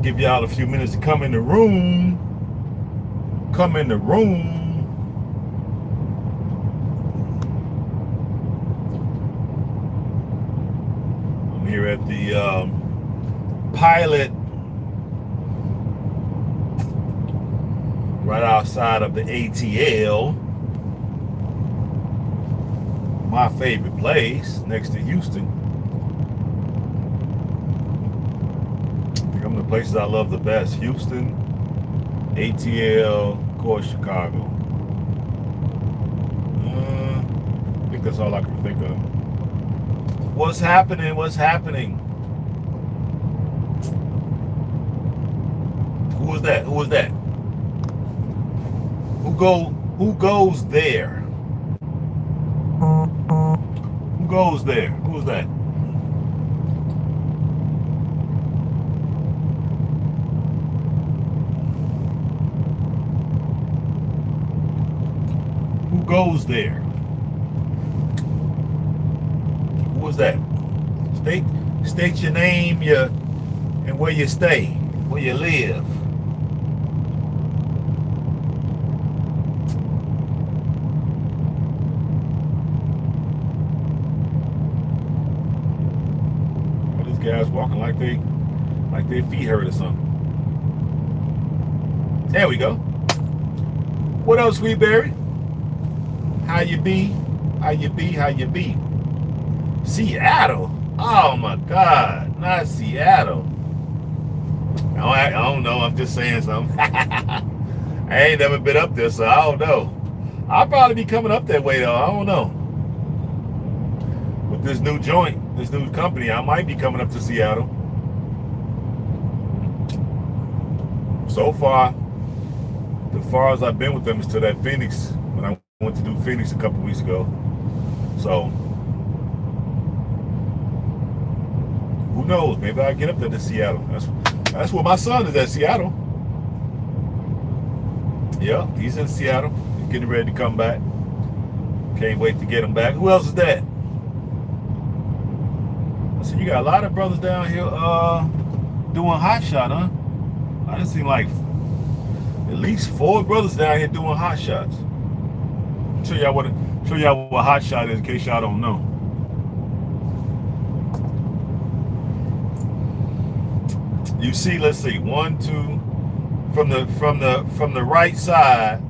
Give y'all a few minutes to come in the room. Come in the room. I'm here at the pilot right outside of the ATL. My favorite place next to Houston. I think I'm the places I love the best. Houston, ATL, of course, Chicago. I think that's all I can think of. What's happening? What's happening? Who was that? Who was that? Who goes there? Who goes there? Who was that? Who goes there? Who was that? State your name, and where you stay, where you live. All these guys walking like their feet hurt or something. There we go. What else, Sweetberry? How you be? How you be? How you be? Seattle. Oh my God, not Seattle. I don't know. I'm just saying something. I ain't never been up there, so I don't know. I'll probably be coming up that way though. I don't know. With this new joint, this new company, I might be coming up to Seattle. So far, the far as I've been with them is to that Phoenix, when I went to do Phoenix a couple weeks ago. So who knows? Maybe I'll get up there to Seattle. That's where my son is at, Seattle. Yeah, he's in Seattle. He's getting ready to come back. Can't wait to get him back. Who else is that? I see you got a lot of brothers down here doing hot shot, huh? I just seen like at least 4 brothers down here doing hot shots. Show y'all what hot shot is in case y'all don't know. You see, let's see, 1, 2, from the right side.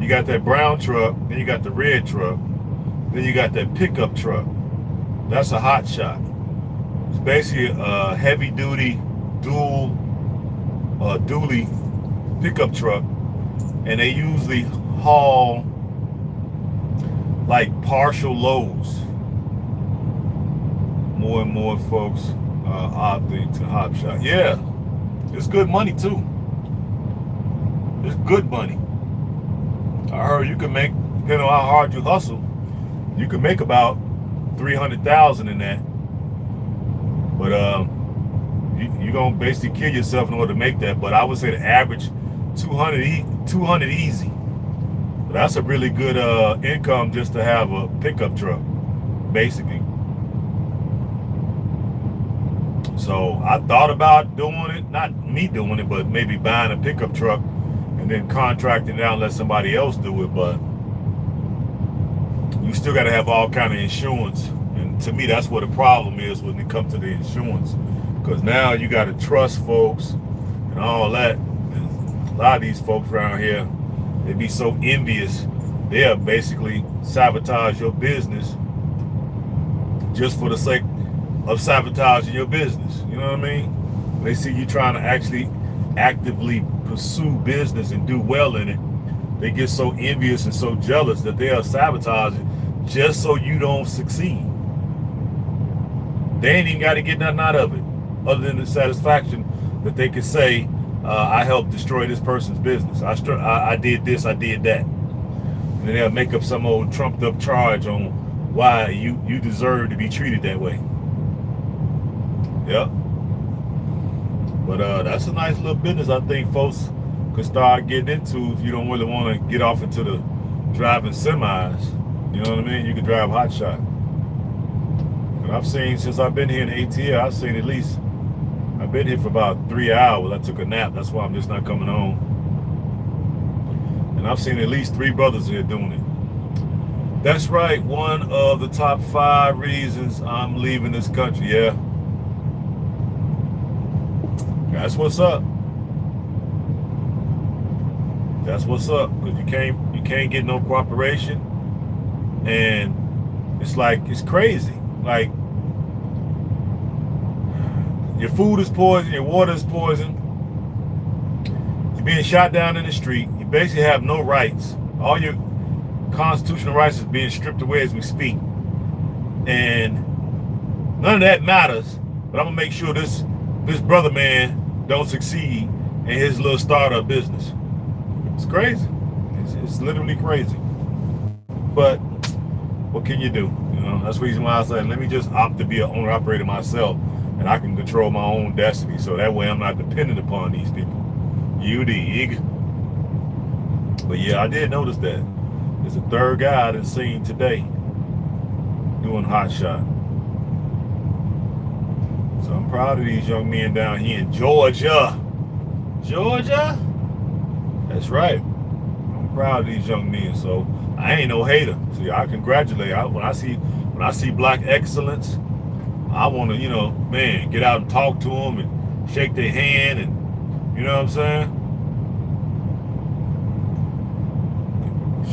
You got that brown truck, then you got the red truck, then you got that pickup truck. That's a hot shot. It's basically a heavy duty dually pickup truck, and they usually haul like partial loads. More and more folks opting to hot shot. Yeah, it's good money too. It's good money. I heard you can make, depending on how hard you hustle, you can make about 300,000 in that. But you're gonna basically kill yourself in order to make that. But I would say the average 200 easy. But that's a really good income just to have a pickup truck, basically. So I thought about doing it, not me doing it, but maybe buying a pickup truck and then contracting it out and let somebody else do it. But you still got to have all kind of insurance. And to me, that's what the problem is when it comes to the insurance. Because now you got to trust folks and all that. And a lot of these folks around here, they be so envious. They'll basically sabotage your business just for the sake of sabotaging your business. You know what I mean? They see you trying to actually actively pursue business and do well in it. They get so envious and so jealous that they'll sabotage it just so you don't succeed. They ain't even got to get nothing out of it other than the satisfaction that they could say, I helped destroy this person's business. I did this, I did that. And then they'll make up some old trumped up charge on why you deserve to be treated that way. Yep. But that's a nice little business I think folks could start getting into if you don't really want to get off into the driving semis. You know what I mean? You could drive hot shot. And I've seen, since I've been here in ATL, I've seen at least, I've been here for about 3 hours. I took a nap. That's why I'm just not coming home. And I've seen at least 3 brothers here doing it. That's right. One of the top 5 reasons I'm leaving this country. Yeah. That's what's up. That's what's up. Because you can't get no cooperation. And it's like, it's crazy. Like, your food is poison, your water is poison. You're being shot down in the street. You basically have no rights. All your constitutional rights is being stripped away as we speak. And none of that matters. But I'm gonna make sure this brother man don't succeed in his little startup business. It's crazy. It's literally crazy. But what can you do? You know, that's the reason why I said, let me just opt to be an owner operator myself, and I can control my own destiny. So that way I'm not dependent upon these people. You dig? But yeah, I did notice that. There's a 3rd guy I done seen today doing hot shot. So I'm proud of these young men down here in Georgia. Georgia? That's right. I'm proud of these young men. So I ain't no hater. See, I congratulate. When I see black excellence, I want to, you know, man, get out and talk to them and shake their hand, and you know what I'm saying?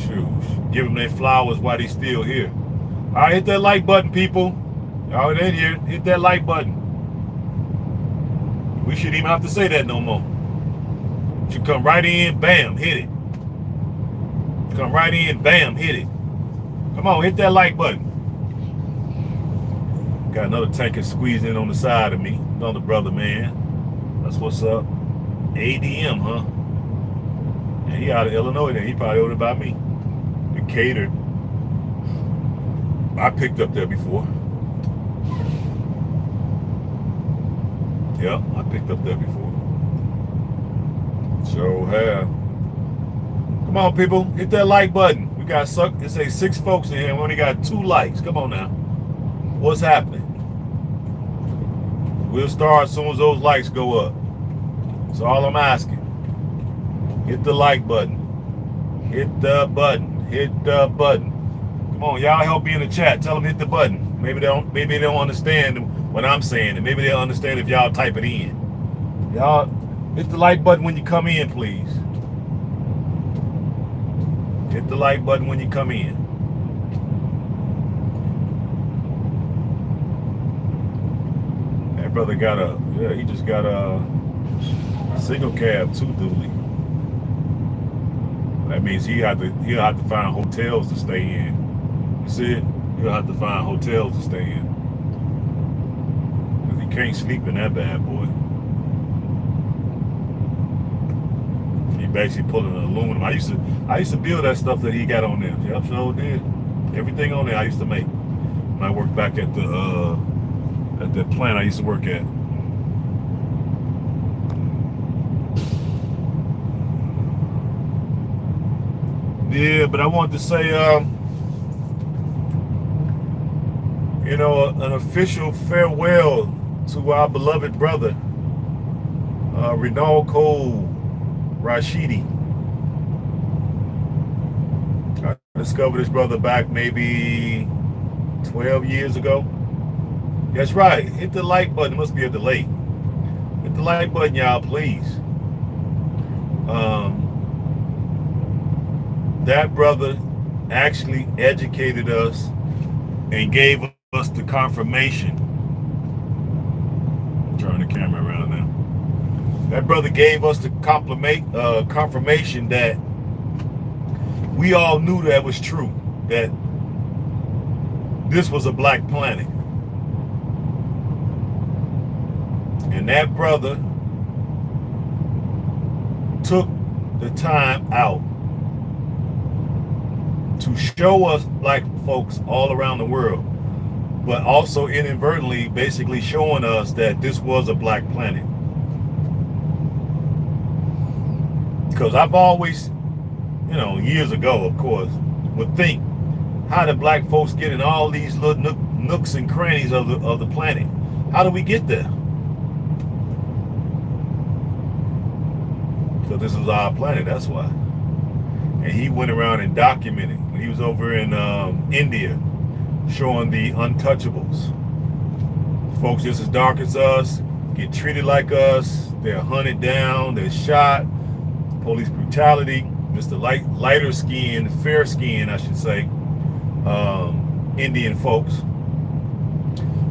Shoot, give them their flowers while they still here. All right, hit that like button, people. Y'all in here, hit that like button. We shouldn't even have to say that no more. You should come right in, bam, hit it. Come right in, bam, hit it. Come on, hit that like button. Got another tanker squeezing in on the side of me. Another brother, man. That's what's up. ADM, huh? And he out of Illinois then. He probably ordered by me. Decatur. I picked up there before. Yep, I picked up there before. Sure have. Come on, people. Hit that like button. We got it say 6 folks in here. We only got 2 likes. Come on now. What's happening? We'll start as soon as those likes go up. That's all I'm asking. Hit the like button. Hit the button. Hit the button. Come on, y'all help me in the chat. Tell them hit the button. Maybe they don't understand what I'm saying, and maybe they'll understand if y'all type it in. Y'all hit the like button when you come in, please. Hit the like button when you come in. That brother got he just got a single cab too, dually. That means he'll have to find hotels to stay in. You see it? He'll have to find hotels to stay in. Because he can't sleep in that bad boy. He basically pulling an aluminum. I used to build that stuff that he got on there. Yep, sure did. Everything on there I used to make. When I worked back at the plant I used to work at. Yeah, but I wanted to say, you know, an official farewell to our beloved brother, Rinaldo Rashidi. I discovered this brother back maybe 12 years ago. That's right. Hit the like button. It must be a delay. Hit the like button, y'all, please. That brother actually educated us and gave us the confirmation. Turn the camera around now. That brother gave us the confirmation that we all knew that was true, that this was a black planet. And that brother took the time out to show us black folks all around the world, but also inadvertently basically showing us that this was a black planet. Because I've always, you know, years ago, of course, would think, how did black folks get in all these little nooks and crannies of the planet. How do we get there? So this is our planet, that's why. And he went around and documented when he was over in India, showing the untouchables. Folks just as dark as us, get treated like us, they're hunted down, they're shot, police brutality. Mr. Lighter skin, fair skin, I should say, Indian folks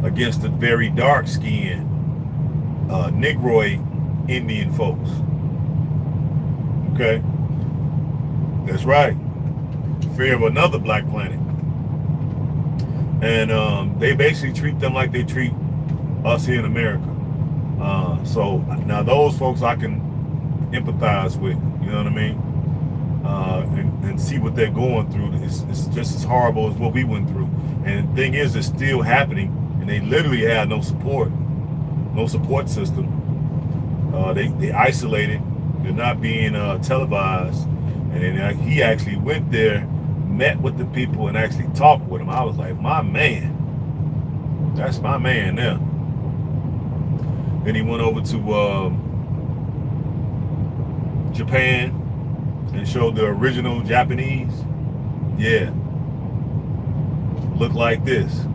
against the very dark skin, Negroid Indian folks. Okay, that's right. Fear of another black planet, and they basically treat them like they treat us here in America. So now those folks I can empathize with. You know what I mean? And see what they're going through. It's just as horrible as what we went through. And the thing is, it's still happening, and they literally had no support system. They isolated. They're not being televised. And then he actually went there, met with the people, and actually talked with them. I was like, my man, that's my man there. Then he went over to Japan and showed the original Japanese. Yeah, look like this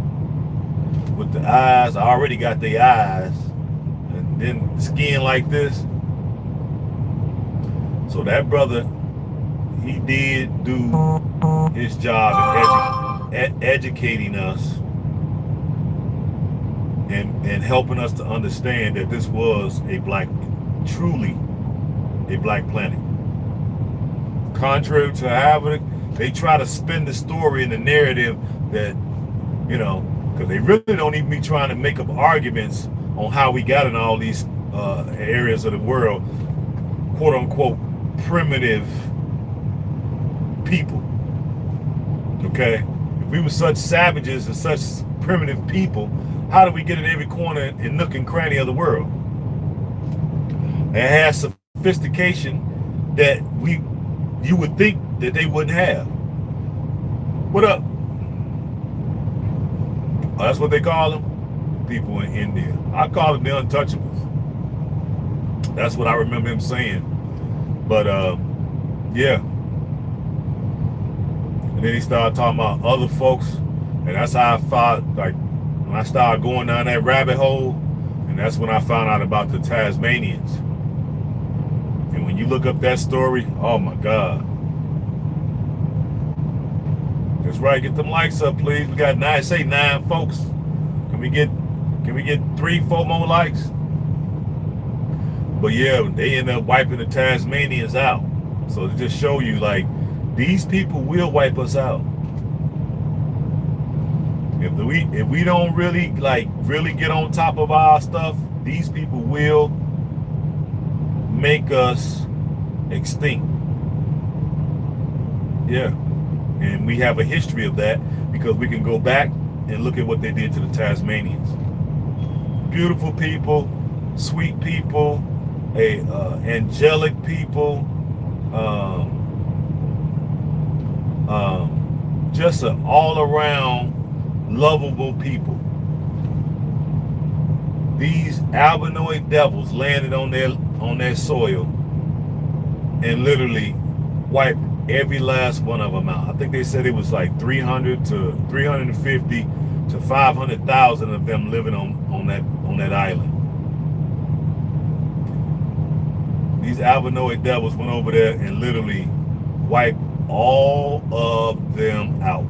with the eyes. I already got the eyes, and then skin like this. So that brother, he did do his job in educating us and helping us to understand that this was truly a black planet. Contrary to however they try to spin the story and the narrative that, because they really don't even be trying to make up arguments on how we got in all these areas of the world, quote unquote, primitive people. Okay, if we were such savages and such primitive people, how do we get in every corner and nook and cranny of the world? It has sophistication that you would think that they wouldn't have. What up? Oh, that's what they call them? People in India. I call them the untouchables. That's what I remember him saying. But yeah. And then he started talking about other folks, and that's how I found, like, when I started going down that rabbit hole, and that's when I found out about the Tasmanians. And when you look up that story, oh my God. That's right, get them likes up, please. We got 9 folks. Can we get 3-4 more likes? But yeah, they end up wiping the Tasmanians out. So to just show you, like, these people will wipe us out. If we don't really get on top of our stuff, these people will make us extinct. Yeah. And we have a history of that because we can go back and look at what they did to the Tasmanians. Beautiful people, sweet people, angelic people, just an all-around lovable people. These albinoid devils landed on their soil and literally wiped every last one of them out. I think they said it was like 300 to 350 to 500,000 of them living on that island. These albinoid devils went over there and literally wiped all of them out.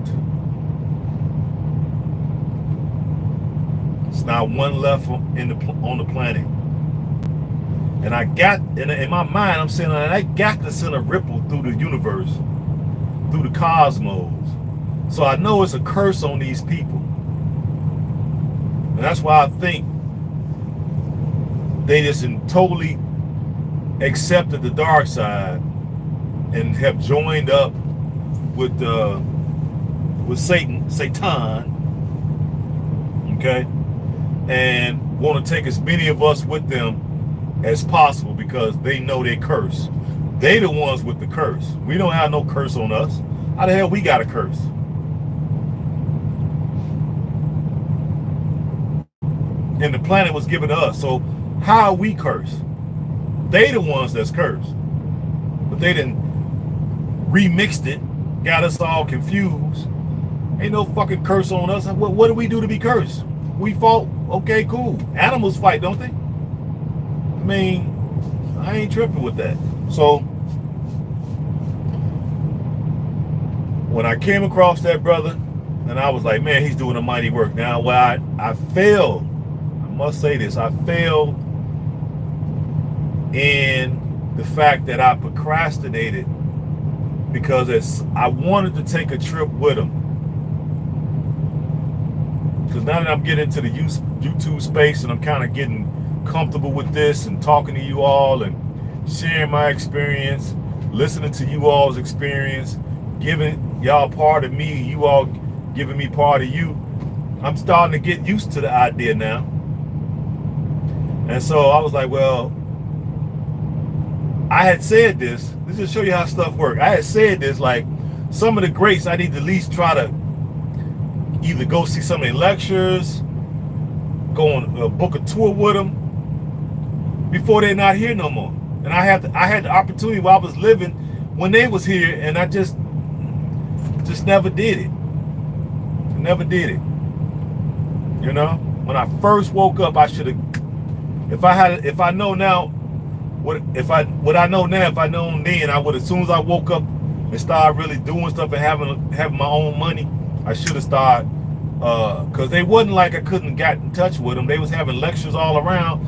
It's not one left on the planet. And I got, in my mind, I'm saying, I got to send a ripple through the universe, through the cosmos. So I know it's a curse on these people. And that's why I think they just totally accepted the dark side and have joined up with Satan, okay, and want to take as many of us with them as possible because they know they curse. They the ones with the curse. We don't have no curse on us. How the hell we got a curse? And the planet was given to us. So how are we cursed? They the ones that's cursed. But they didn't remixed it, got us all confused. Ain't no fucking curse on us. What do we do to be cursed? We fought. Okay, cool. Animals fight, don't they? I mean, I ain't tripping with that. So when I came across that brother, and I was like, man, he's doing a mighty work. Now, where I failed, I must say this, I failed in the fact that I procrastinated because I wanted to take a trip with him. Because now that I'm getting into the YouTube space and I'm kind of getting comfortable with this and talking to you all and sharing my experience, listening to you all's experience, giving y'all part of me, you all giving me part of you, I'm starting to get used to the idea now. And so I was like, well, I had said this. Let's just show you how stuff works. I had said this, like, some of the greats, I need to at least try to either go see some of their lectures, go on book a tour with them before they're not here no more. And I had the opportunity while I was living when they was here, and I just never did it. Never did it. You know, when I first woke up, I should have. If I know now, if I know now, if I known then, I would. As soon as I woke up and started really doing stuff and having my own money, I should have started. Because they wasn't like I couldn't got in touch with them. They was having lectures all around,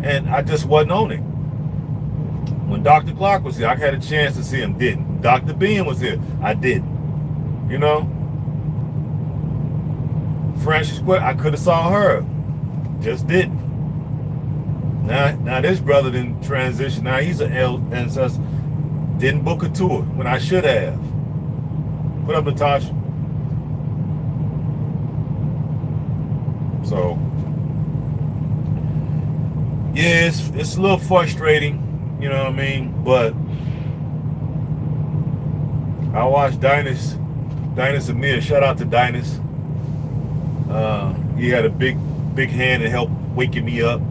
and I just wasn't on it. When Dr. Clark was here, I had a chance to see him. Didn't. Dr. Bean was here. I didn't. You know. Francis Square, I could have saw her. Just didn't. Now this brother didn't transition. Now he's an ancestor. Didn't book a tour when I should have. What up, Natasha? So yeah, it's a little frustrating, you know what I mean? But I watched Dynas Amir. Shout out to Dynas. He had a big hand in help waking me up.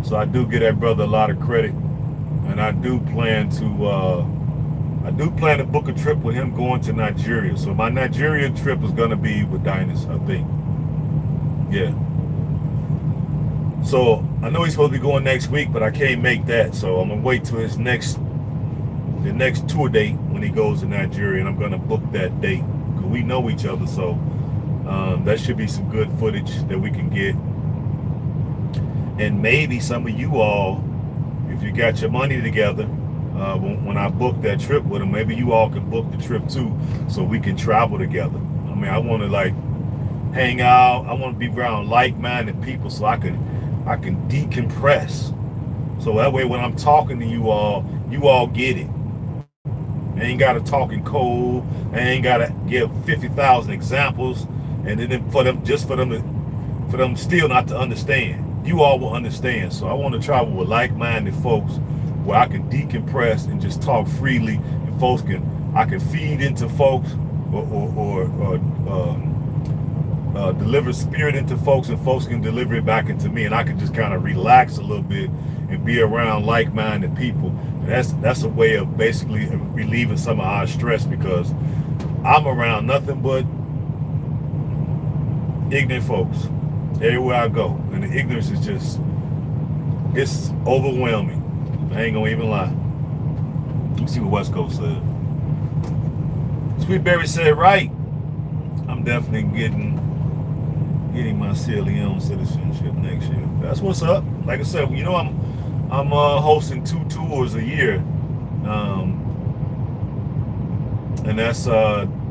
So I do give that brother a lot of credit. And I do plan to book a trip with him going to Nigeria. So my Nigeria trip is gonna be with Dynas, I think. Yeah. So I know he's supposed to be going next week, but I can't make that. So I'm gonna wait till the next tour date when he goes to Nigeria, and I'm gonna book that date because we know each other. So that should be some good footage that we can get. And maybe some of you all, if you got your money together, when I book that trip with him, maybe you all can book the trip too, so we can travel together. I mean, I want to like hang out. I want to be around like-minded people so I can decompress. So that way when I'm talking to you all get it. I ain't got to talk in code. I ain't got to give 50,000 examples, and then for them still not to understand. You all will understand. So I want to travel with like-minded folks where I can decompress and just talk freely, and I can feed into folks or deliver spirit into folks, and folks can deliver it back into me, and I can just kind of relax a little bit and be around like-minded people. And that's a way of basically relieving some of our stress, because I'm around nothing but ignorant folks everywhere I go, and the ignorance is it's overwhelming. I ain't gonna even lie. Let me see what West Coast said. Sweetberry said, right, I'm definitely getting my Sierra Leone citizenship next year. That's what's up. Like I said, you know, I'm hosting 2 tours a year, and that's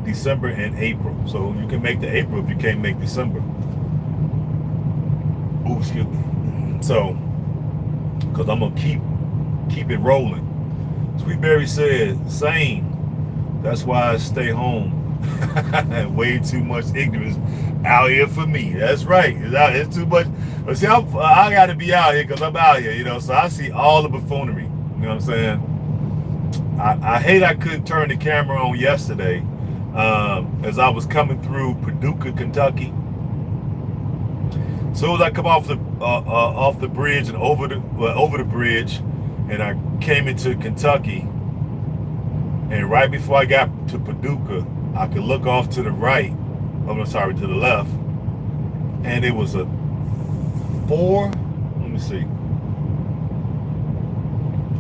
December and April. So you can make the April if you can't make December. Oh, excuse me. So, because I'm gonna keep it rolling. Sweetberry said, same. That's why I stay home. Way too much ignorance out here for me. That's right. It's too much. But see, I got to be out here because I'm out here, you know. So I see all the buffoonery. You know what I'm saying? I hate I couldn't turn the camera on yesterday as I was coming through Paducah, Kentucky. As soon as I come off the off the bridge and over the bridge, and I came into Kentucky. And right before I got to Paducah, I could look off to the right. I'm sorry, to the left, and it was a four. Let me see.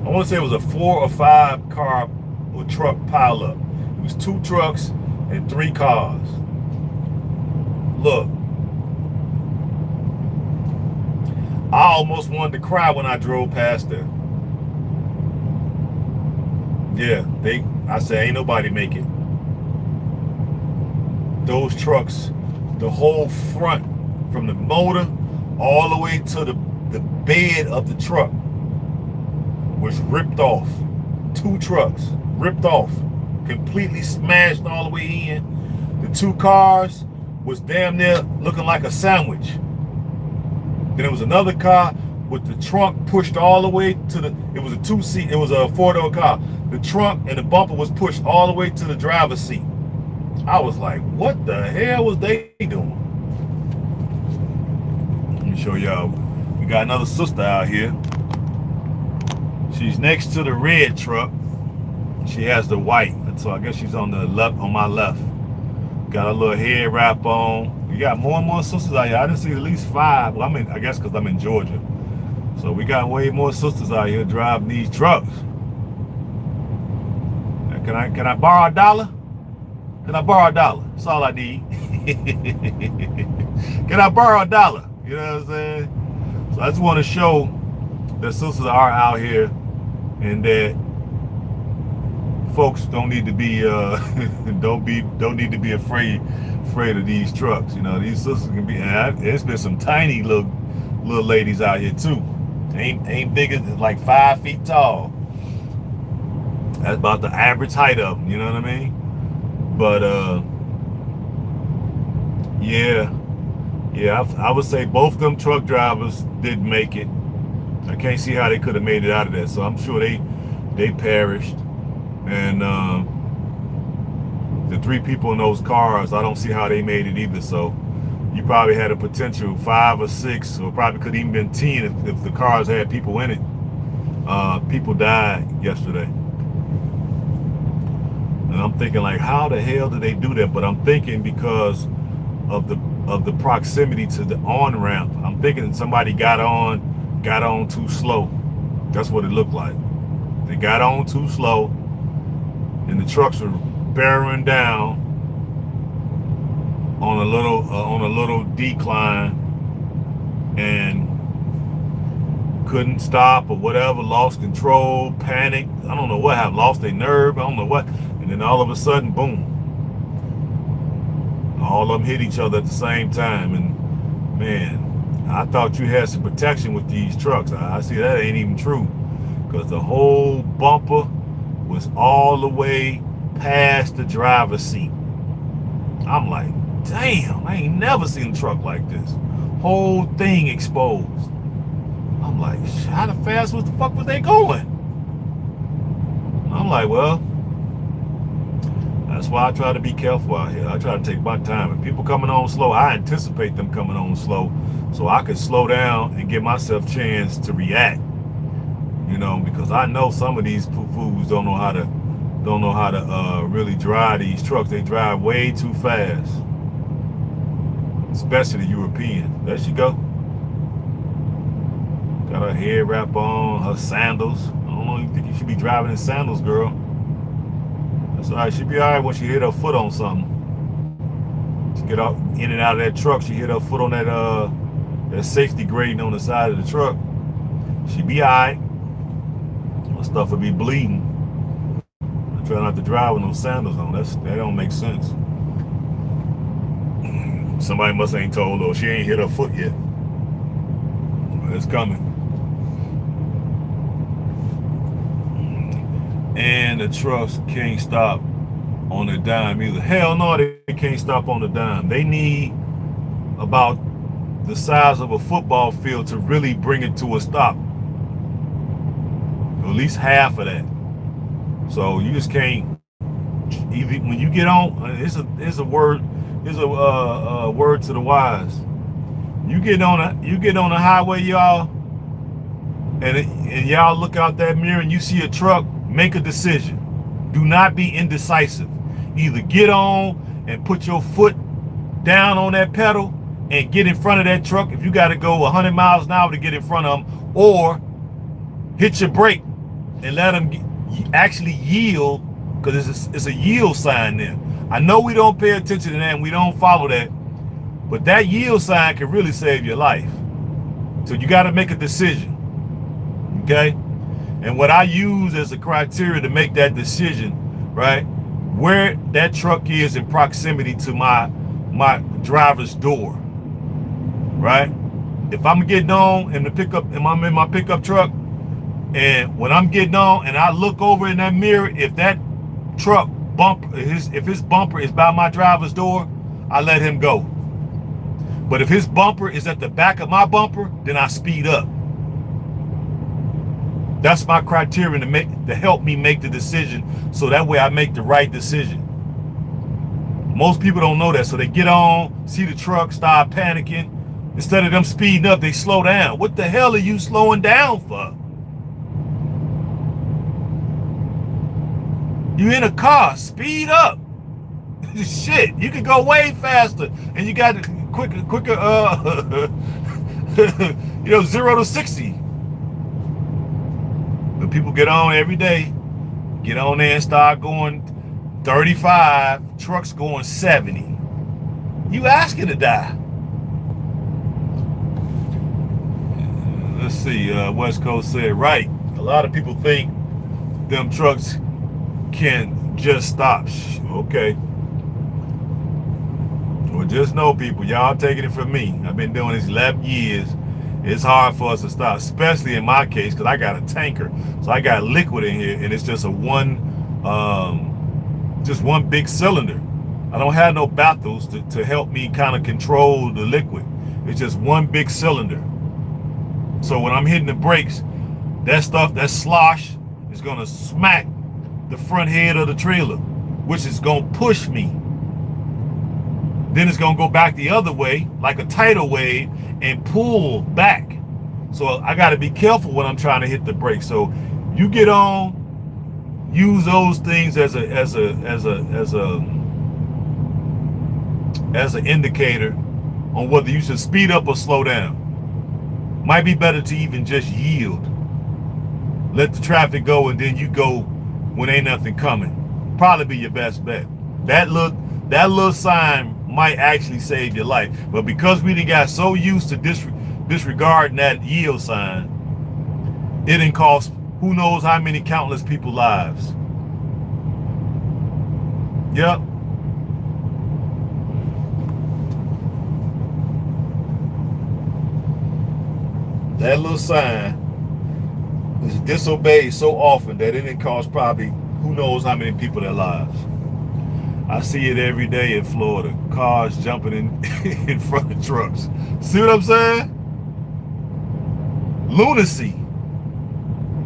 I want to say it was a 4 or 5 car or truck pileup. It was 2 trucks and 3 cars. Look, I almost wanted to cry when I drove past there. Yeah, I said, ain't nobody make it. Those trucks, the whole front, from the motor all the way to the bed of the truck was ripped off. 2 trucks ripped off, completely smashed all the way in. The 2 cars was damn near looking like a sandwich. Then there was another car with the trunk pushed all the way to the, it was a 2-seat, it was a 4-door car. The trunk and the bumper was pushed all the way to the driver's seat. I was like, what the hell was they doing? Let me show y'all. We got another sister out here. She's next to the red truck. She has the white, so I guess she's on the left, on my left. Got a little head wrap on. We got more and more sisters out here. I didn't see at least 5. Well, I guess because I'm in Georgia. So we got way more sisters out here driving these trucks. Can I borrow $1? Can I borrow $1? That's all I need. Can I borrow $1? You know what I'm saying? So I just want to show that sisters are out here, and that folks don't need to be don't need to be afraid of these trucks. You know, these sisters can be. And there's been some tiny little ladies out here too. Ain't big as like 5 feet tall. That's about the average height of them. You know what I mean? But yeah, I would say both them truck drivers didn't make it. I can't see how they could have made it out of that. So I'm sure they perished. And the 3 people in those cars, I don't see how they made it either. So you probably had a potential 5 or 6, or probably could even been 10 if the cars had people in it. People died yesterday. And I'm thinking, like, how the hell did they do that? But I'm thinking because of the proximity to the on-ramp. I'm thinking somebody got on too slow. That's what it looked like. They got on too slow, and the trucks were bearing down on a little decline, and couldn't stop or whatever, lost control, panicked. I don't know what happened, lost their nerve, I don't know what. And then all of a sudden, boom, all of them hit each other at the same time. And man, I thought you had some protection with these trucks. I see that ain't even true, because the whole bumper was all the way past the driver's seat. I'm like, damn, I ain't never seen a truck like this. Whole thing exposed. I'm like, how the fast was the fuck was they going? I'm like, well, that's why I try to be careful out here. I try to take my time. If people coming on slow, I anticipate them coming on slow, so I can slow down and give myself a chance to react. You know, because I know some of these fools don't know how to really drive these trucks. They drive way too fast, especially the Europeans. There she go. Got her head wrap on, her sandals. I don't know, you think you should be driving in sandals, girl. That's all right. She'll be all right when she hit her foot on something. She get out in and out of that truck. She hit her foot on that safety grating on the side of the truck. She be all right. Her stuff will be bleeding. I try not to drive with no sandals on. That don't make sense. Somebody must ain't told her she ain't hit her foot yet. It's coming. And the trucks can't stop on a dime either. Hell no, they can't stop on a dime. They need about the size of a football field to really bring it to a stop. At least half of that. So you just can't. Even when you get on, it's a word to the wise. You get on the highway, y'all, and y'all look out that mirror and you see a truck, make a decision. Do not be indecisive. Either get on and put your foot down on that pedal and get in front of that truck if you got to go 100 miles an hour to get in front of them, or hit your brake and let them actually yield, because it's a yield sign there. I know we don't pay attention to that and we don't follow that, but that yield sign can really save your life. So you got to make a decision, okay? And what I use as a criteria to make that decision, right, where that truck is in proximity to my driver's door, right? If I'm getting on in the pickup, and I'm in my pickup truck, and when I'm getting on and I look over in that mirror, if that truck if his bumper is by my driver's door, I let him go. But if his bumper is at the back of my bumper, then I speed up. That's my criterion to help me make the decision, so that way I make the right decision. Most people don't know that, so they get on, see the truck, start panicking. Instead of them speeding up, they slow down. What the hell are you slowing down for? You in a car, speed up. Shit, you can go way faster, and you got quicker 0 to 60. But people get on every day, get on there and start going 35, trucks going 70. You asking to die. Let's see, West Coast said, right. A lot of people think them trucks can just stop. Okay. Well, just know, people, y'all taking it from me. I've been doing this 11 years. It's hard for us to stop, especially in my case, because I got a tanker. So I got liquid in here, and it's just one big cylinder. I don't have no battles to help me kind of control the liquid. It's just one big cylinder. So when I'm hitting the brakes, that slosh is gonna smack the front head of the trailer, which is gonna push me. Then it's gonna go back the other way, like a tidal wave, and pull back. So I gotta be careful when I'm trying to hit the brakes. So you get on, use those things as an indicator on whether you should speed up or slow down. Might be better to even just yield. Let the traffic go, and then you go when ain't nothing coming. Probably be your best bet. That little sign might actually save your life. But because we done got so used to disregarding that yield sign, it done cost who knows how many countless people lives. Yep. That little sign is disobeyed so often that it didn't cost probably who knows how many people their lives. I see it every day in Florida. Cars jumping in front of trucks. See what I'm saying? Lunacy.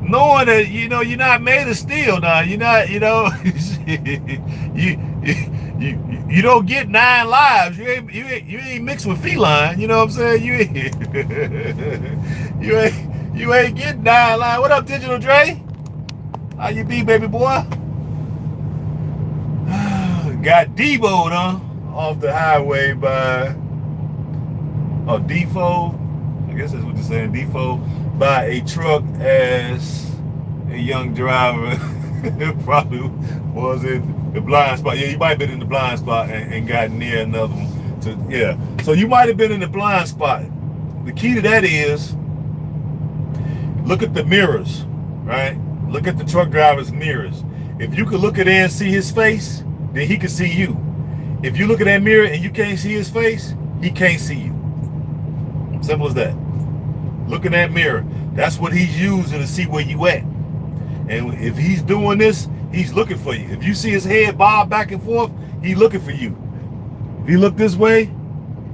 Knowing that, you're not made of steel now. You're not, you don't get 9 lives. You ain't mixed with feline. You know what I'm saying? You ain't getting 9 lives. What up, Digital Dre? How you be, baby boy? Got devoed, huh? Off the highway by defo. I guess that's what you're saying. Defo by a truck as a young driver. Probably was in the blind spot. Yeah, you might have been in the blind spot and got near another one. So you might have been in the blind spot. The key to that is look at the mirrors, right? Look at the truck driver's mirrors. If you could look at there and see his face, then he can see you. If you look at that mirror and you can't see his face, he can't see you. Simple as that. Look in that mirror. That's what he's using to see where you at. And if he's doing this, he's looking for you. If you see his head bob back and forth, he's looking for you. If he look this way,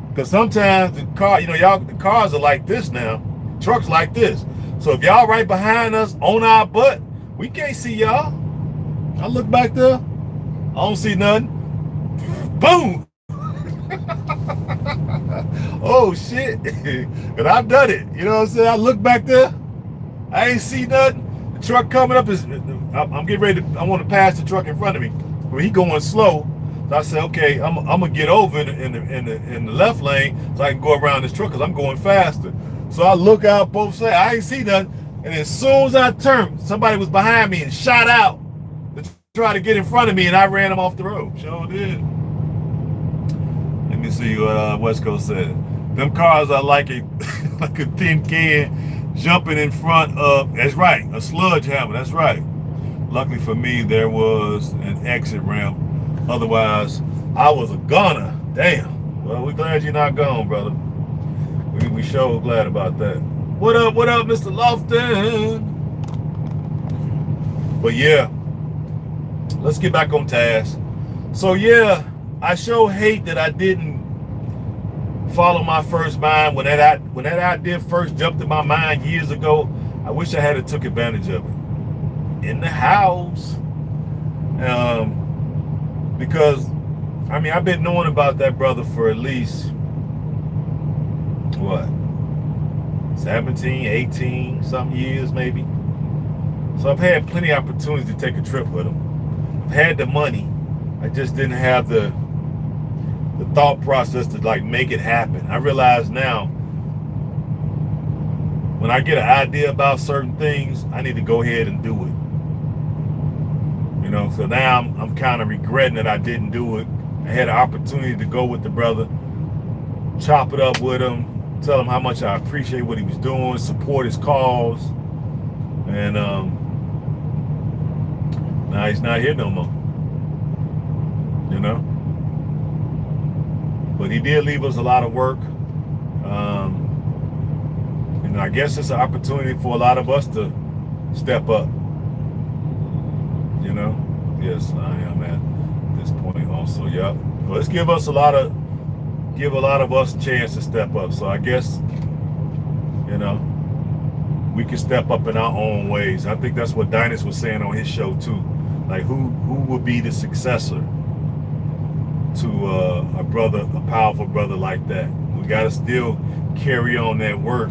because sometimes the cars are like this now. Trucks like this. So if y'all right behind us on our butt, we can't see y'all. I look back there, I don't see nothing. Boom! Oh shit. And I've done it. You know what I'm saying? I look back there, I ain't see nothing. The truck coming up is, I'm getting ready to, I want to pass the truck in front of me. But he going slow. So I said, okay, I'm gonna get over in the left lane so I can go around this truck because I'm going faster. So I look out both sides. I ain't see nothing. And as soon as I turned, somebody was behind me and shot out to try to get in front of me, and I ran him off the road. Sure did. Let me see what West Coast said. Them cars are like a like a tin can jumping in front of. That's right, a sludge hammer. That's right. Luckily for me, there was an exit ramp. Otherwise, I was a goner. Damn. Well, we're glad you're not gone, brother. We sure glad about that. What up, Mr. Lofton? But yeah, let's get back on task. So yeah, I sure hate that I didn't follow my first mind when that idea first jumped in my mind years ago. I wish I had took advantage of it. In the house. Because I mean, I've been knowing about that brother for at least what, 17, 18 something years maybe. So I've had plenty of opportunities to take a trip with him. I've had the money. I just didn't have the thought process to like make it happen. I realize now when I get an idea about certain things, I need to go ahead and do it. You know, so now I'm kind of regretting that I didn't do it. I had an opportunity to go with the brother, chop it up with him, tell him how much I appreciate what he was doing, support his cause, and now he's not here no more. You know, but he did leave us a lot of work. And I guess it's an opportunity for a lot of us to step up. You know, yes, I am at this point also. Yep. Well, let's give a lot of us a chance to step up. So I guess, you know, we can step up in our own ways. I think that's what Dynas was saying on his show too. Like who would be the successor to a powerful brother like that? We got to still carry on that work.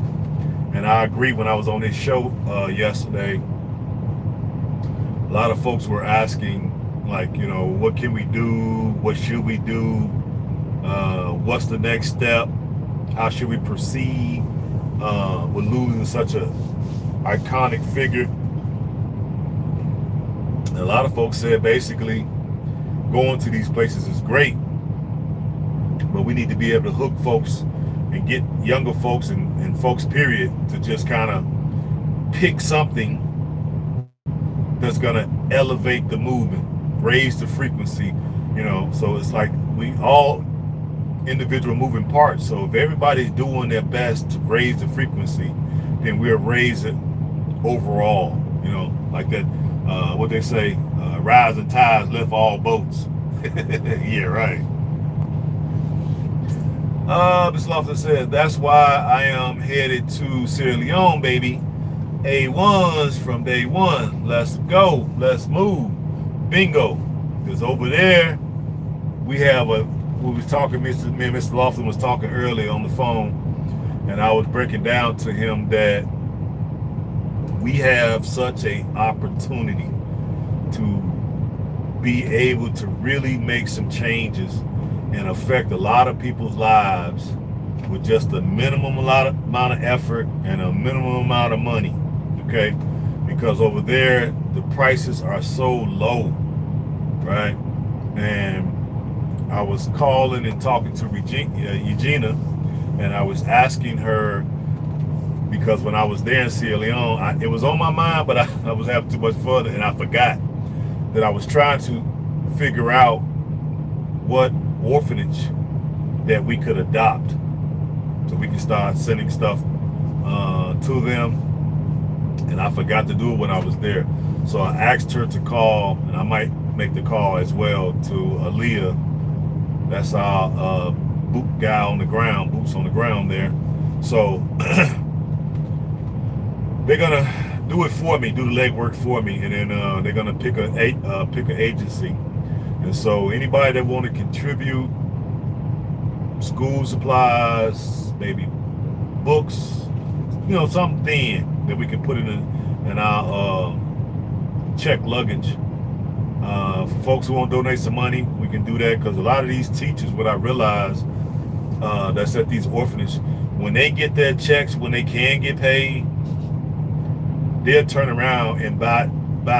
And I agree. When I was on his show yesterday, a lot of folks were asking, like, you know, what can we do? What should we do? What's the next step? How should we proceed with losing such a iconic figure? And a lot of folks said basically going to these places is great, but we need to be able to hook folks and get younger folks and folks period to just kind of pick something that's gonna elevate the movement, raise the frequency, you know. So it's like we all individual moving parts. So if everybody's doing their best to raise the frequency, then we'll raise it overall. You know, like that. What they say, rising tides lift all boats. Yeah, right. Ms. Lofton says that's why I am headed to Sierra Leone, baby. A1s from day one. Let's go. Let's move. Bingo. Because over there, we have we was talking, me and Mr. Lofton was talking earlier on the phone, and I was breaking down to him that we have such a opportunity to be able to really make some changes and affect a lot of people's lives with just a minimum amount of effort and a minimum amount of money. Okay, because over there the prices are so low, right? And I was calling and talking to Eugenia, and I was asking her, because when I was there in Sierra Leone, it was on my mind, but I was having too much fun, and I forgot that I was trying to figure out what orphanage that we could adopt so we can start sending stuff to them. And I forgot to do it when I was there. So I asked her to call, and I might make the call as well, to Aaliyah. That's our boots on the ground there. So they're gonna do it for me, do the legwork for me, and then they're gonna pick an agency. And so anybody that want to contribute school supplies, maybe books, something thin that we can put in our check luggage. For folks who want to donate some money, we can do that, because a lot of these teachers, what I realize, that's at these orphanages, when they get their checks, when they can get paid, they'll turn around and buy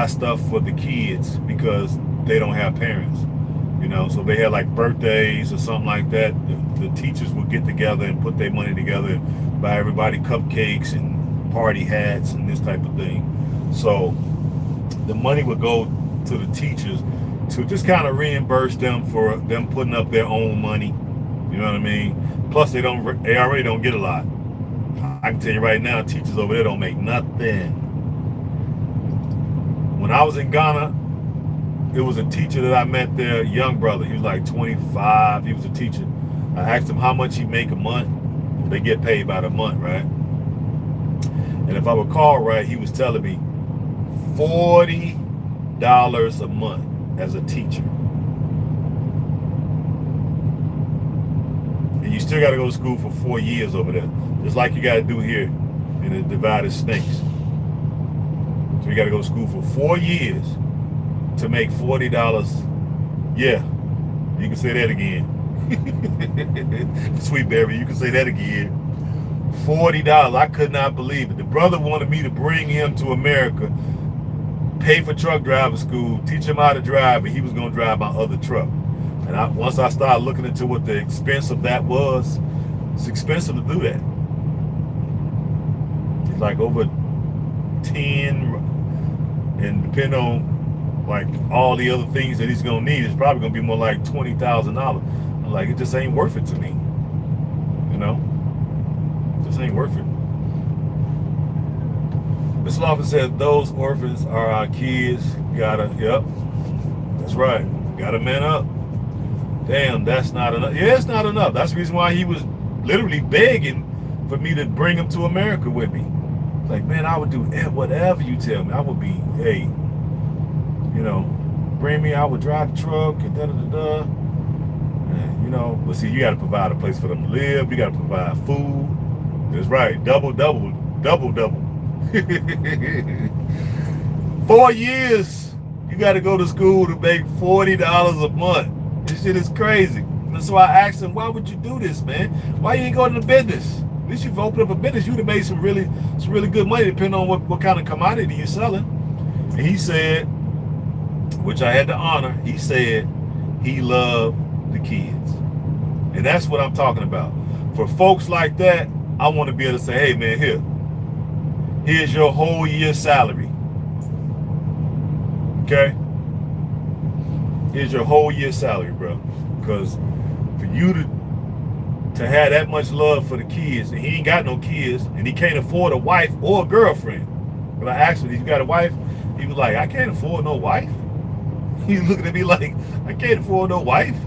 stuff for the kids because they don't have parents. So they had like birthdays or something like that. The teachers would get together and put their money together and buy everybody cupcakes and party hats and this type of thing. So the money would go to the teachers to just kind of reimburse them for them putting up their own money. You know what I mean? Plus they already don't get a lot. I can tell you right now, teachers over there don't make nothing. When I was in Ghana, it was a teacher that I met there, a young brother. He was like 25. He was a teacher. I asked him how much he make a month. They get paid by the month, right? And if I recall right, he was telling me $40 a month as a teacher. And you still got to go to school for 4 years over there, just like you got to do here in the divided states. So you got to go to school for 4 years to make $40. Yeah, you can say that again. Sweet Berry, you can say that again. $40. I could not believe it. The brother wanted me to bring him to America, pay for truck driver school, teach him how to drive, and he was going to drive my other truck. And once I started looking into what the expense of that was, it's expensive to do that. It's like over 10, and depending on like all the other things that he's gonna need, it's probably gonna be more like $20,000. I'm like, it just ain't worth it to me. It just ain't worth it. Miss Lawson said those orphans are our kids. Yep, that's right. Gotta man up. Damn, that's not enough. Yeah, it's not enough. That's the reason why he was literally begging for me to bring him to America with me. Like, man, I would do whatever you tell me. I would be, hey, bring me, I would drive the truck and da-da-da-da. And, but see, you got to provide a place for them to live. You got to provide food. That's right. Double. 4 years, you got to go to school to make $40 a month. This shit is crazy. And so I asked him, why would you do this, man? Why you ain't going to business? At least you've opened up a business. You'd have made some really good money, depending on what kind of commodity you're selling. And he said, which I had the honor, he said he loved the kids. And that's what I'm talking about. For folks like that, I want to be able to say, hey man, here's your whole year's salary. Okay? Here's your whole year's salary, bro. Because for you to have that much love for the kids, and he ain't got no kids, and he can't afford a wife or a girlfriend. But I asked him, you got a wife? He was like, I can't afford no wife. He's looking at me like, I can't afford no wife.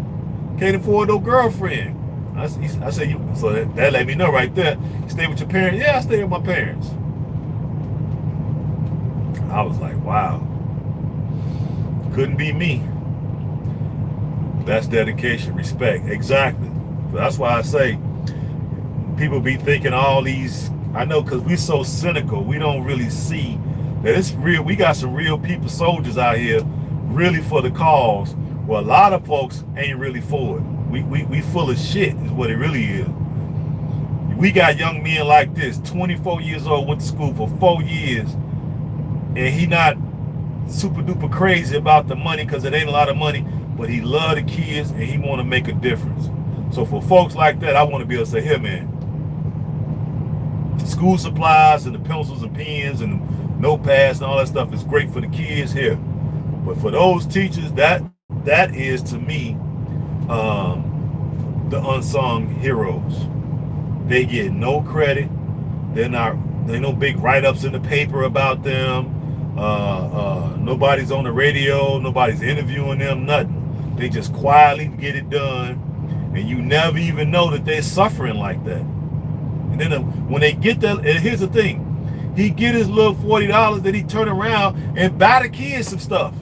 Can't afford no girlfriend. I said, so that let me know right there. You stay with your parents? Yeah, I stay with my parents. I was like, wow. Couldn't be me. That's dedication, respect. Exactly. So that's why I say, people be thinking all these, I know, because we're so cynical, we don't really see that it's real. We got some real people, soldiers out here, really for the cause. Well, a lot of folks ain't really for it. We full of shit is what it really is. We got young men like this, 24 years old, went to school for 4 years, and he not super duper crazy about the money because it ain't a lot of money, but he love the kids and he want to make a difference. So for folks like that, I want to be able to say, here man, school supplies and the pencils and pens and notepads and all that stuff is great for the kids here. But for those teachers, that is to me the unsung heroes. They get no credit. There no big write-ups in the paper about them. Nobody's on the radio. Nobody's interviewing them. Nothing. They just quietly get it done, and you never even know that they're suffering like that. And then when they get that, and here's the thing, he get his little $40, then he turn around and buy the kids some stuff.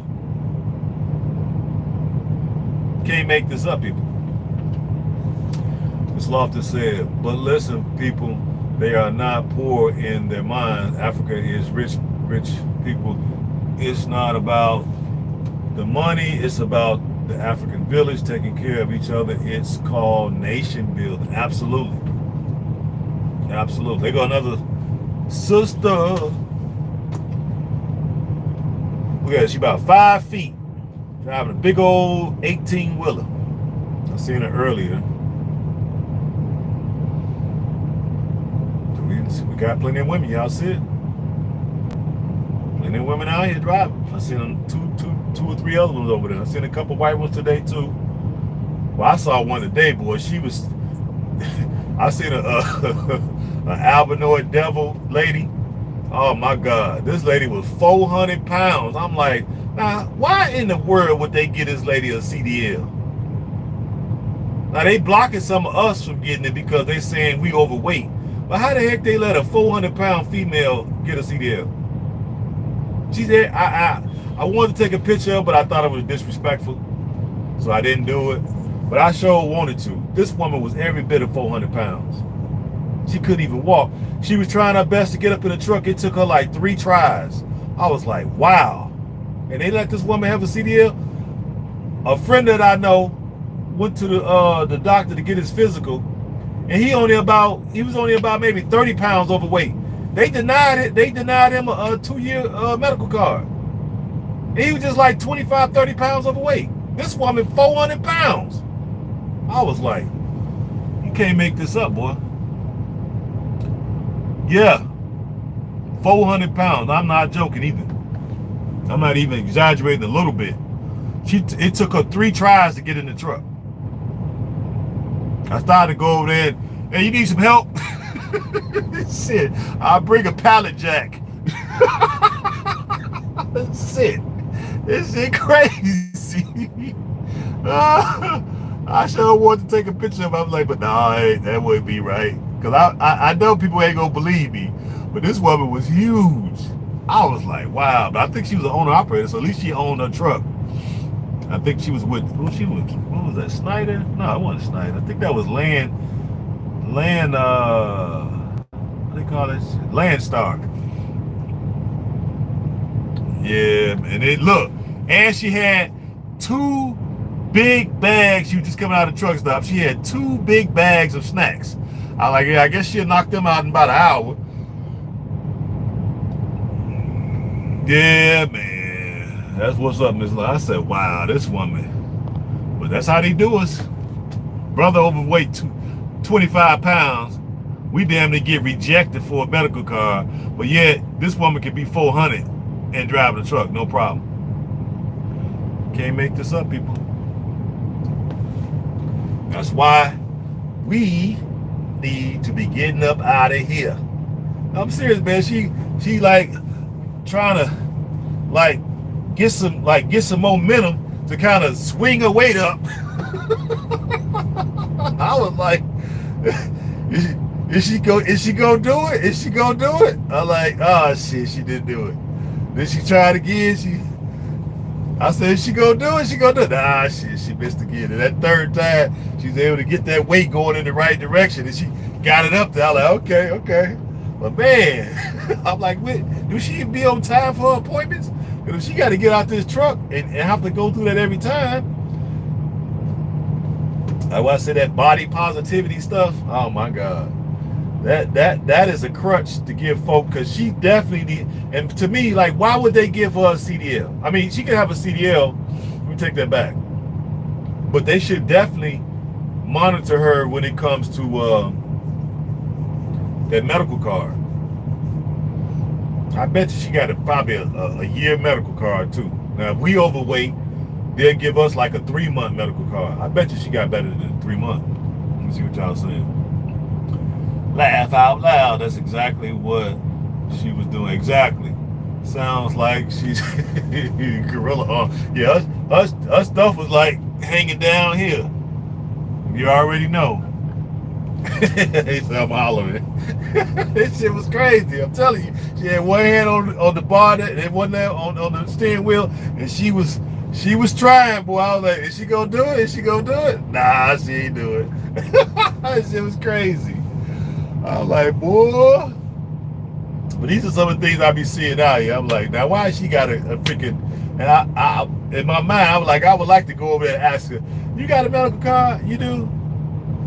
Can't make this up, people. Slaughter said, but listen, people, they are not poor in their minds. Africa is rich people. It's not about the money. It's about the African village taking care of each other. It's called nation building. Absolutely. Absolutely. They got another sister. Look at her. She about 5 feet. Driving a big old 18-wheeler. I seen her earlier. We got plenty of women. Y'all see it? Plenty of women out here driving. I seen two or three other ones over there. I seen a couple white ones today too. Well, I saw one today, boy. She was. I seen an albinoid devil lady. Oh my God, this lady was 400 pounds. I'm like, now why in the world would they get this lady a CDL? Now they blocking some of us from getting it because they saying we overweight. But how the heck they let a 400-pound female get a CDL? She said, I wanted to take a picture, but I thought it was disrespectful, so I didn't do it. But I sure wanted to. This woman was every bit of 400 pounds. She couldn't even walk. She was trying her best to get up in the truck. It took her like 3 tries. I was like, wow. And they let this woman have a CDL? A friend that I know went to the doctor to get his physical, and he was only about maybe 30 pounds overweight. They denied it. They denied him a 2-year medical card. And he was just like 25, 30 pounds overweight. This woman, 400 pounds. I was like, you can't make this up, boy. Yeah, 400 pounds. I'm not joking either. I'm not even exaggerating a little bit. It took her 3 tries to get in the truck. I started to go over there and, hey, you need some help? Shit, I'll bring a pallet jack. Shit, this shit crazy. I sure wanted to take a picture of it. I was like, but nah, that wouldn't be right. Because I know people ain't going to believe me. But this woman was huge. I was like, wow. But I think she was an owner-operator, so at least she owned her truck. I think she was with, what was that, Snyder? No, it wasn't Snyder. I think that was what do they call it? Landstar. Yeah, and it look, and she had 2 big bags. She was just coming out of the truck stop. She had 2 big bags of snacks. I like, yeah, I guess she'll knock them out in about an hour. Yeah, man. That's what's up, Miss Love. I said, wow, this woman. But that's how they do us. Brother overweight 25 pounds. We damn near get rejected for a medical card. But yet, this woman can be 400 and drive the truck, no problem. Can't make this up, people. That's why we need to be getting up out of here. I'm serious, man. She like trying to like get some momentum to kind of swing her weight up. I was like, is she gonna do it? Is she gonna do it? I'm like, oh shit, she didn't do it. Then she tried again. I said, is she gonna do it? She gonna do it? Nah, shit, she missed again. And that 3rd time, she was able to get that weight going in the right direction, and she got it up there. I'm like, okay. But man, I'm like, do she even be on time for her appointments? Because if she got to get out this truck and have to go through that every time, like what I said, that body positivity stuff. Oh my God, that is a crutch to give folk, because she definitely need. And to me, like, why would they give her a CDL? I mean, she could have a CDL. Let me take that back. But they should definitely monitor her when it comes to that medical card. I bet you she got probably a year medical card too. Now, if we overweight, they'll give us like a 3-month medical card. I bet you she got better than 3 months. Let me see what y'all saying. Laugh out loud. That's exactly what she was doing. Exactly. Sounds like she's gorilla. Yeah, her stuff was like hanging down here. You already know. He said, I'm hollering. This shit was crazy. I'm telling you. She had one hand on the bar and one hand on the steering wheel, and she was She was trying, boy. I was like, is she gonna do it? Is she gonna do it? Nah, she ain't do it. That shit was crazy. I was like, boy. But these are some of the things I be seeing out here. I'm like, now why she got a freaking, and I in my mind, I was like, I would like to go over there and ask her, you got a medical card? You do?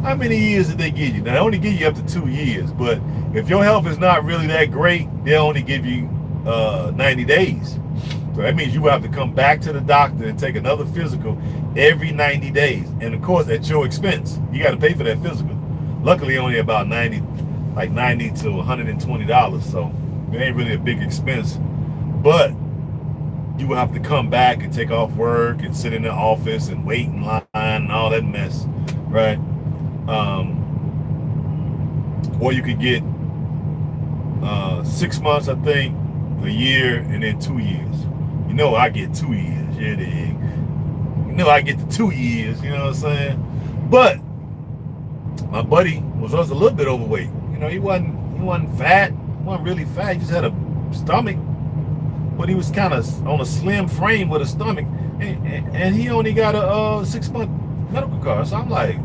How many years did they give you? Now, they only give you up to 2 years, but if your health is not really that great, they'll only give you 90 days. So that means you have to come back to the doctor and take another physical every 90 days. And of course, at your expense, you got to pay for that physical. Luckily, only about 90 to $120. So it ain't really a big expense. But you will have to come back and take off work and sit in the office and wait in line and all that mess, right? Or you could get 6 months, I think, a year, and then 2 years. You know I get 2 years, yeah, dig. You know I get the 2 years, you know what I'm saying? But my buddy was also a little bit overweight. You know, he wasn't fat, he wasn't really fat, he just had a stomach, but he was kind of on a slim frame with a stomach, and he only got a 6-month medical card. So I'm like,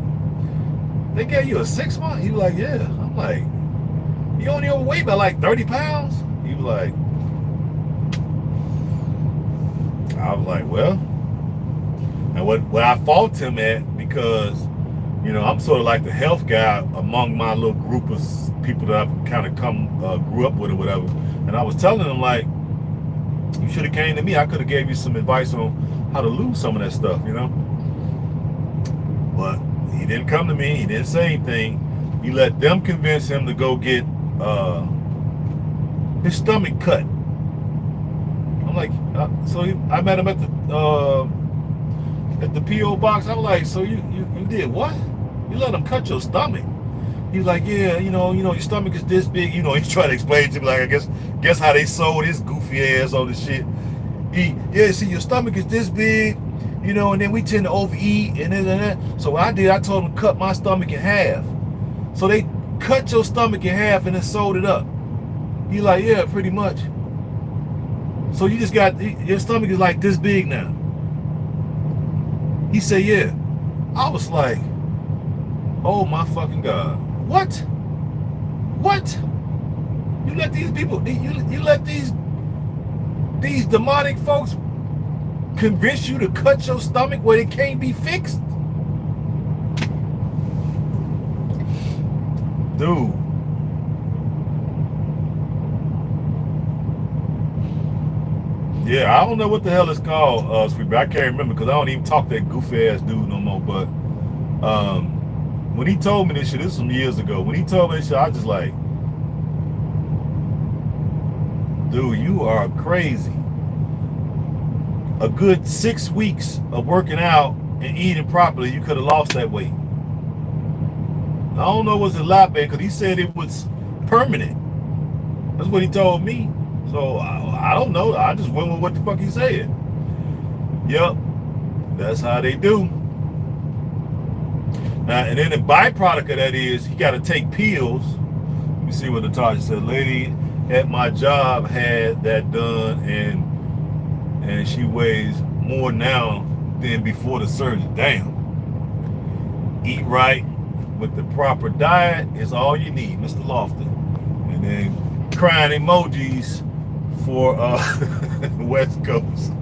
they gave you a 6 month? He was like, yeah. I'm like, you only overweight by like 30 pounds? He was like, I was like, well, and what I fault him at, because, you know, I'm sort of like the health guy among my little group of people that I've kind of grew up with or whatever. And I was telling him, like, you should have came to me. I could have gave you some advice on how to lose some of that stuff, you know? But he didn't come to me. He didn't say anything. He let them convince him to go get his stomach cut. I'm like, I met him at the P.O. box. I'm like, so you did what? You let him cut your stomach? He was like, yeah, you know, your stomach is this big. You know, he's trying to explain to me, like, I guess how they sold his goofy ass on the shit. See, your stomach is this big, you know, and then we tend to overeat and then that. So what I did, I told him to cut my stomach in half. So they cut your stomach in half and then sewed it up. He like, yeah, pretty much. So you just got, your stomach is like this big now. He said, yeah. I was like, oh my fucking God. What? You let these people, you let these demonic folks convince you to cut your stomach where it can't be fixed? Dude. Yeah, I don't know what the hell it's called, Sweet, I can't remember because I don't even talk to that goofy ass dude no more. But when he told me this shit, this was some years ago. When he told me this shit, I was just like, dude, you are crazy. A good 6 weeks of working out and eating properly, you could have lost that weight. I don't know what's a lot, man, because he said it was permanent. That's what he told me. So I don't know. I just went with what the fuck he said. Yep, that's how they do. Now, and then the byproduct of that is he got to take pills. Let me see what Natasha said. Lady at my job had that done, and she weighs more now than before the surgery. Damn. Eat right with the proper diet is all you need, Mr. Lofton. And then crying emojis for West Coast.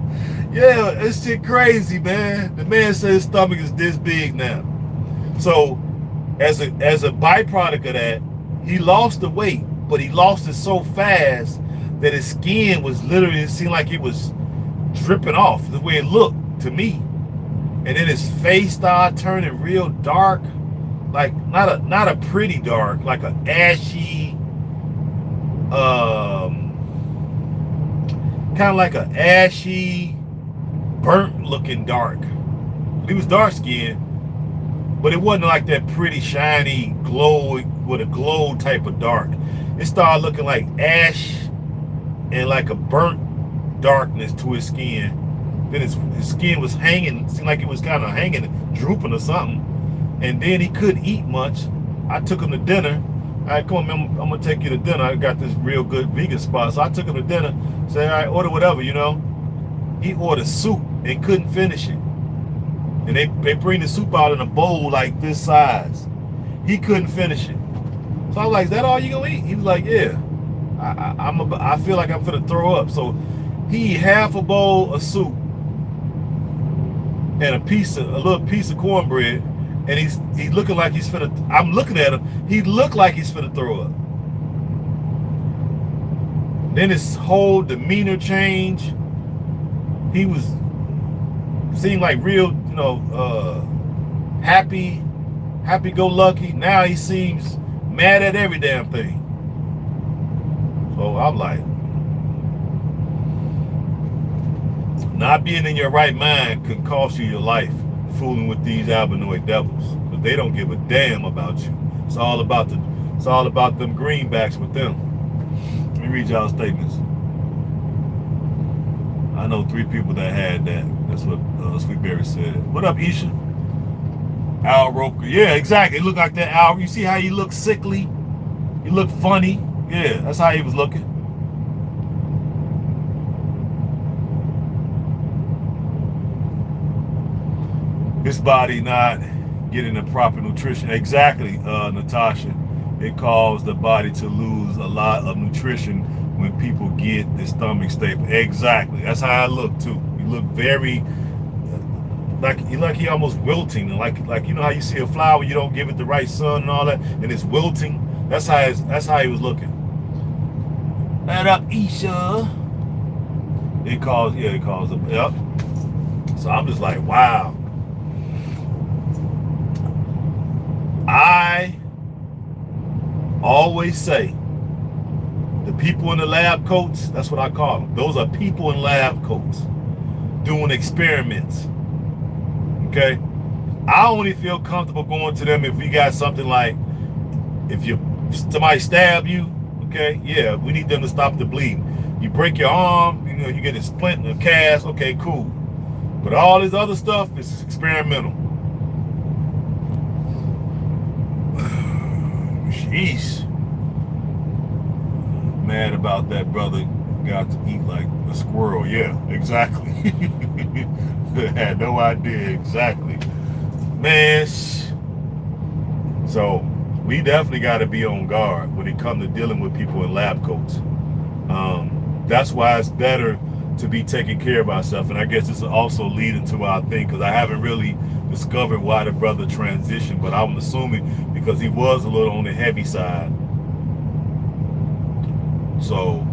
Yeah, it's shit crazy, man. The man said his stomach is this big now. So as a byproduct of that, he lost the weight, but he lost it so fast that his skin was literally, it seemed like it was dripping off the way it looked to me. And then his face started turning real dark, like not a pretty dark, like a ashy, kind of like a ashy, burnt looking dark. He was dark skinned, but it wasn't like that pretty shiny glow with a glow type of dark. It started looking like ash and like a burnt darkness to his skin. Then his skin was hanging, seemed like it was kind of hanging, drooping or something. And then he couldn't eat much. I took him to dinner. All right, come on, man, I'm gonna take you to dinner. I got this real good vegan spot. So I took him to dinner. Said, all right, order whatever, you know. He ordered soup. and couldn't finish it. And they bring the soup out in a bowl like this size. He couldn't finish it. So I was like, "Is that all you gonna eat?" He was like, "Yeah." I feel like I'm gonna throw up. So he eat half a bowl of soup and a little piece of cornbread, and he's looking like he's finna. I'm looking at him. He looked like he's finna throw up. Then his whole demeanor changed. He seemed like real, happy go lucky. Now he seems mad at every damn thing. So I'm like, not being in your right mind can cost you your life fooling with these albinoid devils. But they don't give a damn about you. It's all about them greenbacks with them. Let me read y'all statements. I know 3 people that had that. That's what Sweetberry said. What up, Isha? Al Roker. Yeah, exactly. It looked like that Al. You see how he looked sickly? He looked funny. Yeah, that's how he was looking. His body not getting the proper nutrition. Exactly, Natasha. It caused the body to lose a lot of nutrition when people get the stomach stable. Exactly. That's how I look too. You look very like he almost wilting, like you know how you see a flower, you don't give it the right sun and all that, and it's wilting. That's how he was looking. What up, Isha? It caused a yep. So I'm just like, wow. I always say the people in the lab coats, that's what I call them. Those are people in lab coats doing experiments. Okay? I only feel comfortable going to them if we got something like, if somebody stab you, okay, yeah, we need them to stop the bleeding. You break your arm, you get a splint and a cast, okay, cool. But all this other stuff is experimental. Jeez. Mad about that brother got to eat like a squirrel. Yeah, exactly. Had no idea exactly. Man, so we definitely got to be on guard when it comes to dealing with people in lab coats. That's why it's better to be taking care of ourselves. And I guess this is also leading to our thing, because I haven't really discovered why the brother transitioned, but I'm assuming because he was a little on the heavy side. So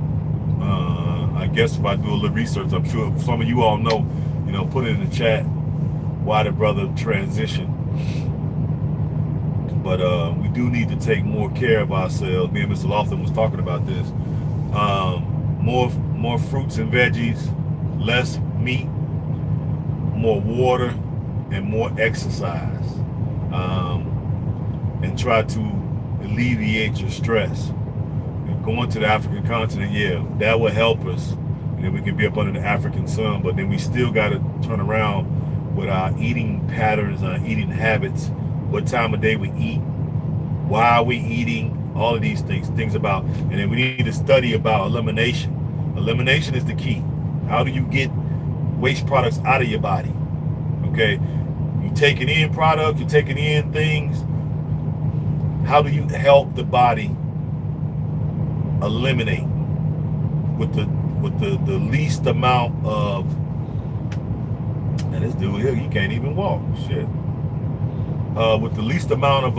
I guess if I do a little research, I'm sure some of you all know, put it in the chat why the brother transitioned. But we do need to take more care of ourselves. Me and Mr. Lofton was talking about this. More fruits and veggies, less meat, more water, and more exercise. And try to alleviate your stress. And going to the African continent, yeah, that will help us. And then we can be up under the African sun. But then we still got to turn around with our eating patterns, our eating habits, what time of day we eat, why are we eating, all of these things about, and then we need to study about elimination. Elimination is the key. How do you get waste products out of your body? Okay, you taking in product, you're taking in things. How do you help the body eliminate with the least amount of, and this dude here, he can't even walk, shit. With the least amount of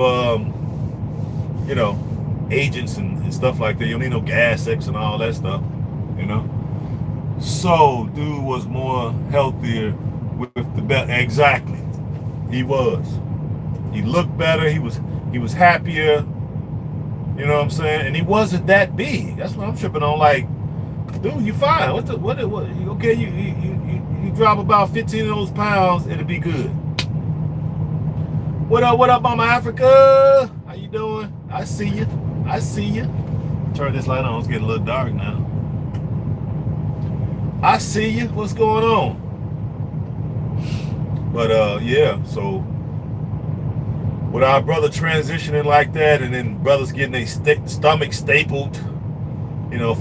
agents and stuff like that. You don't need no gas X and all that stuff, So dude was more healthier with the belt. Exactly. He was. He looked better. He was happier. You know what I'm saying? And he wasn't that big. That's what I'm tripping on. Like, dude, you fine. What? Okay, you drop about 15 of those pounds, it'll be good. What up, Mama Africa? How you doing? I see you. Turn this light on. It's getting a little dark now. I see you. What's going on? But yeah, so with our brother transitioning like that, and then brothers getting their stomach stapled,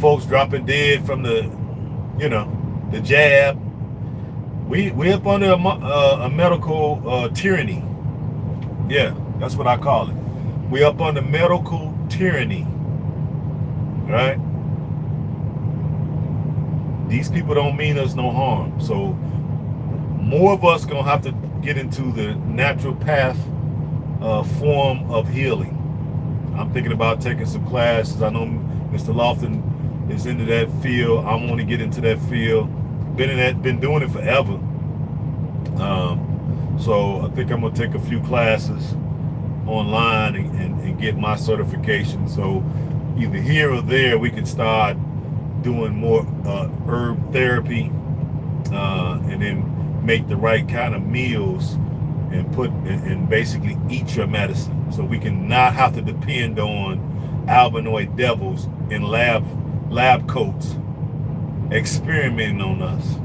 folks dropping dead from the jab, We up under a medical tyranny. Yeah, that's what I call it. We up under medical tyranny, right? These people don't mean us no harm. So more of us gonna have to get into the natural path form of healing. I'm thinking about taking some classes. I know Mr. Lofton is into that field. I want to get into that field. Been doing it forever. So I think I'm gonna take a few classes online and get my certification. So either here or there, we can start doing more herb therapy, and then make the right kind of meals and basically eat your medicine, so we can not have to depend on albinoid devils in lab coats experimenting on us.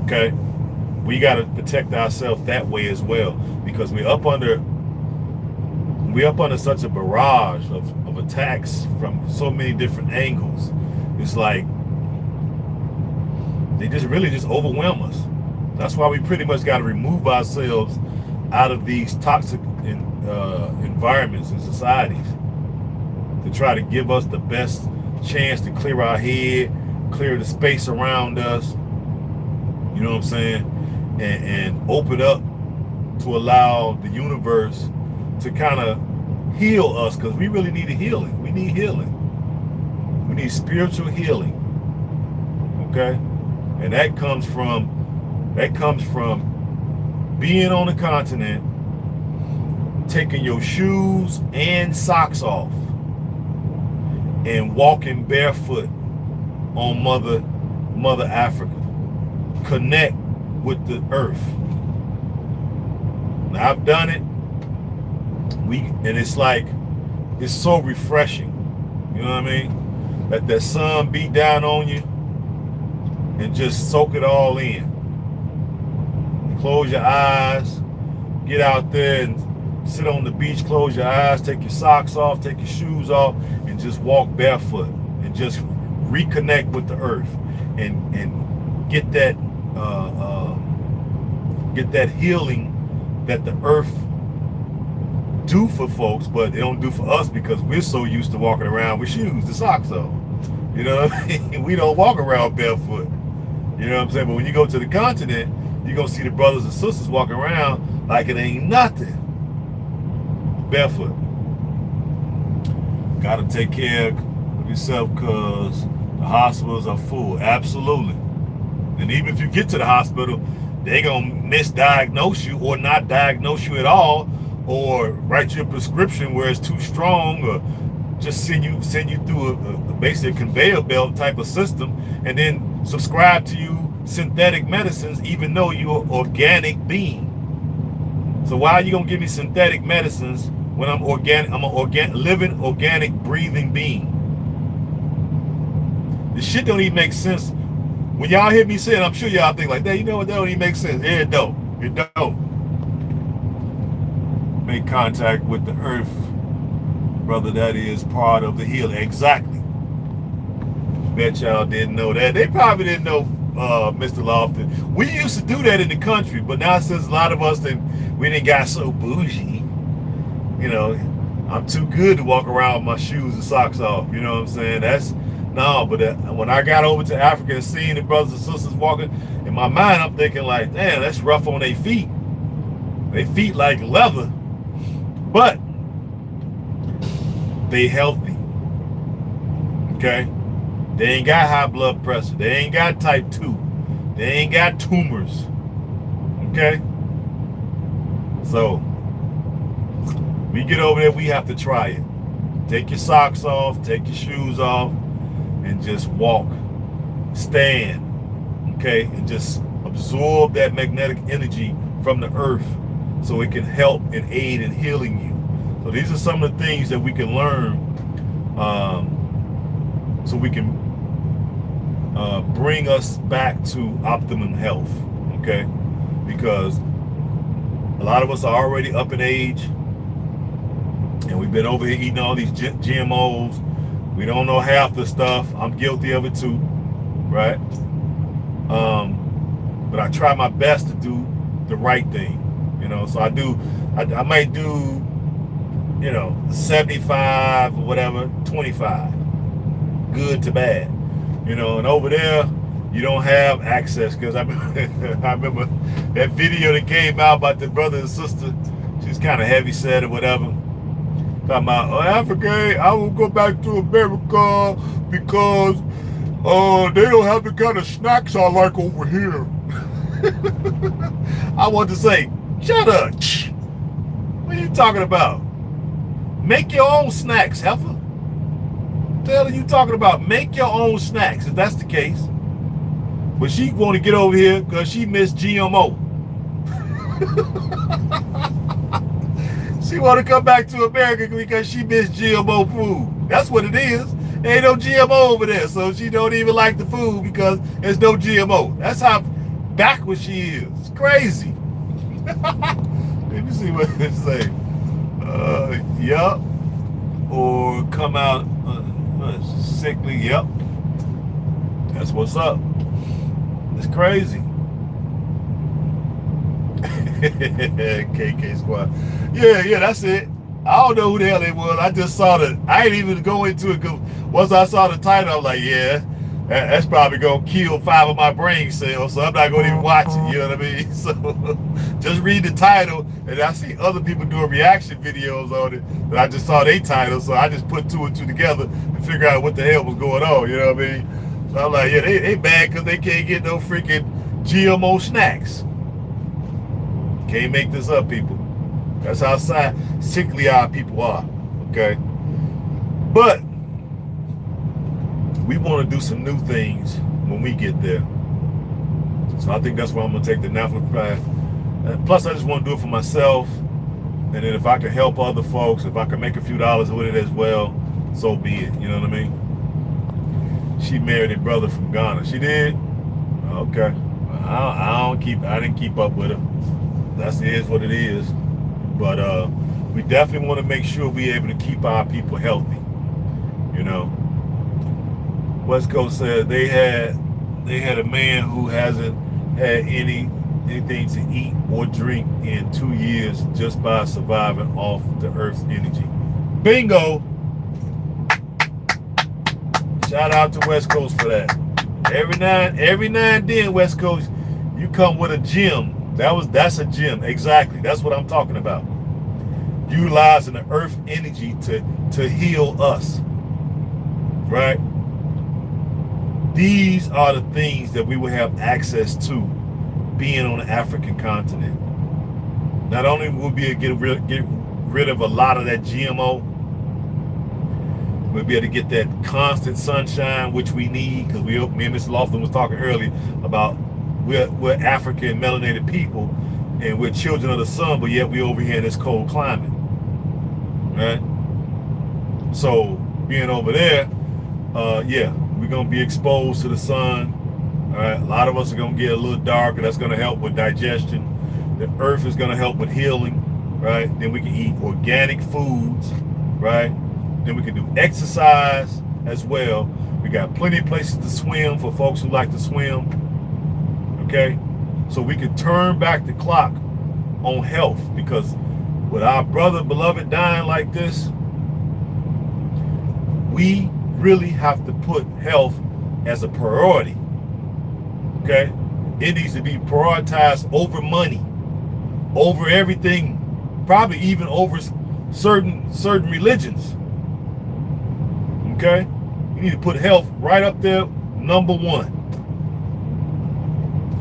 Okay, we got to protect ourselves that way as well, because we're up under such a barrage of attacks from so many different angles. It's like they just really just overwhelm us. That's why we pretty much got to remove ourselves out of these toxic environments and societies to try to give us the best chance to clear our head, clear the space around us. You know what I'm saying? And open up to allow the universe to kind of heal us, because we really need a healing. We need healing. We need spiritual healing. Okay? And that comes from being on the continent, taking your shoes and socks off, and walking barefoot on Mother Africa. Connect with the earth. Now, I've done it. And it's like, it's so refreshing. You know what I mean? Let that sun beat down on you and just soak it all in. Close your eyes, get out there and sit on the beach, close your eyes, take your socks off, take your shoes off, and just walk barefoot and just reconnect with the earth and get that healing that the earth do for folks, but they don't do for us because we're so used to walking around with shoes, the socks on. You know what I mean? We don't walk around barefoot. You know what I'm saying? But when you go to the continent, you're going to see the brothers and sisters walking around like it ain't nothing. Barefoot. Got to take care of yourself because the hospitals are full. Absolutely. And even if you get to the hospital, they're going to misdiagnose you or not diagnose you at all, or write you a prescription where it's too strong, or just send you through a basic conveyor belt type of system, and then subscribe to you synthetic medicines even though you're an organic being. So why are you gonna give me synthetic medicines when I'm organic? I'm an living, organic, breathing being. This shit don't even make sense. When y'all hear me say it, I'm sure y'all think like that. You know what? That don't even make sense. Yeah, it don't. It don't. Make contact with the earth, brother. That is part of the healing. Exactly. Bet y'all didn't know that. They probably didn't know, Mr. Lofton. We used to do that in the country, but now since a lot of us we didn't got so bougie, you know, I'm too good to walk around with my shoes and socks off. You know what I'm saying? But when I got over to Africa and seeing the brothers and sisters walking, in my mind I'm thinking like, damn, that's rough on their feet. They feet like leather, but they healthy. Okay? They ain't got high blood pressure. They ain't got type 2. They ain't got tumors. Okay? So, we get over there, we have to try it. Take your socks off, take your shoes off, and just walk. Stand. Okay? And just absorb that magnetic energy from the earth so it can help and aid in healing you. So these are some of the things that we can learn, so we can bring us back to optimum health, okay? Because a lot of us are already up in age, and we've been over here eating all these GMOs. We don't know half the stuff. I'm guilty of it too, right? But I try my best to do the right thing. So I might do, 75 or whatever, 25, good to bad. And over there, you don't have access because I remember that video that came out about the brother and sister. She's kind of heavy set or whatever. Talking about, Africa, I will go back to America because they don't have the kind of snacks I like over here. I want to say, shut up. What are you talking about? Make your own snacks, heifer. What the hell are you talking about? Make your own snacks, if that's the case. But she want to get over here because she missed GMO. She want to come back to America because she missed GMO food. That's what it is. There ain't no GMO over there, so she don't even like the food because there's no GMO. That's how backwards she is. It's crazy. Let me see what it say. Yup. Or come out sickly. Yep. That's what's up. It's crazy. KK Squad. Yeah, that's it. I don't know who the hell it was. I just saw I ain't even go into it because once I saw the title, I was like, yeah, that's probably going to kill 5 of my brain cells, so I'm not going to even watch it, you know what I mean? So just read the title, and I see other people doing reaction videos on it, and I just saw their title, so I just put 2 and 2 together and figure out what the hell was going on, you know what I mean? So I'm like, yeah, they mad because they can't get no freaking GMO snacks. Can't make this up, people. That's how sickly our people are, okay? But we want to do some new things when we get there. So I think that's why I'm going to take the natural path. Plus, I just want to do it for myself. And then if I can help other folks, if I can make a few dollars with it as well, so be it. You know what I mean? She married a brother from Ghana. She did? Okay. I didn't keep up with her. That's it is what it is. But we definitely want to make sure we're able to keep our people healthy. West Coast said they had a man who hasn't had anything to eat or drink in 2 years just by surviving off the Earth's energy. Bingo! Shout out to West Coast for that. Every now and then, West Coast, you come with a gem. That's a gem. Exactly. That's what I'm talking about. Utilizing the Earth energy to heal us. Right? These are the things that we will have access to being on the African continent. Not only will we get rid of a lot of that GMO, we'll be able to get that constant sunshine, which we need, because me and Mr. Lofton was talking earlier about we're African melanated people, and we're children of the sun, but yet we're over here in this cold climate. Right? So being over there, we're going to be exposed to the sun. All right? A lot of us are going to get a little darker. That's going to help with digestion. The earth is going to help with healing. Right? Then we can eat organic foods. Right? Then we can do exercise as well. We got plenty of places to swim for folks who like to swim. Okay? So we can turn back the clock on health, because with our brother beloved dying like this, we really have to put health as a priority. Okay? It needs to be prioritized over money, over everything, probably even over certain religions. Okay? You need to put health right up there, number 1.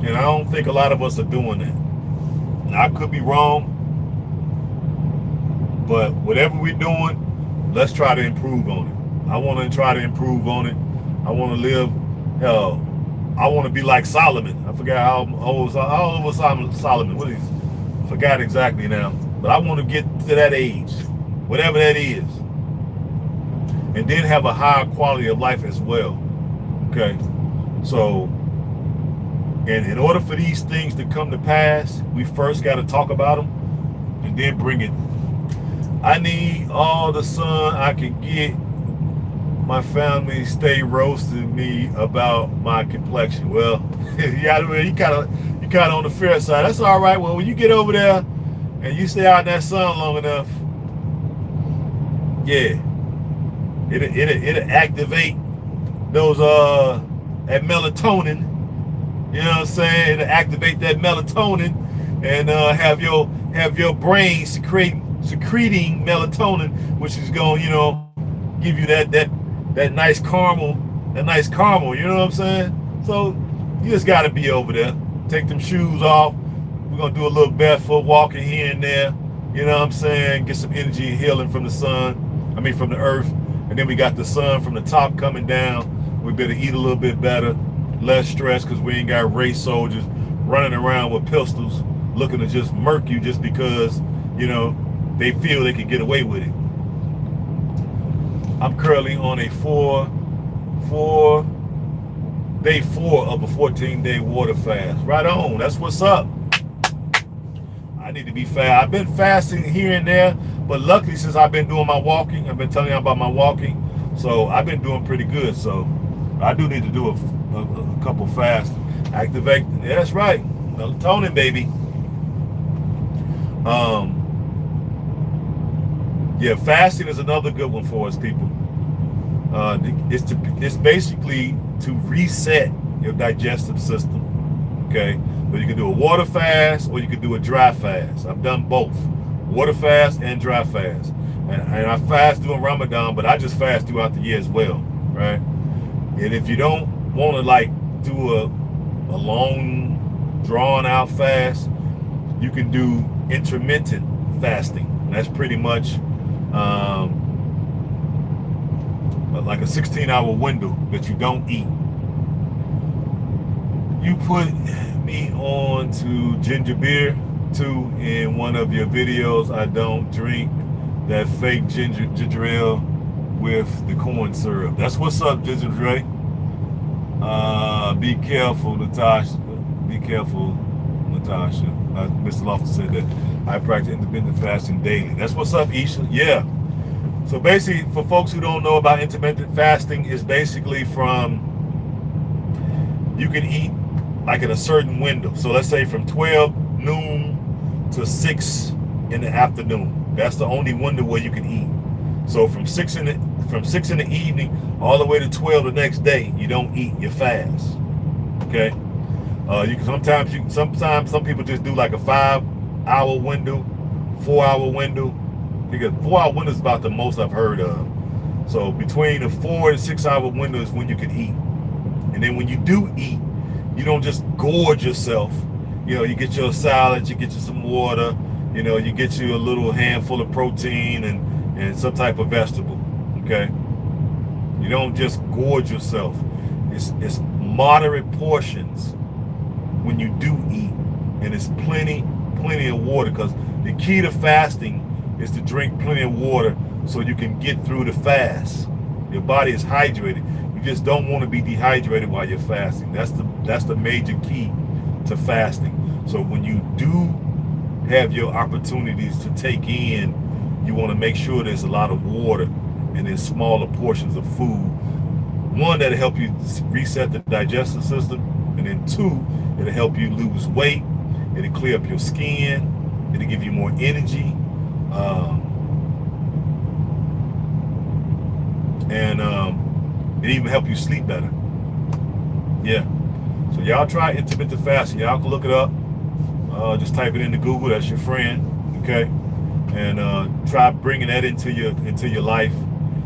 And I don't think a lot of us are doing that. Now, I could be wrong, but whatever we're doing, let's try to improve on it. I want to try to improve on it. I want to live, I want to be like Solomon. I forgot how old was Solomon. What is he? I forgot exactly now. But I want to get to that age, whatever that is. And then have a higher quality of life as well. Okay? So, and in order for these things to come to pass, we first got to talk about them and then bring it. I need all the sun I can get my family stay roasting me about my complexion. Well, yeah, you kind of on the fair side. That's all right. Well, when you get over there and you stay out in that sun long enough, yeah, it'll activate those that melatonin. You know what I'm saying? It'll activate that melatonin and have your brain secreting melatonin, which is going give you that nice caramel, You know what I'm saying? So you just got to be over there. Take them shoes off. We're gonna do a little barefoot walking here and there. You know what I'm saying? Get some energy and healing from the sun. I mean from the earth. And then we got the sun from the top coming down. We better eat a little bit better, less stress, because we ain't got race soldiers running around with pistols looking to just murk you just because they feel they can get away with it. I'm currently on a day four of a 14-day water fast. Right on. That's what's up. I need to be fast. I've been fasting here and there, but luckily since I've been doing my walking, I've been telling you about my walking, so I've been doing pretty good. So I do need to do a couple fasts. Activate. Yeah, that's right. Melatonin, baby. Yeah, fasting is another good one for us, people. It's basically to reset your digestive system. Okay, but you can do a water fast or you can do a dry fast. I've done both, water fast and dry fast, and I fast during Ramadan, but I just fast throughout the year as well, right? And if you don't want to like do a long, drawn out fast, you can do intermittent fasting. That's pretty much like a 16-hour window that you don't eat. You put me on to ginger beer too in one of your videos. I don't drink that fake ginger ale with the corn syrup. That's what's up, Ginger Dre. Be careful, Natasha. Be careful, Natasha. Mr. Loftus said that I practice intermittent fasting daily. That's what's up, Isha. Yeah. So basically, for folks who don't know about intermittent fasting, is basically from you can eat like in a certain window. So let's say from 12 noon to 6 in the afternoon. That's the only window where you can eat. So from 6 in the evening all the way to 12 the next day, you don't eat. You fast. Okay. Sometimes some people just do like a 5-hour window, 4-hour window. Because 4-hour window is about the most I've heard of. So between a 4 and 6-hour window is when you can eat. And then when you do eat, you don't just gorge yourself. You get your salad, you get you some water, you get you a little handful of protein and some type of vegetable. Okay? You don't just gorge yourself. It's moderate portions when you do eat. And it's plenty of water, because the key to fasting is to drink plenty of water so you can get through the fast. Your body is hydrated. You just don't want to be dehydrated while you're fasting. That's the major key to fasting. So when you do have your opportunities to take in, you want to make sure there's a lot of water and then smaller portions of food. One, that'll help you reset the digestive system, and then two, it'll help you lose weight. It'll clear up your skin. It'll give you more energy. It even help you sleep better. Yeah. So y'all try intermittent fasting. Y'all can look it up. Just type it into Google. That's your friend. Okay. And try bringing that into your life.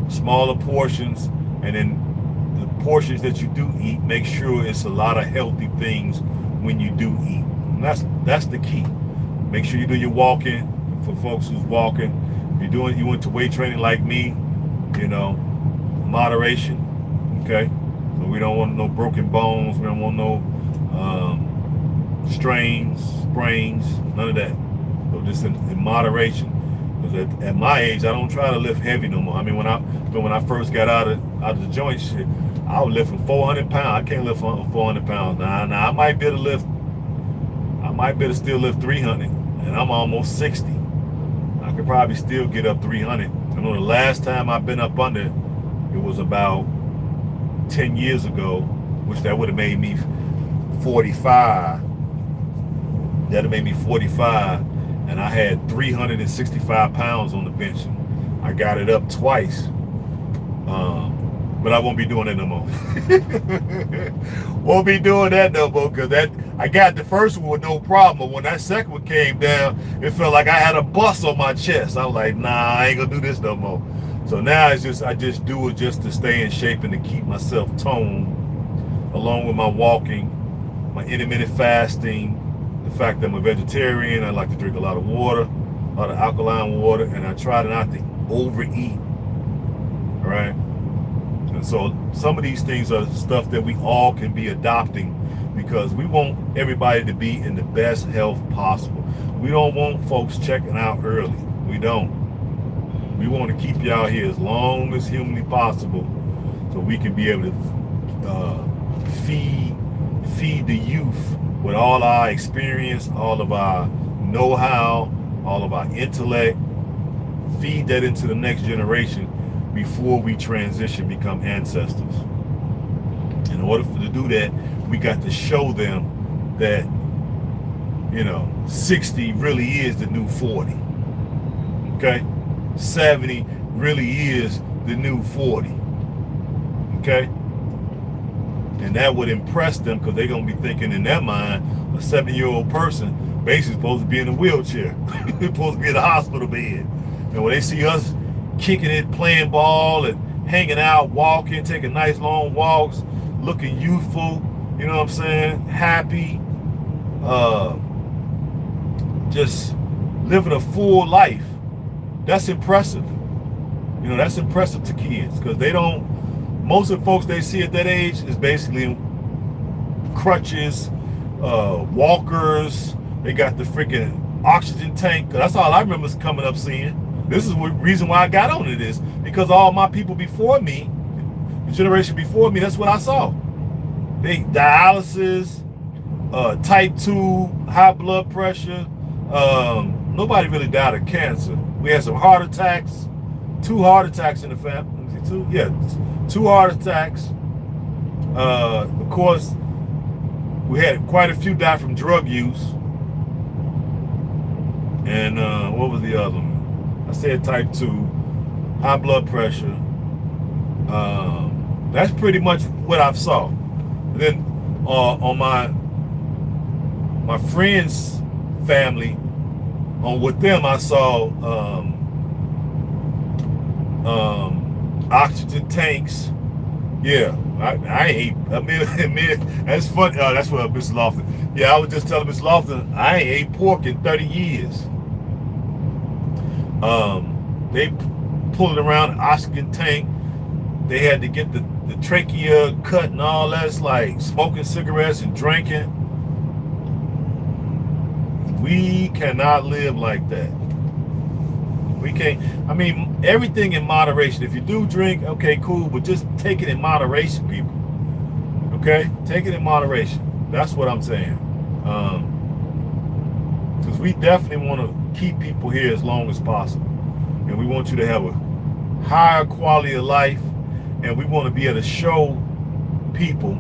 Smaller portions, and then the portions that you do eat, make sure it's a lot of healthy things when you do eat. And that's the key. Make sure you do your walking. For folks who's walking, if you went to weight training like me, moderation. Okay, so we don't want no broken bones. We don't want no strains, sprains, none of that. So just in moderation. Because at my age, I don't try to lift heavy no more. I mean, when I first got out of the joint shit, I was lifting 400 pounds. I can't lift 400 pounds. Now I might be able to lift. I might be able to still lift 300, and I'm almost 60. I could probably still get up 300. I know the last time I've been up under It was about 10 years ago, which that would have made me 45. That have made me 45, and I had 365 pounds on the bench. I got it up twice, but I won't be doing it no more. Won't be doing that no more, because that I got the first one with no problem, but when that second one came down, it felt like I had a bus on my chest. I was like, nah, I ain't gonna do this no more. So now it's just I just do it just to stay in shape and to keep myself toned, along with my walking, my intermittent fasting, the fact that I'm a vegetarian. I like to drink a lot of water, a lot of alkaline water, and I try not to overeat. All right. And so some of these things are stuff that we all can be adopting, because we want everybody to be in the best health possible. We don't want folks checking out early. We don't. We want to keep you out here as long as humanly possible, so we can be able to feed the youth with all our experience, all of our know-how, all of our intellect, feed that into the next generation before we transition, become ancestors. In order to do that, we got to show them that, 60 really is the new 40. Okay? 70 really is the new 40. Okay? And that would impress them, because they're going to be thinking in their mind, a 70-year-old person basically supposed to be in a wheelchair. They're supposed to be in a hospital bed. And when they see us kicking it, playing ball, and hanging out, walking, taking nice long walks, looking youthful, you know what I'm saying, happy, just living a full life, that's impressive. That's impressive to kids, because they don't, most of the folks they see at that age is basically in crutches, walkers. They got the freaking oxygen tank. That's all I remember coming up seeing. This is the reason why I got onto this, because all my people before me, the generation before me, that's what I saw. They dialysis, type 2, high blood pressure. Nobody really died of cancer. We had some heart attacks, 2 heart attacks in the family. 2? Yeah, 2 heart attacks. Of course, we had quite a few die from drug use. And what was the other one? I said type 2, high blood pressure. That's pretty much what I saw. And then on my friend's family, with them I saw oxygen tanks. Yeah, I ain't. I mean, that's funny. That's what Mr. Lofton. Yeah, I was just telling Mr. Lofton, I ain't ate pork in 30 years. They pulling around the oxygen tank. They had to get the trachea cut and all that. It's like smoking cigarettes and drinking. We cannot live like that. We can't. I mean, everything in moderation. If you do drink, okay, cool, but just take it in moderation, people. Okay? Take it in moderation. That's what I'm saying. Because we definitely want to keep people here as long as possible. And we want you to have a higher quality of life. And we want to be able to show people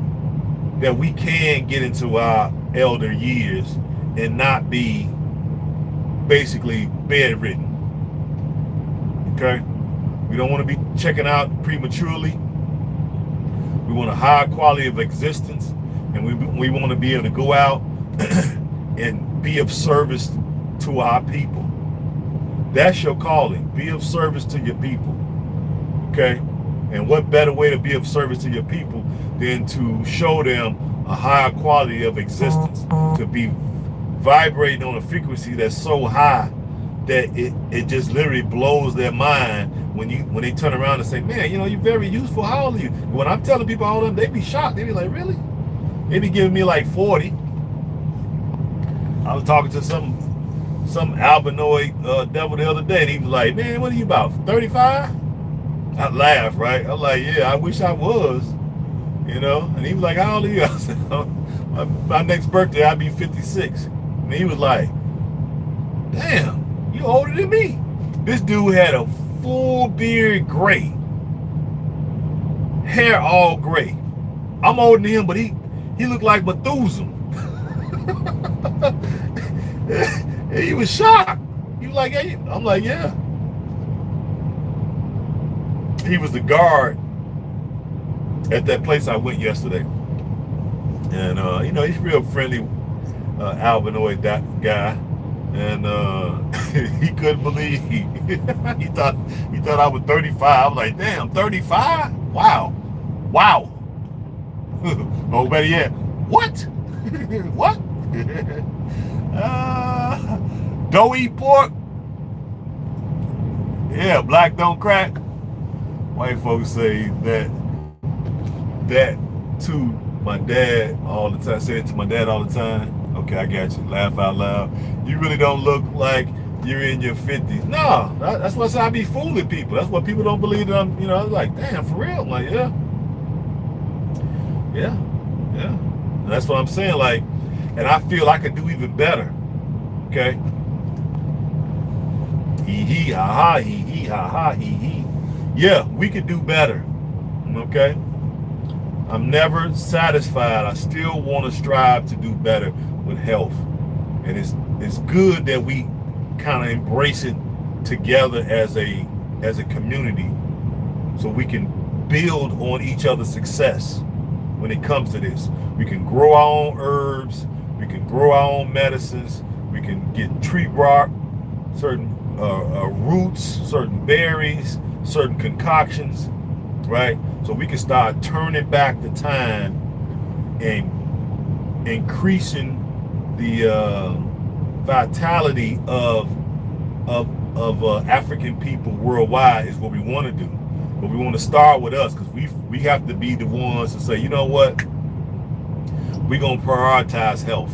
that we can get into our elder years and not be basically bedridden. Okay? We don't want to be checking out prematurely. We want a high quality of existence, and we want to be able to go out and be of service to our people. That's your calling. Be of service to your people. Okay? And what better way to be of service to your people than to show them a higher quality of existence, to be vibrating on a frequency that's so high that it just literally blows their mind when they turn around and say, man, you're very useful. How old are you? When I'm telling people how old I am, they be shocked. They be like, really? They be giving me like 40. I was talking to some albinoid devil the other day, and he was like, man, what are you about, 35? I laughed, right? I'm like, yeah, I wish I was, And he was like, how old are you? I said, my next birthday, I'll be 56. And he was like, damn, you older than me. This dude had a full beard gray. hair all gray. I'm older than him, but he looked like Methuselah. He was shocked. He was like, hey. I'm like, yeah. He was the guard at that place I went yesterday. And, he's real friendly, albinoid guy. And he couldn't believe he thought I was 35. I was like, damn, 35? Wow. Oh, better yet, what? What? Don't eat pork? Yeah, black don't crack. White folks say that to my dad all the time. Say it to my dad all the time. Okay, I got you. Laugh out loud. You really don't look like you're in your 50s. No, that's why I be fooling people. That's why people don't believe that I'm, I was like, damn, for real? I'm like, yeah. And that's what I'm saying. Like, and I feel I could do even better. Okay. He ha ha he. Yeah, we could do better. Okay. I'm never satisfied. I still want to strive to do better with health. And it's good that we kind of embrace it together as a community, so we can build on each other's success when it comes to this. We can grow our own herbs, we can grow our own medicines, we can get tree bark, certain roots, certain berries, certain concoctions, right? So we can start turning back the time and increasing the vitality of African people worldwide is what we want to do. But we want to start with us, because we have to be the ones to say, you know what? We're going to prioritize health.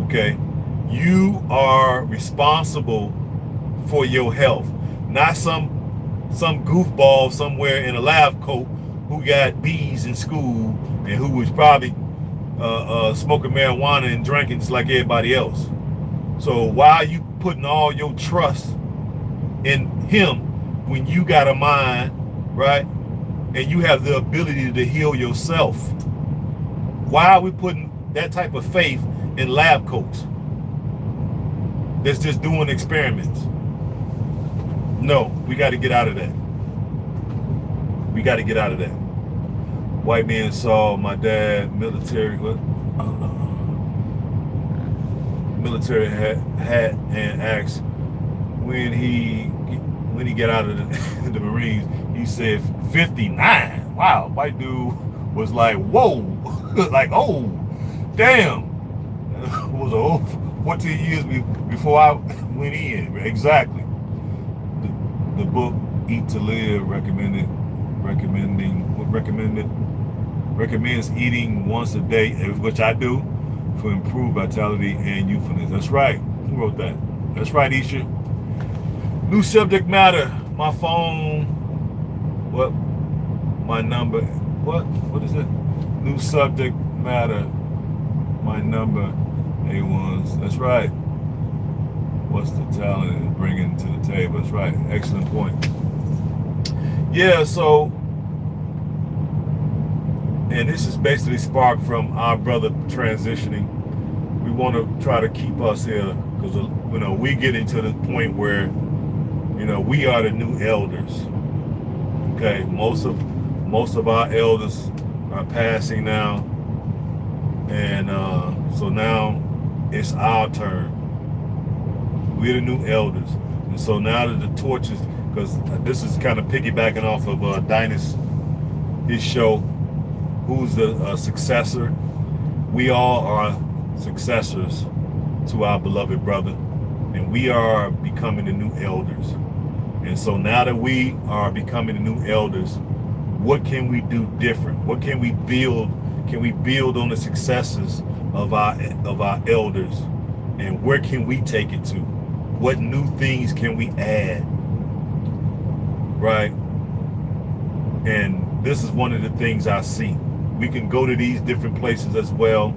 Okay? You are responsible for your health, not some goofball somewhere in a lab coat who got B's in school and who was probably smoking marijuana and drinking just like everybody else. So why are you putting all your trust in him when you got a mind, right? And you have the ability to heal yourself? Why are we putting that type of faith in lab coats that's just doing experiments? No, we got to get out of that. We got to get out of that. White man saw my dad military hat and asked when he got out of the Marines. He said 59. Wow, white dude was like, whoa, like, oh, damn. It was over 14 years before I went in. Exactly. The book Eat to Live recommends eating once a day, which I do, for improved vitality and youthfulness. That's right. Who wrote that? That's right, Isha. New subject matter. My phone. What? My number. What is it? New subject matter. My number. A1s. That's right. What's the talent bringing to the table? That's right. Excellent point. Yeah, so, and this is basically sparked from our brother transitioning. We want to try to keep us here because, we get into the point where, we are the new elders. Okay, most of our elders are passing now, and so now it's our turn. We're the new elders. And so now that the torches, because this is kind of piggybacking off of Dinus, his show, who's the successor. We all are successors to our beloved brother, and we are becoming the new elders. And so now that we are becoming the new elders, what can we do different? What can we build? Can we build on the successes of our elders? And where can we take it to? What new things can we add? Right? And this is one of the things I see. We can go to these different places as well.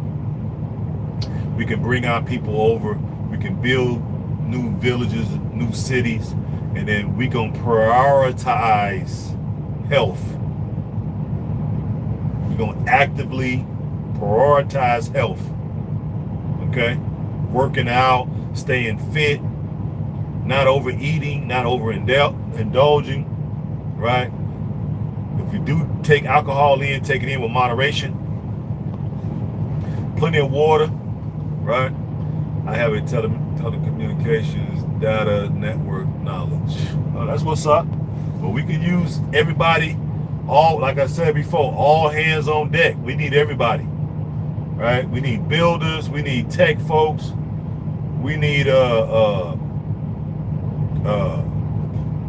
We can bring our people over. We can build new villages, new cities, and then we gonna prioritize health. going to actively prioritize health. Okay? Working out, staying fit, not overeating, not overindulging, right? If you do take alcohol in, take it in with moderation. Plenty of water, right? I have a telecommunications data network knowledge. Oh, that's what's up. But we can use everybody, all, like I said before, all hands on deck. We need everybody, right? We need builders, we need tech folks, we need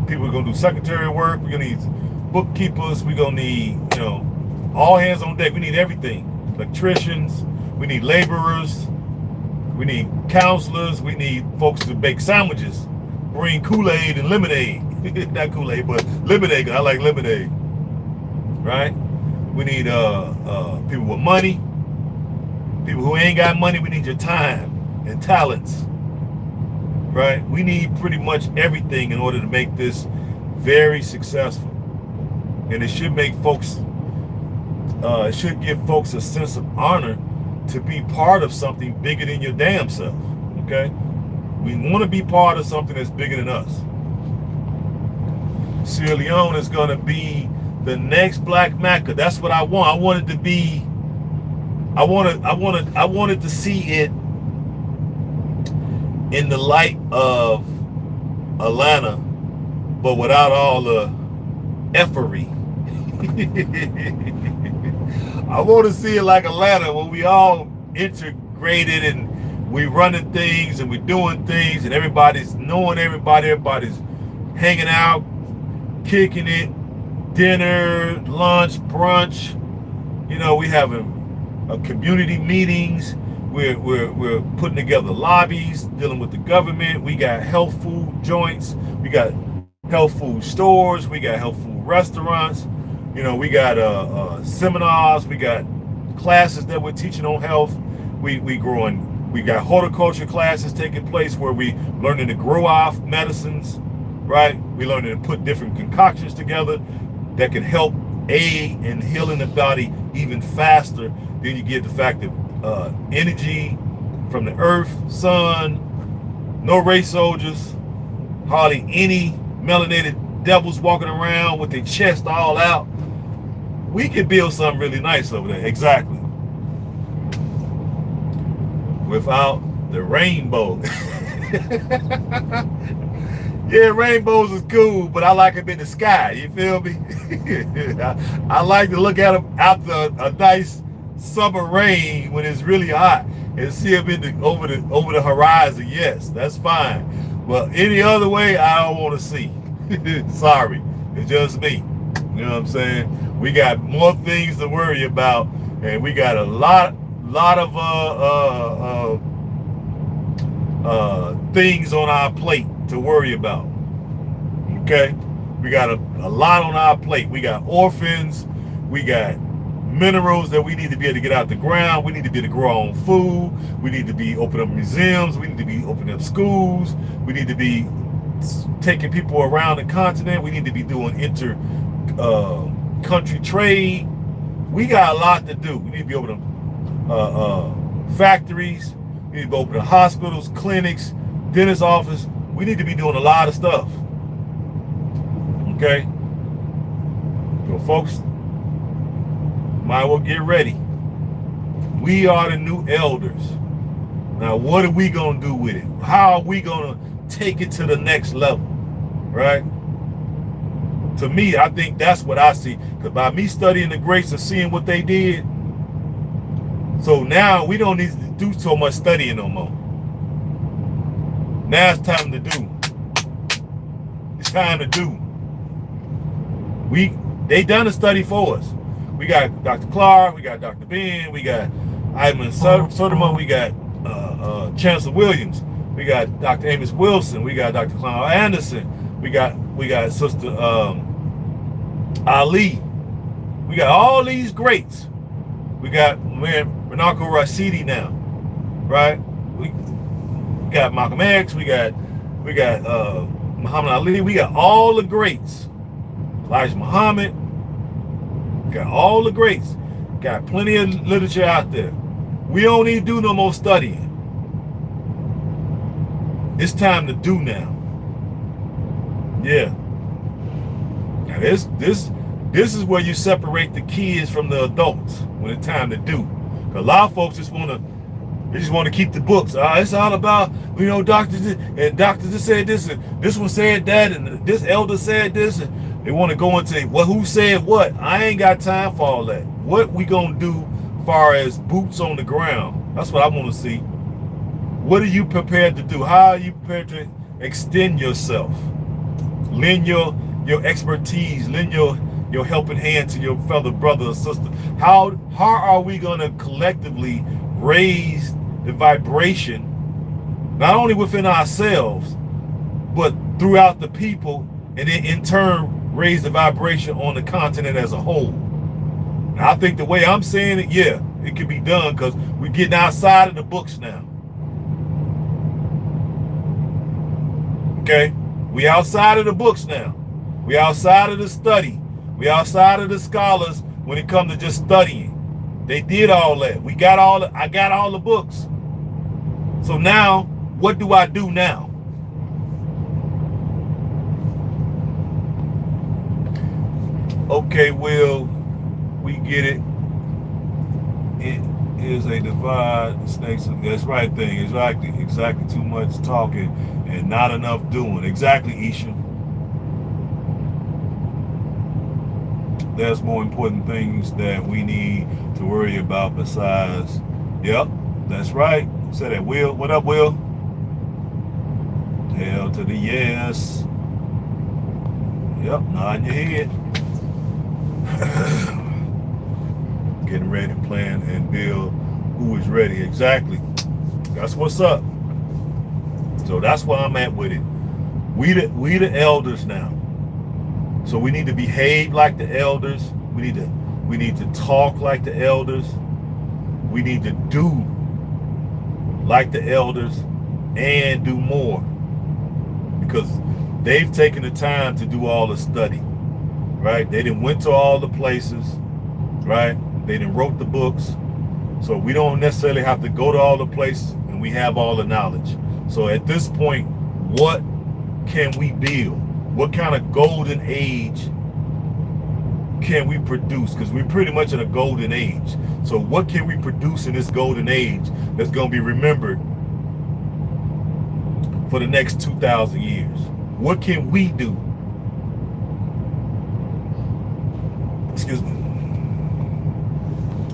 people who are gonna do secretary work, we're gonna need bookkeepers, we're gonna need, all hands on deck. We need everything. Electricians, we need laborers, we need counselors, we need folks to bake sandwiches, bring Kool-Aid and lemonade. Not Kool-Aid, but lemonade, because I like lemonade. Right? We need people with money. People who ain't got money, we need your time and talents. Right? We need pretty much everything in order to make this very successful. And it should make folks, it should give folks a sense of honor to be part of something bigger than your damn self. Okay? We want to be part of something that's bigger than us. Sierra Leone is going to be the next Black Mecca. That's what I want. I wanted to be. I wanted to see it in the light of Atlanta, but without all the effery. I want to see it like Atlanta, where we all integrated and we running things and we doing things and everybody's knowing everybody. Everybody's hanging out, kicking it, dinner, lunch, brunch. We having community meetings. We're putting together lobbies, dealing with the government. We got health food joints. We got health food stores. We got health food restaurants. We got seminars. We got classes that we're teaching on health. We growing. We got horticulture classes taking place where we learning to grow our medicines, right? We learning to put different concoctions together that can help aid in healing the body even faster. Then you get the fact that energy from the earth, sun, no race soldiers, hardly any melanated devils walking around with their chest all out. We could build something really nice over there. Exactly. Without the rainbow. Yeah, rainbows is cool, but I like them in the sky. You feel me? I like to look at them after a nice summer rain when it's really hot and see them over the horizon. Yes, that's fine. But any other way, I don't want to see. Sorry, it's just me. You know what I'm saying? We got more things to worry about, and we got a lot of things on our plate to worry about. Okay, we got a lot on our plate. We got orphans. We got minerals that we need to be able to get out the ground. We need to be able to grow our own food. We need to be opening up museums. We need to be opening up schools. We need to be taking people around the continent. We need to be doing country trade. We got a lot to do. We need to be opening factories. We need to be opening hospitals, clinics, dentist office. We need to be doing a lot of stuff. Okay? So folks, might well get ready. We are the new elders. Now, what are we going to do with it? How are we going to take it to the next level? Right? To me, I think that's what I see. Because by me studying the greats and seeing what they did, so now we don't need to do so much studying no more. Now it's time to do. It's time to do. They done a study for us. We got Dr. Clark, we got Dr. Ben, we got Ivan Soderman, we got Chancellor Williams, we got Dr. Amos Wilson, we got Dr. Clown Anderson, we got Sister Ali. We got all these greats. We got Renako Rashidi now, right? We got Malcolm X, we got Muhammad Ali, we got all the greats. Elijah Muhammad, got all the greats. Got plenty of literature out there. We don't need to do no more studying. It's time to do now. Yeah. Now this is where you separate the kids from the adults when it's time to do. A lot of folks just want to keep the books. It's all about, doctors just said this, and this one said that, and this elder said this, and they want to go into who said what. I ain't got time for all that. What we gonna do as far as boots on the ground? That's what I want to see. What are you prepared to do? How are you prepared to extend yourself? Lend your expertise, lend your helping hand to your fellow brother or sister. How are we gonna collectively raise the vibration, not only within ourselves, but throughout the people, and then in turn raise the vibration on the continent as a whole? And I think the way I'm saying it, yeah, it can be done, because we're getting outside of the books now. Okay? We outside of the books now. We outside of the study. We outside of the scholars when it comes to just studying. They did all that. I got all the books. So now, what do I do now? Okay, Will, we get it. It is a divide. Snakes. That's right thing. Exactly. Too much talking and not enough doing. Exactly, Isha. There's more important things that we need to worry about besides. Yep, that's right. Say that, Will. What up, Will? Hell to the yes. Yep, nodding your head. Getting ready to plan and build who is ready. Exactly. That's what's up. So that's where I'm at with it. We the elders now. So we need to behave like the elders. We need to talk like the elders. We need to do like the elders and do more, because they've taken the time to do all the study, right? They didn't went to all the places, right? They didn't wrote the books. So we don't necessarily have to go to all the places, and we have all the knowledge. So at this point, what can we build? What kind of golden age can we produce? Because we're pretty much in a golden age. So what can we produce in this golden age that's going to be remembered for the next 2,000 years? What can we do? Excuse me.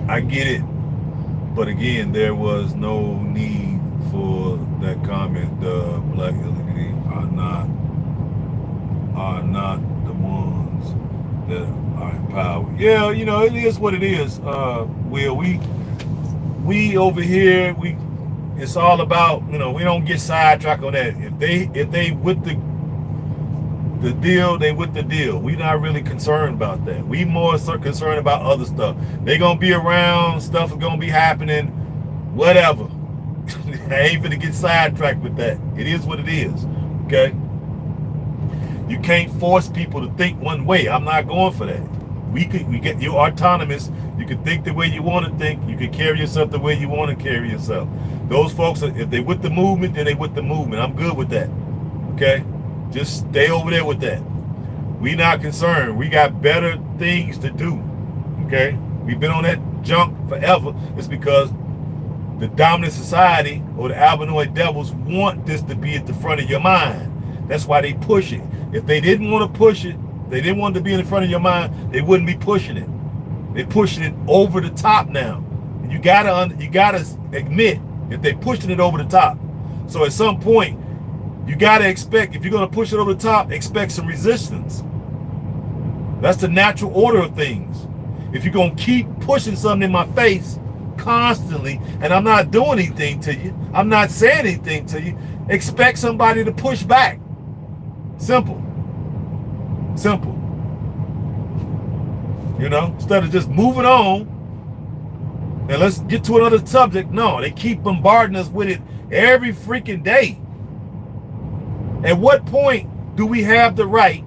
I get it. But again, there was no need for that comment. The black LGBT are not the ones that are in power. Yeah, it is what it is. Will, we over here, it's all about, we don't get sidetracked on that. If they with the deal, they with the deal. We not really concerned about that. We more so concerned about other stuff. They gonna be around, stuff is gonna be happening, whatever. I ain't finna get sidetracked with that. It is what it is. Okay? You can't force people to think one way. I'm not going for that. We get you autonomous. You can think the way you want to think. You can carry yourself the way you want to carry yourself. Those folks, if they with the movement, then they with the movement. I'm good with that. Okay? Just stay over there with that. We not concerned. We got better things to do. Okay? We've been on that junk forever. It's because the dominant society or the albinoid devils want this to be at the front of your mind. That's why they push it. If they didn't want to push it, they didn't want it to be in the front of your mind, they wouldn't be pushing it. They're pushing it over the top now. You gotta admit if they're pushing it over the top. So at some point, you gotta expect, if you're gonna push it over the top, expect some resistance. That's the natural order of things. If you're gonna keep pushing something in my face constantly, and I'm not doing anything to you, I'm not saying anything to you, expect somebody to push back. Simple. Instead of just moving on and let's get to another subject. No, they keep bombarding us with it every freaking day. At what point do we have the right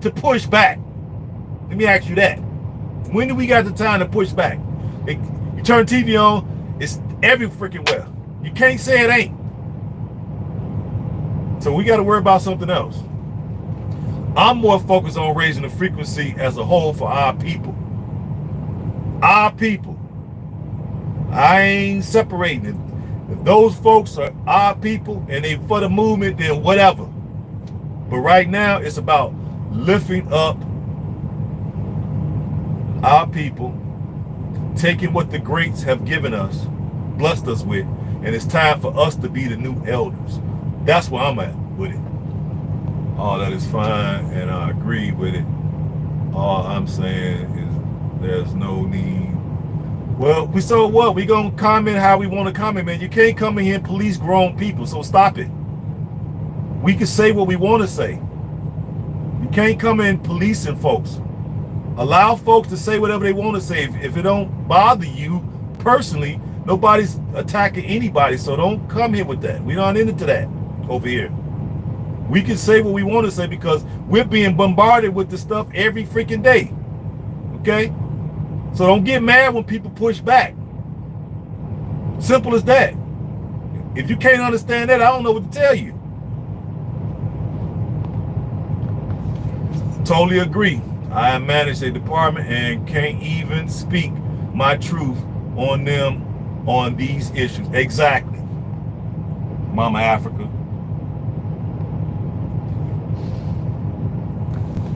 to push back? Let me ask you that. When do we got the time to push back? You turn TV on, it's every freaking where. You can't say it ain't. So we got to worry about something else. I'm more focused on raising the frequency as a whole for our people. Our people. I ain't separating it. If those folks are our people and they for the movement, then whatever. But right now, it's about lifting up our people, taking what the greats have given us, blessed us with, and it's time for us to be the new elders. That's where I'm at with it. All that is fine, and I agree with it. All I'm saying is there's no need. Well, so what? We gonna comment how we want to comment, man. You can't come in here and police grown people, so stop it. We can say what we want to say. You can't come in policing folks. Allow folks to say whatever they want to say. If it don't bother you personally, nobody's attacking anybody, so don't come here with that. We're not into that over here. We can say what we want to say because we're being bombarded with this stuff every freaking day. Okay? So don't get mad when people push back. Simple as that. If you can't understand that, I don't know what to tell you. Totally agree. I manage a department and can't even speak my truth on them on these issues. Exactly. Mama Africa.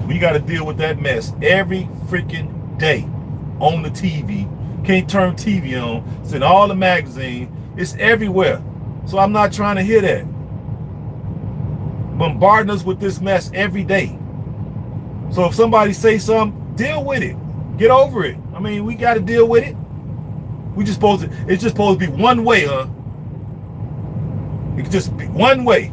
We got to deal with that mess every freaking day on the TV. Can't turn TV on. It's in all the magazines. It's everywhere. So I'm not trying to hear that. Bombarding us with this mess every day. So if somebody say something, deal with it. Get over it. I mean, we got to deal with it. It's just supposed to be one way, huh? It can just be one way.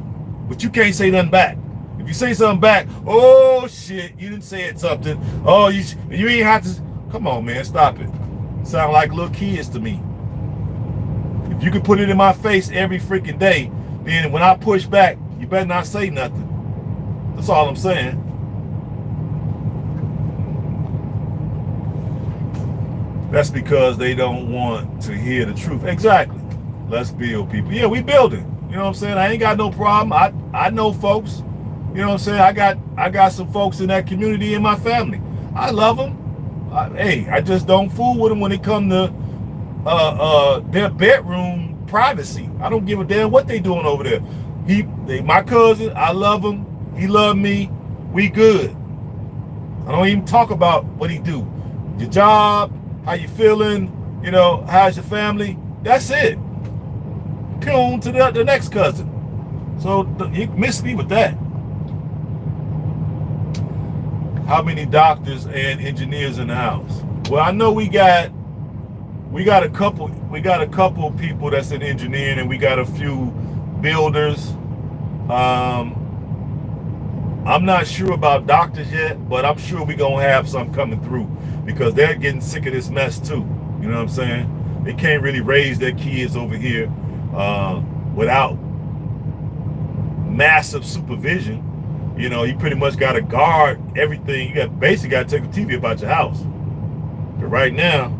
But you can't say nothing back. If you say something back, oh shit, you didn't say it something. Oh, you ain't have to. Come on, man, stop it. Sound like little kids to me. If you can put it in my face every freaking day, then when I push back, you better not say nothing. That's all I'm saying. That's because they don't want to hear the truth. Exactly. Let's build people. Yeah, we building. You know what I'm saying? I ain't got no problem. I know folks. You know what I'm saying? I got some folks in that community in my family. I love them. I just don't fool with them when it come to their bedroom privacy. I don't give a damn what they doing over there. They my cousin. I love him. He love me. We good. I don't even talk about what he do. Your job, how you feeling, you know, how's your family? That's it. Tune to the next cousin. So you miss me with that. How many doctors and engineers in the house? Well, I know we got a couple people that's in engineering, and we got a few builders. I'm not sure about doctors yet, but I'm sure we're gonna have some coming through because they're getting sick of this mess too. You know what I'm saying? They can't really raise their kids over here without massive supervision. You know, you pretty much got to guard everything. You basically got to take a TV about your house. But right now,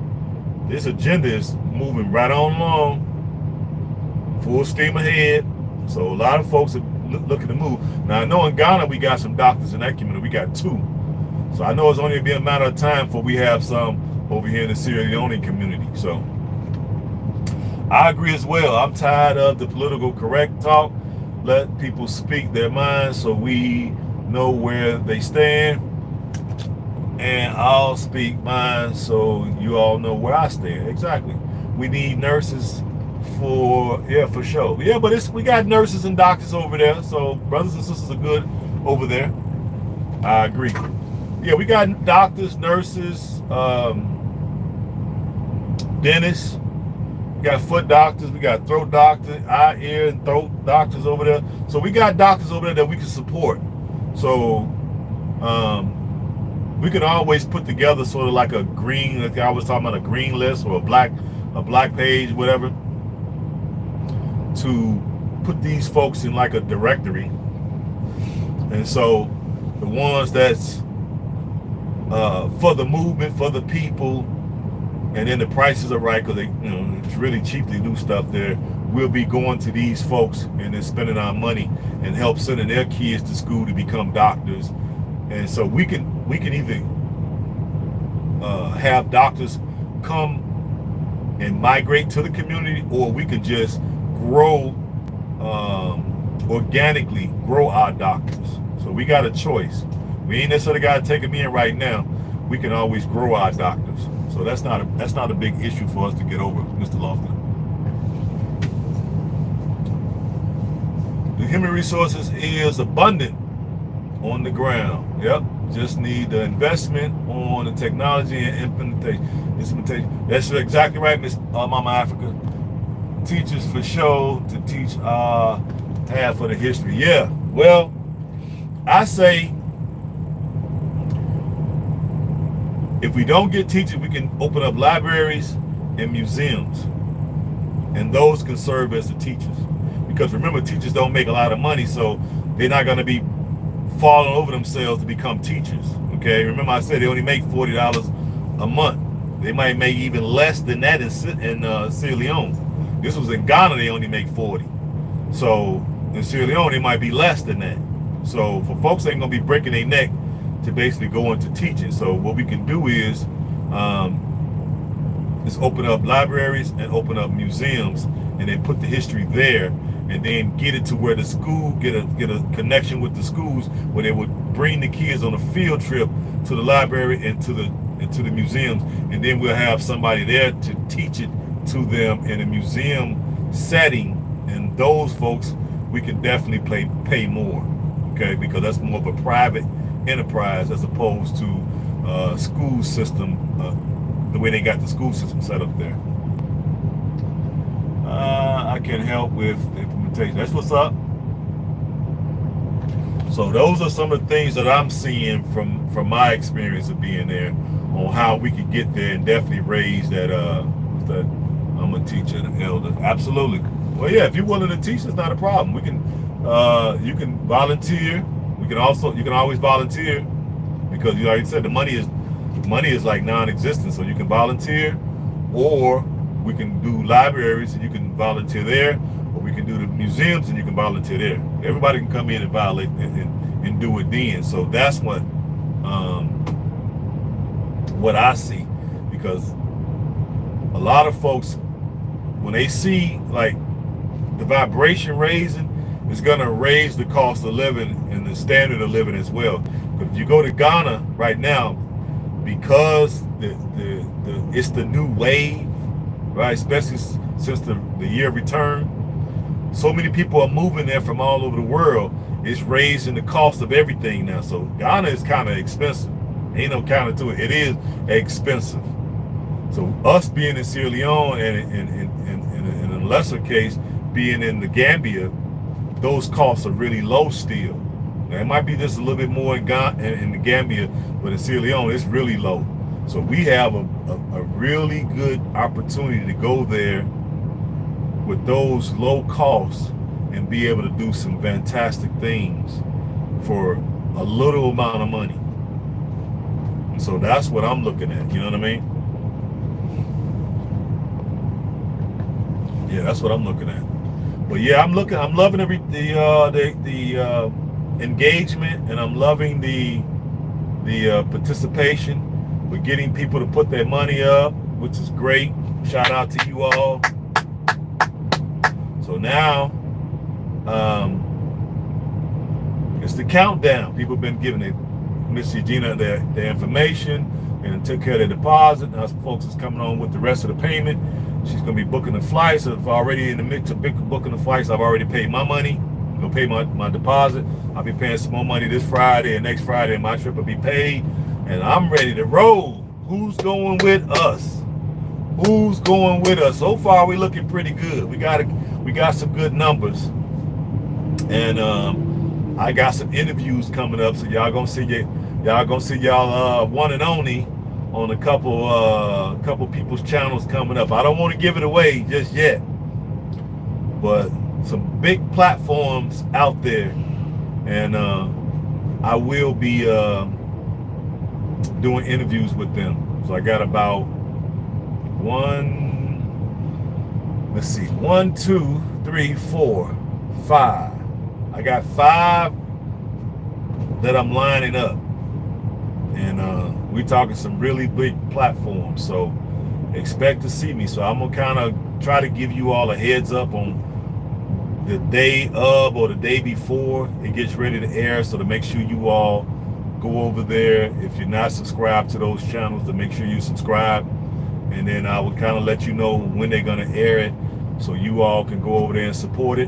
this agenda is moving right on along, full steam ahead. So a lot of folks are looking to move. Now I know in Ghana we got some doctors in that community. We got 2. So I know it's only be a matter of time before we have some over here in the Sierra Leone community. So I agree as well. I'm tired of the political correct talk. Let people speak their minds so we know where they stand. And I'll speak mine so you all know where I stand. Exactly. We need nurses for sure. Yeah, but we got nurses and doctors over there. So brothers and sisters are good over there. I agree. Yeah, we got doctors, nurses, dentists. We got foot doctors, we got throat doctors, eye, ear, and throat doctors over there. So we got doctors over there that we can support. So we can always put together sort of like a green, like I was talking about, a green list or a black page, whatever, to put these folks in like a directory. And so the ones that's for the movement, for the people, and then the prices are right because it's really cheap to do stuff there. We'll be going to these folks and then spending our money and help sending their kids to school to become doctors. And so we can either have doctors come and migrate to the community, or we could just grow organically, grow our doctors. So we got a choice. We ain't necessarily got to take them in right now. We can always grow our doctors. So that's not a big issue for us to get over, Mr. Lofton. The human resources is abundant on the ground. Yep. Just need the investment on the technology and implementation. That's exactly right, Miss Mama Africa. Teachers for sure to teach half of the history. Yeah. Well, I say if we don't get teachers, we can open up libraries and museums, and those can serve as the teachers. Because remember, teachers don't make a lot of money, so they're not going to be falling over themselves to become teachers. Okay, remember I said they only make $40 a month. They might make even less than that in Sierra Leone. This was in Ghana, they only make 40. So in Sierra Leone, it might be less than that. So for folks, they ain't gonna be breaking their neck to basically go into teaching. So what we can do is open up libraries and open up museums, and then put the history there, and then get it to where the school get a connection with the schools, where they would bring the kids on a field trip to the library and to the museums, and then we'll have somebody there to teach it to them in a museum setting. And those folks, we can definitely pay more, okay, because that's more of a private enterprise as opposed to school system, the way they got the school system set up there. I can help with implementation. That's what's up. So those are some of the things that I'm seeing from my experience of being there, on how we could get there and definitely raise that I'm a teacher and an elder. Absolutely. Well, yeah, if you're willing to teach, it's not a problem. We can you can volunteer. You can always volunteer, because like I said, the money is like non-existent. So you can volunteer, or we can do libraries and you can volunteer there, or we can do the museums and you can volunteer there. Everybody can come in and violate and do it then. So that's what I see, because a lot of folks, when they see like the vibration raising, it's gonna raise the cost of living and the standard of living as well. But if you go to Ghana right now, because it's the new wave, right? Especially since the year of return, so many people are moving there from all over the world. It's raising the cost of everything now. So Ghana is kind of expensive. Ain't no counter to it. It is expensive. So us being in Sierra Leone and in a lesser case being in the Gambia, those costs are really low still. Now, it might be just a little bit more in the Gambia, but in Sierra Leone it's really low. So we have a really good opportunity to go there with those low costs and be able to do some fantastic things for a little amount of money. So that's what I'm looking at. You know what I mean? Yeah, that's what I'm looking at. But yeah, I'm loving the engagement, and I'm loving the participation. We're getting people to put their money up, which is great. Shout out to you all. So now, it's the countdown. People have been giving Miss Eugenia their information and took care of their deposit. Now folks is coming on with the rest of the payment. She's going to be booking the flights. I've already in the mix of booking the flights. I've already paid my money. I'm going to pay my deposit. I'll be paying some more money this Friday, and next Friday my trip will be paid. And I'm ready to roll. Who's going with us? Who's going with us? So far, we're looking pretty good. We got some good numbers. And I got some interviews coming up, so y'all gonna see y'all one and only on a couple people's channels coming up. I don't want to give it away just yet, but some big platforms out there, and I will be doing interviews with them. So I got about Let's see, 1, 2, 3, 4, 5. I got 5 that I'm lining up. And we're talking some really big platforms. So expect to see me. So I'm going to kind of try to give you all a heads up on the day of or the day before it gets ready to air. So to make sure you all go over there. If you're not subscribed to those channels, to make sure you subscribe. And then I will kind of let you know when they're going to air it, so you all can go over there and support it.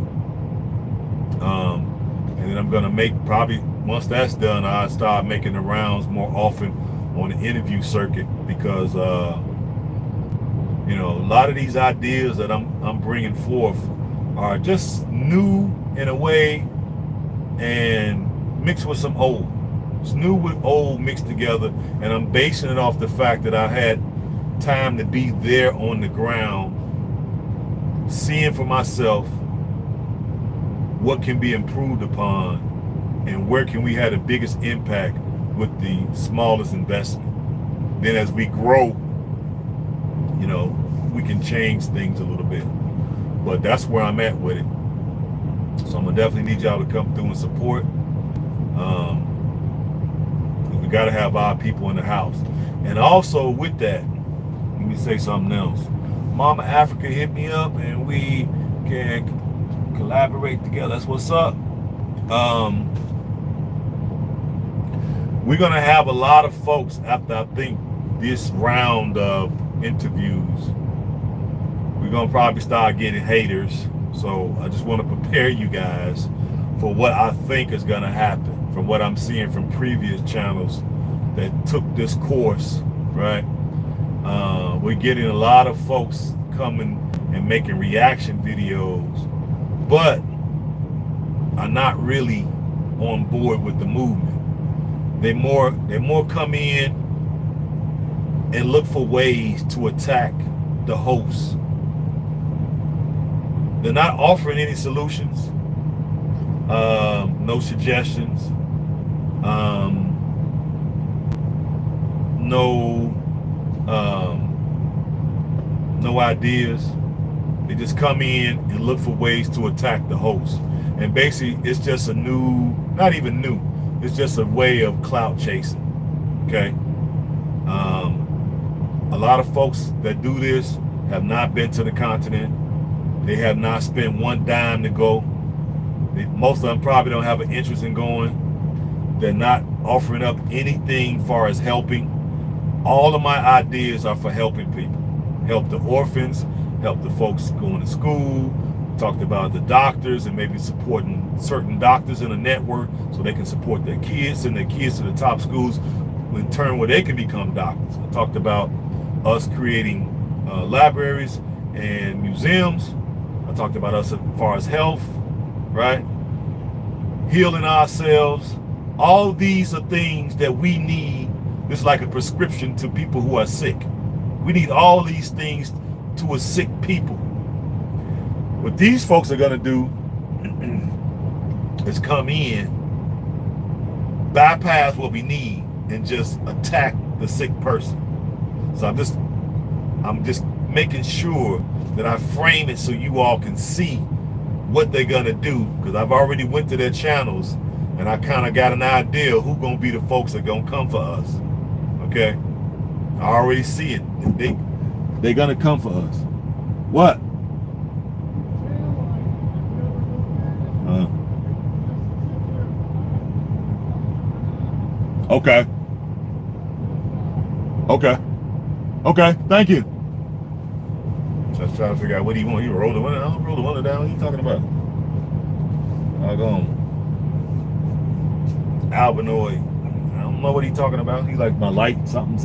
And then I'm going to make, probably once that's done, I'll start making the rounds more often on the interview circuit, because you know, a lot of these ideas that I'm bringing forth are just new in a way and mixed with some old. It's new with old mixed together, and I'm basing it off the fact that I had time to be there on the ground, seeing for myself what can be improved upon and where can we have the biggest impact with the smallest investment. Then as we grow, you know, we can change things a little bit. But that's where I'm at with it. So I'm gonna definitely need y'all to come through and support. We got to have our people in the house. And also with that, let me say something else. Mama Africa hit me up and we can collaborate together. That's what's up. We're going to have a lot of folks after, I think, this round of interviews. We're going to probably start getting haters. So I just want to prepare you guys for what I think is going to happen from what I'm seeing from previous channels that took this course, right? We're getting a lot of folks coming and making reaction videos, but are not really on board with the movement. They more come in and look for ways to attack the host. They're not offering any solutions, no suggestions, no ideas. They just come in and look for ways to attack the host. And basically, it's just a new, not even new, it's just a way of clout chasing, okay? A lot of folks that do this have not been to the continent. They have not spent one dime to go. Most of them probably don't have an interest in going. They're not offering up anything far as helping. All of my ideas are for helping people. Help the orphans, help the folks going to school. Talked about the doctors and maybe supporting certain doctors in a network so they can support their kids, and their kids to the top schools in turn where they can become doctors. I talked about us creating libraries and museums. I talked about us as far as health, right? Healing ourselves. All these are things that we need. It's like a prescription to people who are sick. We need all these things to assist sick people. What these folks are going to do is come in, bypass what we need, and just attack the sick person. So I'm just making sure that I frame it so you all can see what they're going to do, because I've already went to their channels and I kind of got an idea who's going to be the folks that are going to come for us. Okay? I already see it. They're going to come for us. What? Okay. Okay. Thank you. Just trying to figure out what he want. He roll the window. I don't roll the window down. What are you talking about? I'll go on. Albinoid. I don't know what he's talking about. He's like my light, something,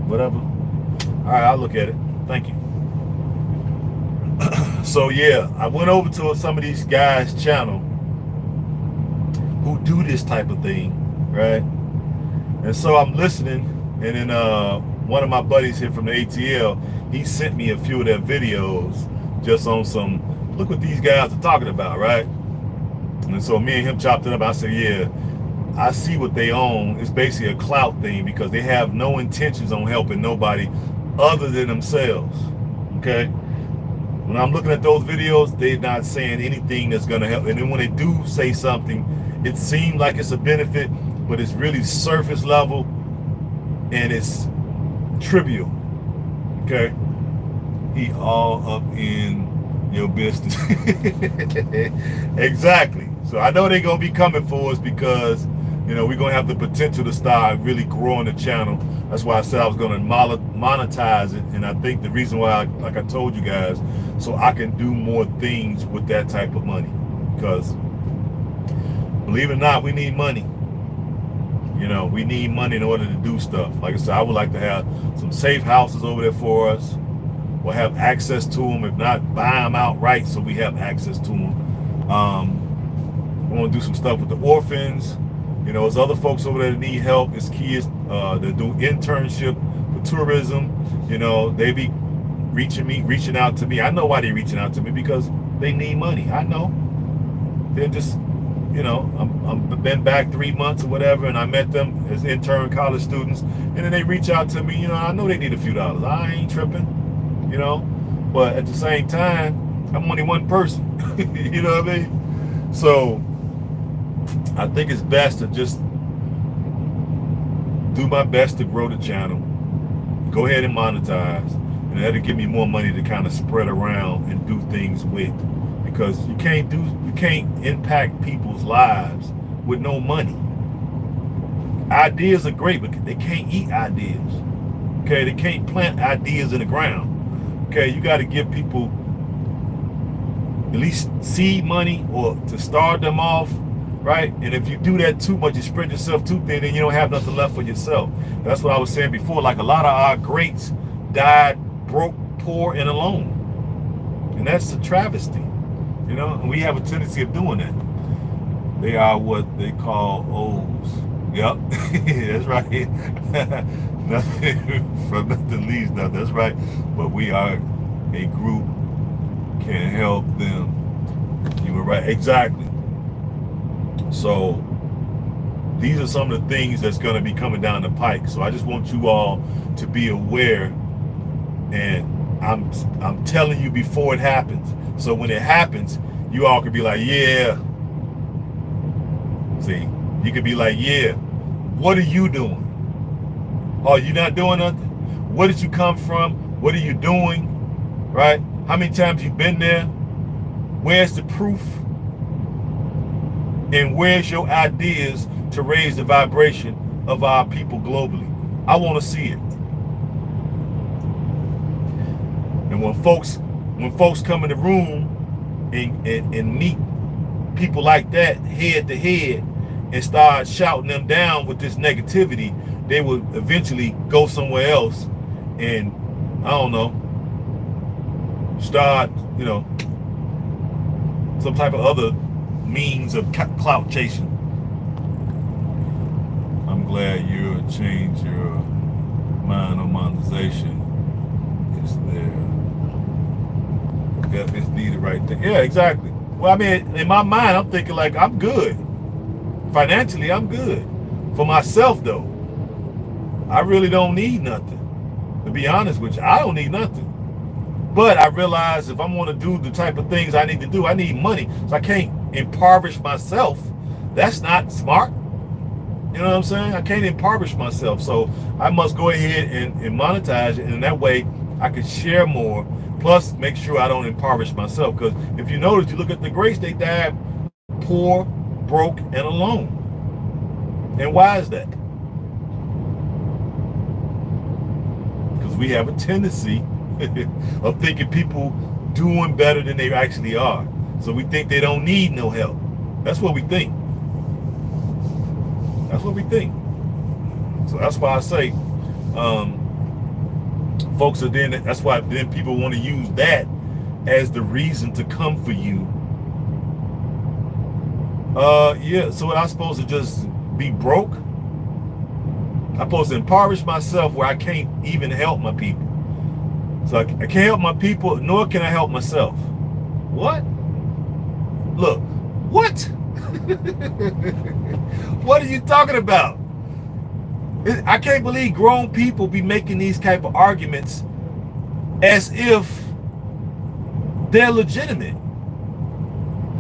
whatever. All right, I'll look at it. Thank you. So yeah, I went over to some of these guys' channel who do this type of thing, right? And so I'm listening, and then one of my buddies here from the ATL, he sent me a few of their videos just on some, look what these guys are talking about, right? And so me and him chopped it up. I said, yeah, I see what they own. It's basically a clout thing, because they have no intentions on helping nobody other than themselves. Okay? When I'm looking at those videos, they're not saying anything that's going to help. And then when they do say something, it seems like it's a benefit, but it's really surface level and it's trivial. Okay? He all up in your business. Exactly. So I know they're going to be coming for us because, you know, we're going to have the potential to start really growing the channel. That's why I said I was going to monetize it. And I think the reason why, like I told you guys, so I can do more things with that type of money. Because believe it or not, we need money. You know, we need money in order to do stuff. Like I said, I would like to have some safe houses over there for us. We'll have access to them. If not, buy them outright so we have access to them. I want to do some stuff with the orphans. You know, there's other folks over there that need help. It's kids that do internship for tourism. You know, they be reaching out to me. I know why they're reaching out to me, because they need money. I know. They're just, you know, I'm been back 3 months or whatever, and I met them as intern college students, and then they reach out to me. You know, I know they need a few dollars. I ain't tripping. You know, but at the same time, I'm only one person. You know what I mean? So I think it's best to just do my best to grow the channel, go ahead and monetize, and that'll give me more money to kind of spread around and do things with, because you can't impact people's lives with no money. Ideas are great, but they can't eat ideas. Okay, they can't plant ideas in the ground. Okay, you got to give people at least seed money or to start them off, right? And if you do that too much, you spread yourself too thin, then you don't have nothing left for yourself. That's what I was saying before. Like, a lot of our greats died broke, poor, and alone. And that's a travesty, you know? And we have a tendency of doing that. They are what they call O's. Yep, that's right. Nothing from nothing leaves nothing. That's right. But we are a group, can help them. You were right. Exactly. So these are some of the things that's going to be coming down the pike. So I just want you all to be aware, and I'm telling you before it happens. So when it happens, you all could be like, yeah. See, you could be like, yeah, what are you doing? Oh, you not doing nothing? Where did you come from? What are you doing? Right? How many times you been there? Where's the proof? And where's your ideas to raise the vibration of our people globally? I want to see it. And when folks come in the room and meet people like that head to head and start shouting them down with this negativity, they will eventually go somewhere else and, I don't know, start, you know, some type of other means of clout chasing. I'm glad you changed your mind on monetization. It's there. Yep, it's the right thing. Yeah, exactly. Well, I mean, in my mind, I'm thinking like, I'm good. Financially, I'm good. For myself, though, I really don't need nothing. To be honest with you, I don't need nothing. But I realize if I'm going to do the type of things I need to do, I need money. So I can't impoverish myself. That's not smart. You know what I'm saying? I can't impoverish myself. So I must go ahead and monetize it. And in that way, I can share more. Plus, make sure I don't impoverish myself. Because if you notice, you look at the greats, they died poor, broke, and alone. And why is that? Because we have a tendency of thinking people doing better than they actually are. So we think they don't need no help. That's what we think. That's what we think. So that's why I say, folks are then, that's why then people want to use that as the reason to come for you. Yeah, so I'm supposed to just be broke? I'm supposed to impoverish myself where I can't even help my people. So I can't help my people, nor can I help myself. What? Look, what? What are you talking about? I can't believe grown people be making these type of arguments as if they're legitimate.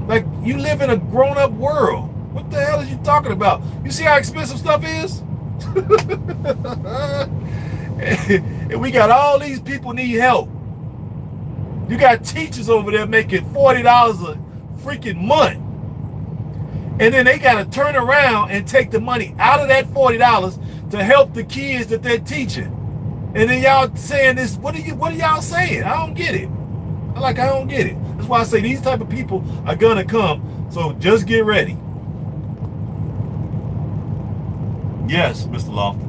Like, you live in a grown-up world. What the hell are you talking about? You see how expensive stuff is? And we got all these people need help. You got teachers over there making $40 a freaking month. And then they got to turn around and take the money out of that $40 to help the kids that they're teaching. And then y'all saying this, what are y'all saying? I don't get it. I don't get it. That's why I say these type of people are gonna come. So just get ready. Yes, Mr. Lofton.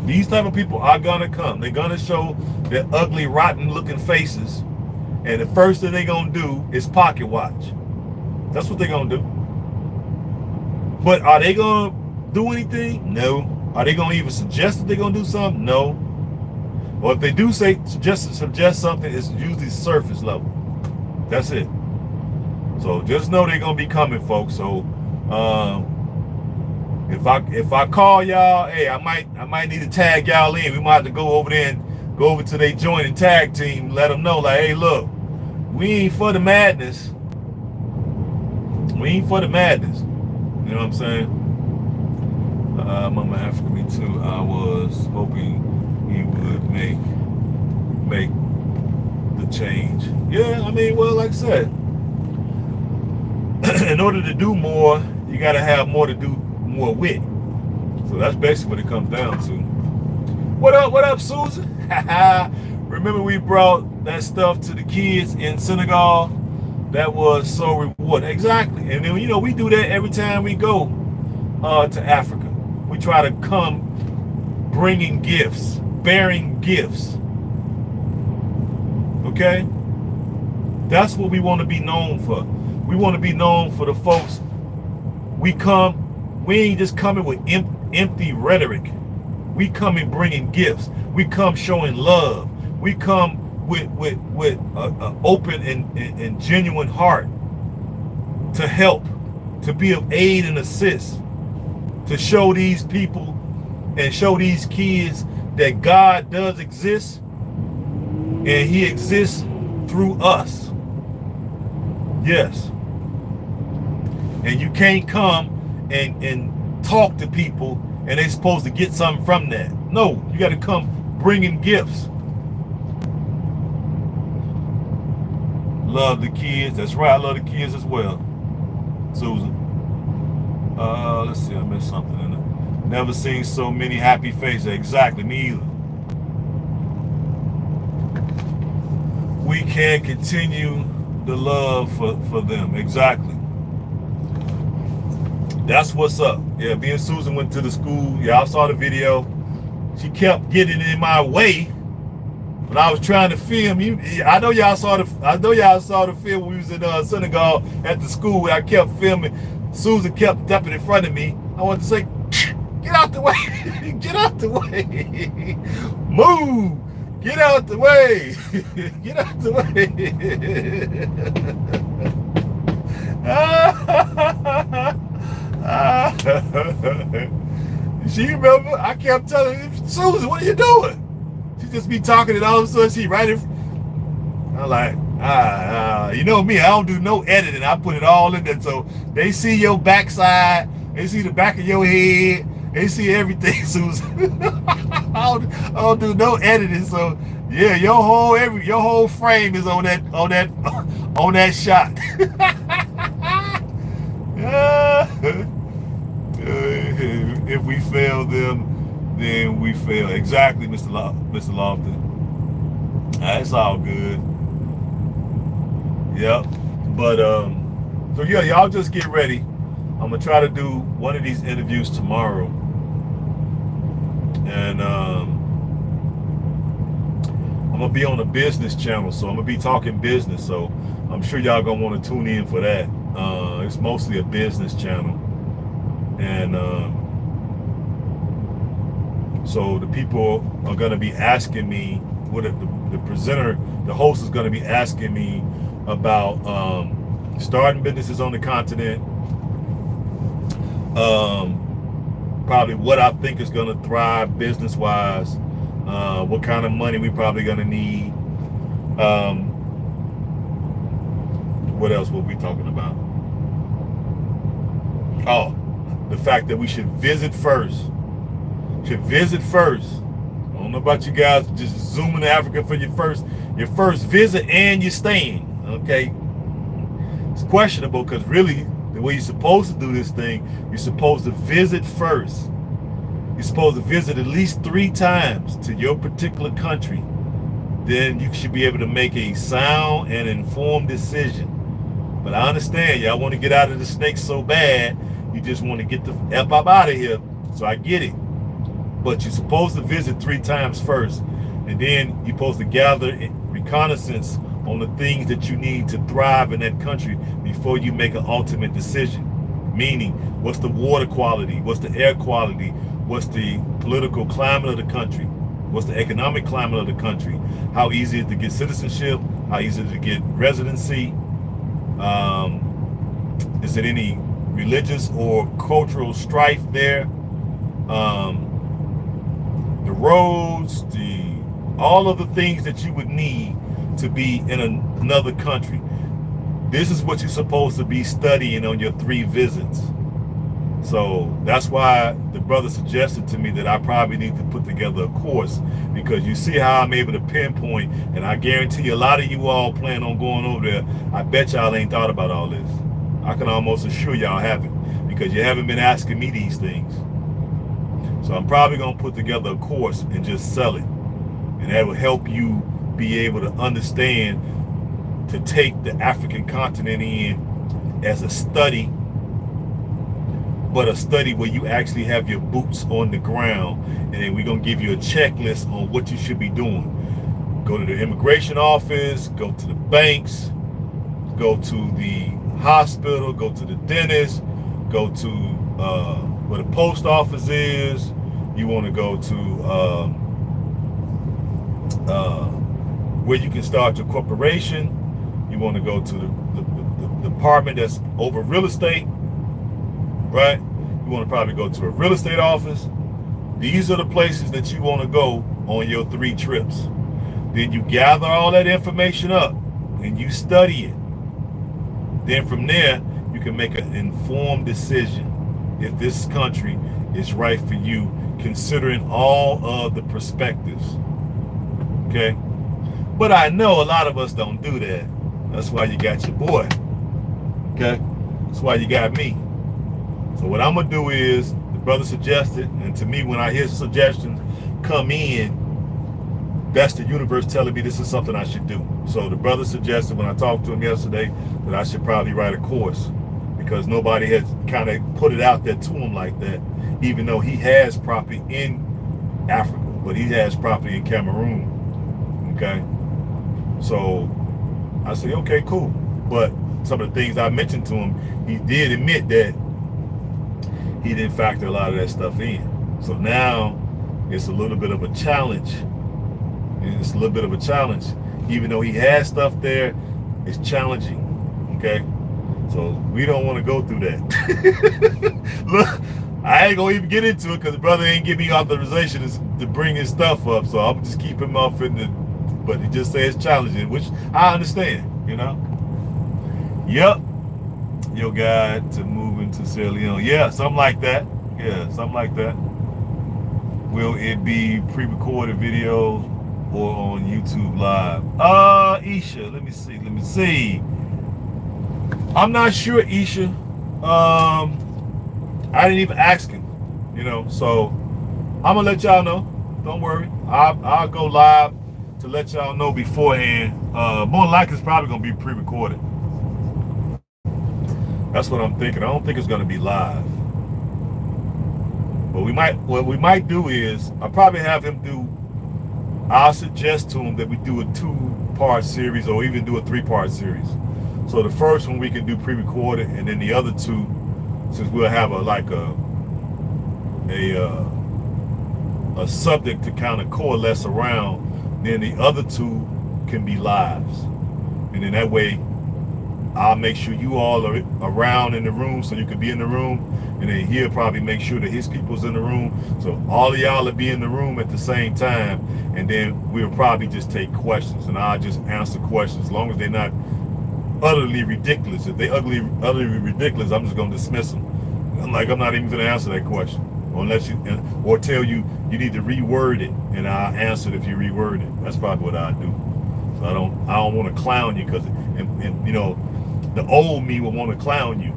These type of people are gonna come. They're gonna show their ugly, rotten looking faces. And the first thing they're gonna do is pocket watch. That's what they're gonna do. But are they gonna do anything? No. Are they gonna even suggest that they're gonna do something? No. Or if they do suggest something, it's usually surface level. That's it. So just know they're gonna be coming, folks. So if I call y'all, hey, I might need to tag y'all in. We might have to go over there and go over to their joint and tag team, let them know, like, hey, look, we ain't for the madness. We ain't for the madness. You know what I'm saying? Mama Africa, me too. I was hoping he would make the change. Yeah, I mean, well, like I said, in order to do more, you got to have more to do more with. So that's basically what it comes down to. What up, Susan? Remember we brought that stuff to the kids in Senegal? That was so rewarding. Exactly. And then, we do that every time we go to Africa. We try to come bringing gifts, bearing gifts. Okay? That's what we want to be known for. We want to be known for the folks. We ain't just coming with empty rhetoric. We come in bringing gifts. We come showing love. We come with an open and genuine heart to help, to be of aid and assist, to show these people and show these kids that God does exist, and he exists through us. Yes. And you can't come and talk to people and they're supposed to get something from that. No, you got to come bringing gifts. Love the kids. That's right, I love the kids as well, Susan. Let's see, I missed something in it. Never seen so many happy faces. Exactly, me either. We can continue the love for them. Exactly. That's what's up. Yeah, me and Susan went to the school. Y'all saw the video. She kept getting in my way when I was trying to film. I know y'all saw the film when we was in Senegal at the school where I kept filming. Susan kept stepping in front of me. I wanted to say, get out the way. Get out the way. Move. Get out the way. Get out the way. She remember, I kept telling her, Susan, what are you doing? She just be talking and all of a sudden she right in. I'm like, you know me, I don't do no editing. I put it all in there so they see your backside, they see the back of your head, they see everything, Susan. I don't do no editing, so yeah, your whole frame is on that shot. If we fail them, then we fail. Exactly, Mr. Lofton. It's all good. Yep. But so yeah, y'all just get ready. I'm gonna try to do one of these interviews tomorrow, and I'm gonna be on a business channel, so I'm gonna be talking business. So I'm sure y'all gonna want to tune in for that. It's mostly a business channel, and so the people are gonna be asking me, the presenter, the host is gonna be asking me about starting businesses on the continent, probably what I think is going to thrive business-wise, what kind of money we probably going to need. What else were we talking about? Oh, the fact that we should visit first. Should visit first. I don't know about you guys, just zooming to Africa for your first visit and you're staying. Okay, it's questionable because really the way you're supposed to do this thing, you're supposed to visit first. You're supposed to visit at least 3 times to your particular country. Then you should be able to make a sound and informed decision. But I understand y'all want to get out of the snake so bad, you just want to get the F up out of here. So I get it. But you're supposed to visit 3 times first. And then you're supposed to gather reconnaissance on the things that you need to thrive in that country before you make an ultimate decision. Meaning, what's the water quality? What's the air quality? What's the political climate of the country? What's the economic climate of the country? How easy is it to get citizenship? How easy is it to get residency? Is there any religious or cultural strife there? The roads, all of the things that you would need to be in another country. This is what you're supposed to be studying on your 3 visits. So that's why the brother suggested to me that I probably need to put together a course, because you see how I'm able to pinpoint, and I guarantee you a lot of you all plan on going over there. I bet y'all ain't thought about all this. I can almost assure y'all haven't, because you haven't been asking me these things. So I'm probably going to put together a course and just sell it. And that will help you be able to understand, to take the African continent in as a study, but a study where you actually have your boots on the ground. And then we're going to give you a checklist on what you should be doing. Go to the immigration office, go to the banks, go to the hospital, go to the dentist, go to where the post office is. You want to go to where you can start your corporation. You want to go to the department that's over real estate, right? You want to probably go to a real estate office. These are the places that you want to go on your 3 trips. Then you gather all that information up and you study it. Then from there, you can make an informed decision if this country is right for you, considering all of the perspectives. Okay? But I know a lot of us don't do that. That's why you got your boy. Okay? That's why you got me. So what I'm going to do is, the brother suggested, and to me, when I hear suggestions come in, that's the universe telling me this is something I should do. So the brother suggested, when I talked to him yesterday, that I should probably write a course, because nobody has kind of put it out there to him like that, even though he has property in Africa, but he has property in Cameroon. Okay? So I say, okay, cool. But some of the things I mentioned to him, he did admit that he didn't factor a lot of that stuff in. So now it's a little bit of a challenge. It's a little bit of a challenge. Even though he has stuff there, it's challenging. Okay? So we don't want to go through that. Look, I ain't going to even get into it because the brother ain't give me authorization to bring his stuff up. So I'm just keep him off in the, but he just says it's challenging, which I understand, you know? Yep. Your guide to moving to Sierra Leone. Yeah, something like that. Yeah, something like that. Will it be pre-recorded videos or on YouTube Live? Isha, let me see. I'm not sure, Isha. I didn't even ask him, you know, so I'm gonna let y'all know. Don't worry. I'll go live to let y'all know beforehand. More likely it's probably gonna be pre-recorded. That's what I'm thinking. I don't think it's gonna be live. But what we might do is, I'll probably have him do, I'll suggest to him that we do a 2-part series or even do a 3-part series. So the first one we can do pre-recorded, and then the other 2, since we'll have a subject to kind of coalesce around, then the other 2 can be lives. And then that way I'll make sure you all are around in the room so you can be in the room, and then he'll probably make sure that his people's in the room, so all of y'all will be in the room at the same time, and then we'll probably just take questions, and I'll just answer questions as long as they're not utterly ridiculous. If they utterly ridiculous, I'm just gonna dismiss them. I'm not even gonna answer that question unless you, or tell you you need to reword it, and I'll answer it if you reword it. That's probably what I do. So I don't want to clown you, because and you know, the old me will want to clown you.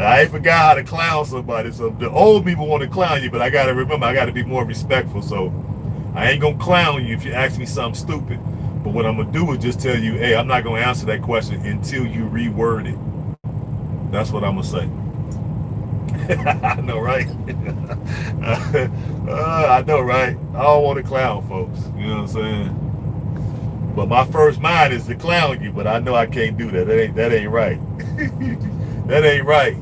I ain't forgot how to clown somebody, so the old me will want to clown you, but I gotta remember, I gotta be more respectful. So I ain't gonna clown you if you ask me something stupid. But what I'm gonna do is just tell you, hey, I'm not gonna answer that question until you reword it. That's what I'm gonna say. I know, right? I know, right? I don't want to clown folks. You know what I'm saying? But my first mind is to clown you, but I know I can't do that. That ain't right. That ain't right.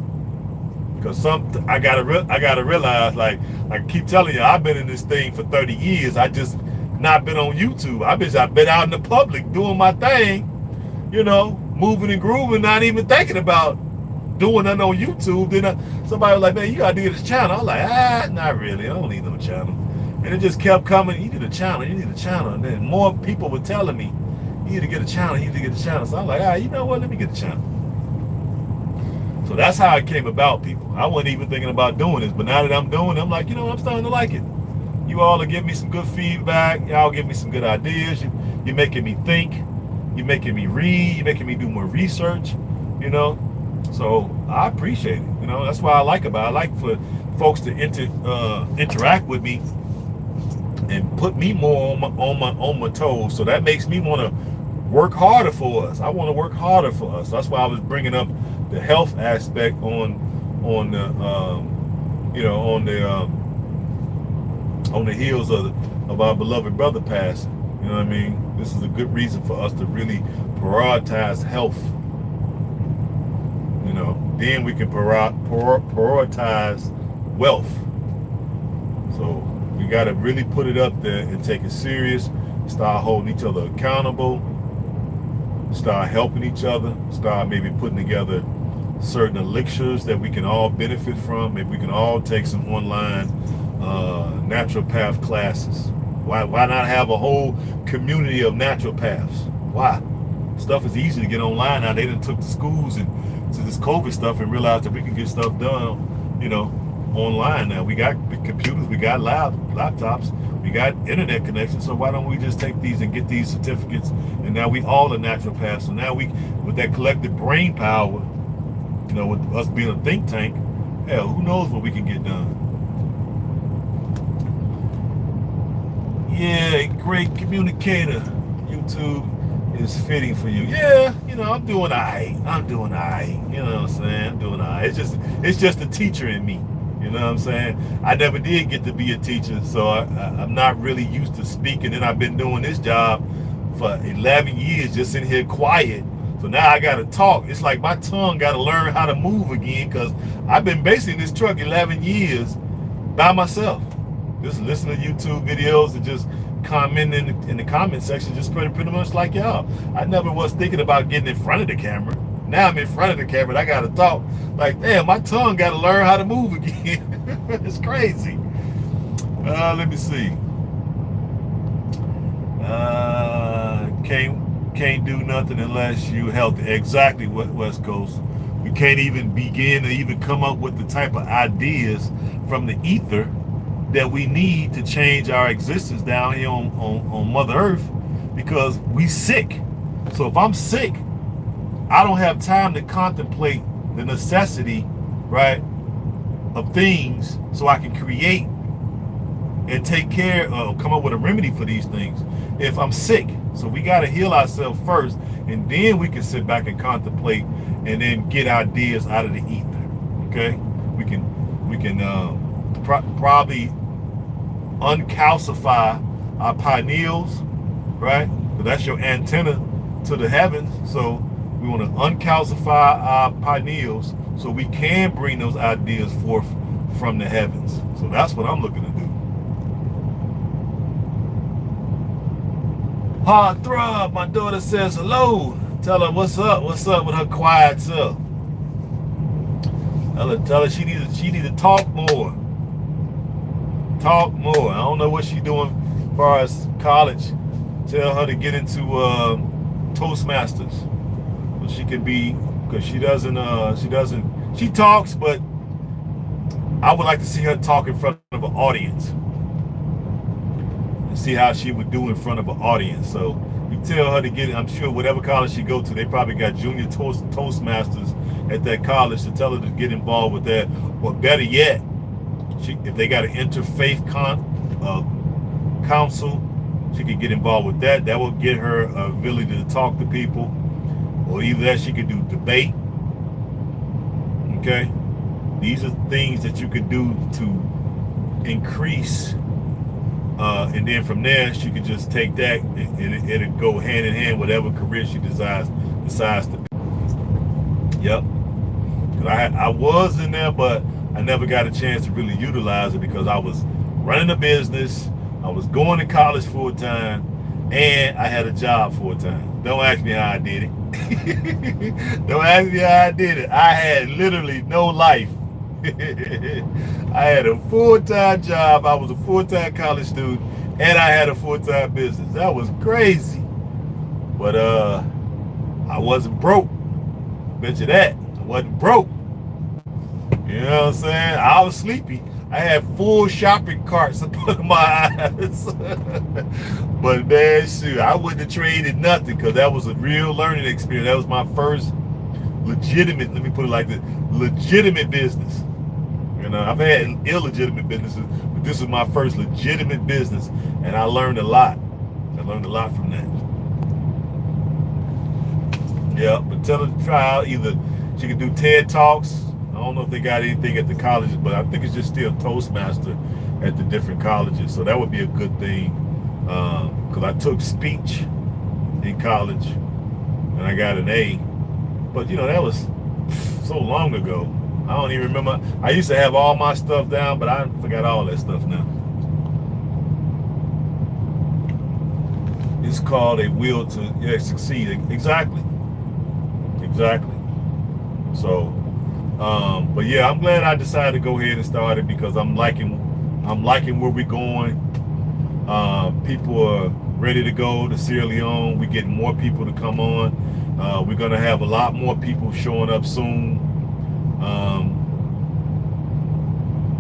Because I gotta realize, like I keep telling you, I've been in this thing for 30 years. I just not been on YouTube. I've been out in the public doing my thing, you know, moving and grooving, not even thinking about doing nothing on YouTube. Then somebody was like, man, you gotta do this channel. I was like, not really. I don't need no channel. And it just kept coming. You need a channel. You need a channel. And then more people were telling me, you need to get a channel. You need to get a channel. So I was like, you know what? Let me get a channel. So that's how it came about, people. I wasn't even thinking about doing this, but now that I'm doing it, I'm like, you know, I'm starting to like it. You all are giving me some good feedback. Y'all give me some good ideas. You're making me think. You're making me read. You're making me do more research, you know. So I appreciate it. You know, that's why I like about it. I like for folks to interact with me and put me more on my toes. So that makes me want to work harder for us. I want to work harder for us. That's why I was bringing up the health aspect on the heels of our beloved brother passing. You know what I mean? This is a good reason for us to really prioritize health. You know, then we can prioritize wealth. So we got to really put it up there and take it serious. Start holding each other accountable. Start helping each other. Start maybe putting together certain elixirs that we can all benefit from. Maybe we can all take some online naturopath classes. Why not have a whole community of naturopaths? Why? Stuff is easy to get online now. They done took the schools and to this COVID stuff and realized that we can get stuff done, you know, online now. We got computers, we got laptops, we got internet connections. So why don't we just take these and get these certificates? And now we all are naturopaths. So now we, with that collective brain power, you know, with us being a think tank, hell, who knows what we can get done. Yeah, great communicator. YouTube is fitting for you. Yeah, you know, I'm doing all right. You know what I'm saying? I'm doing all right. It's just a teacher in me. You know what I'm saying? I never did get to be a teacher, so I'm not really used to speaking. And I've been doing this job for 11 years, just in here quiet. So now I got to talk. It's like my tongue got to learn how to move again, because I've been basically in this truck 11 years by myself. Just listening to YouTube videos and just commenting in the comment section, just pretty much like y'all. I never was thinking about getting in front of the camera. Now I'm in front of the camera and I got to talk. Like, damn, my tongue got to learn how to move again. It's crazy. Let me see. Can't do nothing unless you healthy. Exactly, West Coast. We can't even begin to even come up with the type of ideas from the ether that we need to change our existence down here on Mother Earth, because we sick. So if I'm sick, I don't have time to contemplate the necessity, right, of things so I can create and take care of, come up with a remedy for these things if I'm sick. So we got to heal ourselves first, and then we can sit back and contemplate and then get ideas out of the ether. Okay, we can probably uncalcify our pineals, right? So that's your antenna to the heavens. So we want to uncalcify our pineals so we can bring those ideas forth from the heavens. So that's what I'm looking to do. Heart throb, my daughter says hello. Tell her what's up with her quiet self. Tell her she need to talk more. Talk more. I don't know what she's doing as far as college. Tell her to get into Toastmasters. So she can be, because she talks, but I would like to see her talk in front of an audience. And see how she would do in front of an audience. So you tell her to get, I'm sure whatever college she go to, they probably got junior Toastmasters at that college, to tell her to get involved with that. Or better yet, if they got an interfaith council, she could get involved with that. That will get her ability to talk to people. Or either that, she could do debate. Okay? These are things that you could do to increase. And then from there, she could just take that and it'll go hand in hand whatever career she decides to be. Yep. I was in there, but I never got a chance to really utilize it because I was running a business, I was going to college full time, and I had a job full time. Don't ask me how I did it. Don't ask me how I did it. I had literally no life. I had a full-time job, I was a full-time college student, and I had a full-time business. That was crazy. But I wasn't broke. I bet you that. I wasn't broke. You know what I'm saying? I was sleepy. I had full shopping carts up under my eyes. But man, shoot, I wouldn't have traded nothing because that was a real learning experience. That was my first legitimate, let me put it like this, legitimate business. You know, I've had illegitimate businesses, but this was my first legitimate business, and I learned a lot. I learned a lot from that. Yeah, but tell her to try out either. She could do TED Talks. I don't know if they got anything at the colleges, but I think it's just still Toastmaster at the different colleges. So that would be a good thing, because I took speech in college, and I got an A. But you know, that was so long ago. I don't even remember. I used to have all my stuff down, but I forgot all that stuff now. It's called a will to succeed. Exactly. So, but yeah, I'm glad I decided to go ahead and start it because I'm liking where we're going. People are ready to go to Sierra Leone. We're getting more people to come on. We're gonna have a lot more people showing up soon.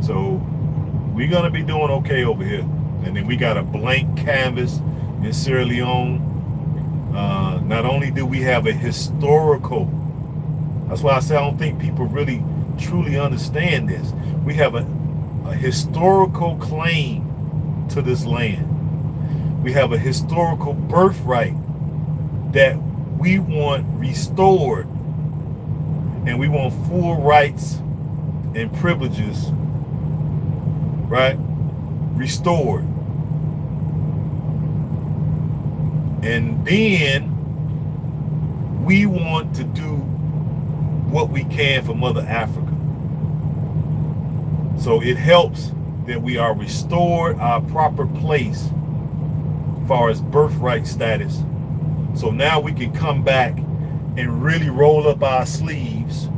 So we're gonna be doing okay over here. And then we got a blank canvas in Sierra Leone. Not only do we have a historical, that's why I say I don't think people really truly understand this. We have a historical claim to this land. We have a historical birthright that we want restored, and we want full rights and privileges, right, restored. And then we want to do what we can for Mother Africa. So it helps that we are restored our proper place as far as birthright status. So now we can come back and really roll up our sleeves,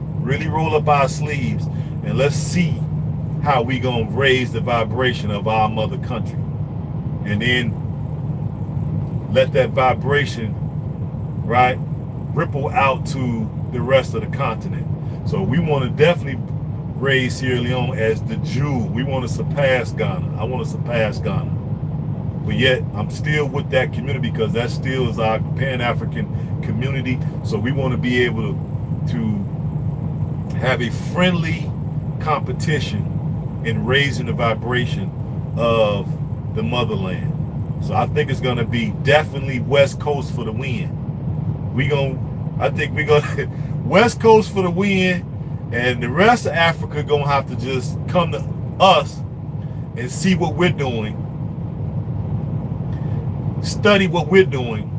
and let's see how we gonna raise the vibration of our mother country. And then let that vibration, right, ripple out to the rest of the continent. So we want to definitely raise Sierra Leone as the jewel. We want to surpass Ghana. I want to surpass Ghana. But yet I'm still with that community because that still is our Pan-African community. So we want to be able to have a friendly competition in raising the vibration of the motherland. So I think it's gonna be definitely West Coast for the win. I think we're gonna West Coast for the win, and the rest of Africa gonna have to just come to us and see what we're doing, study what we're doing,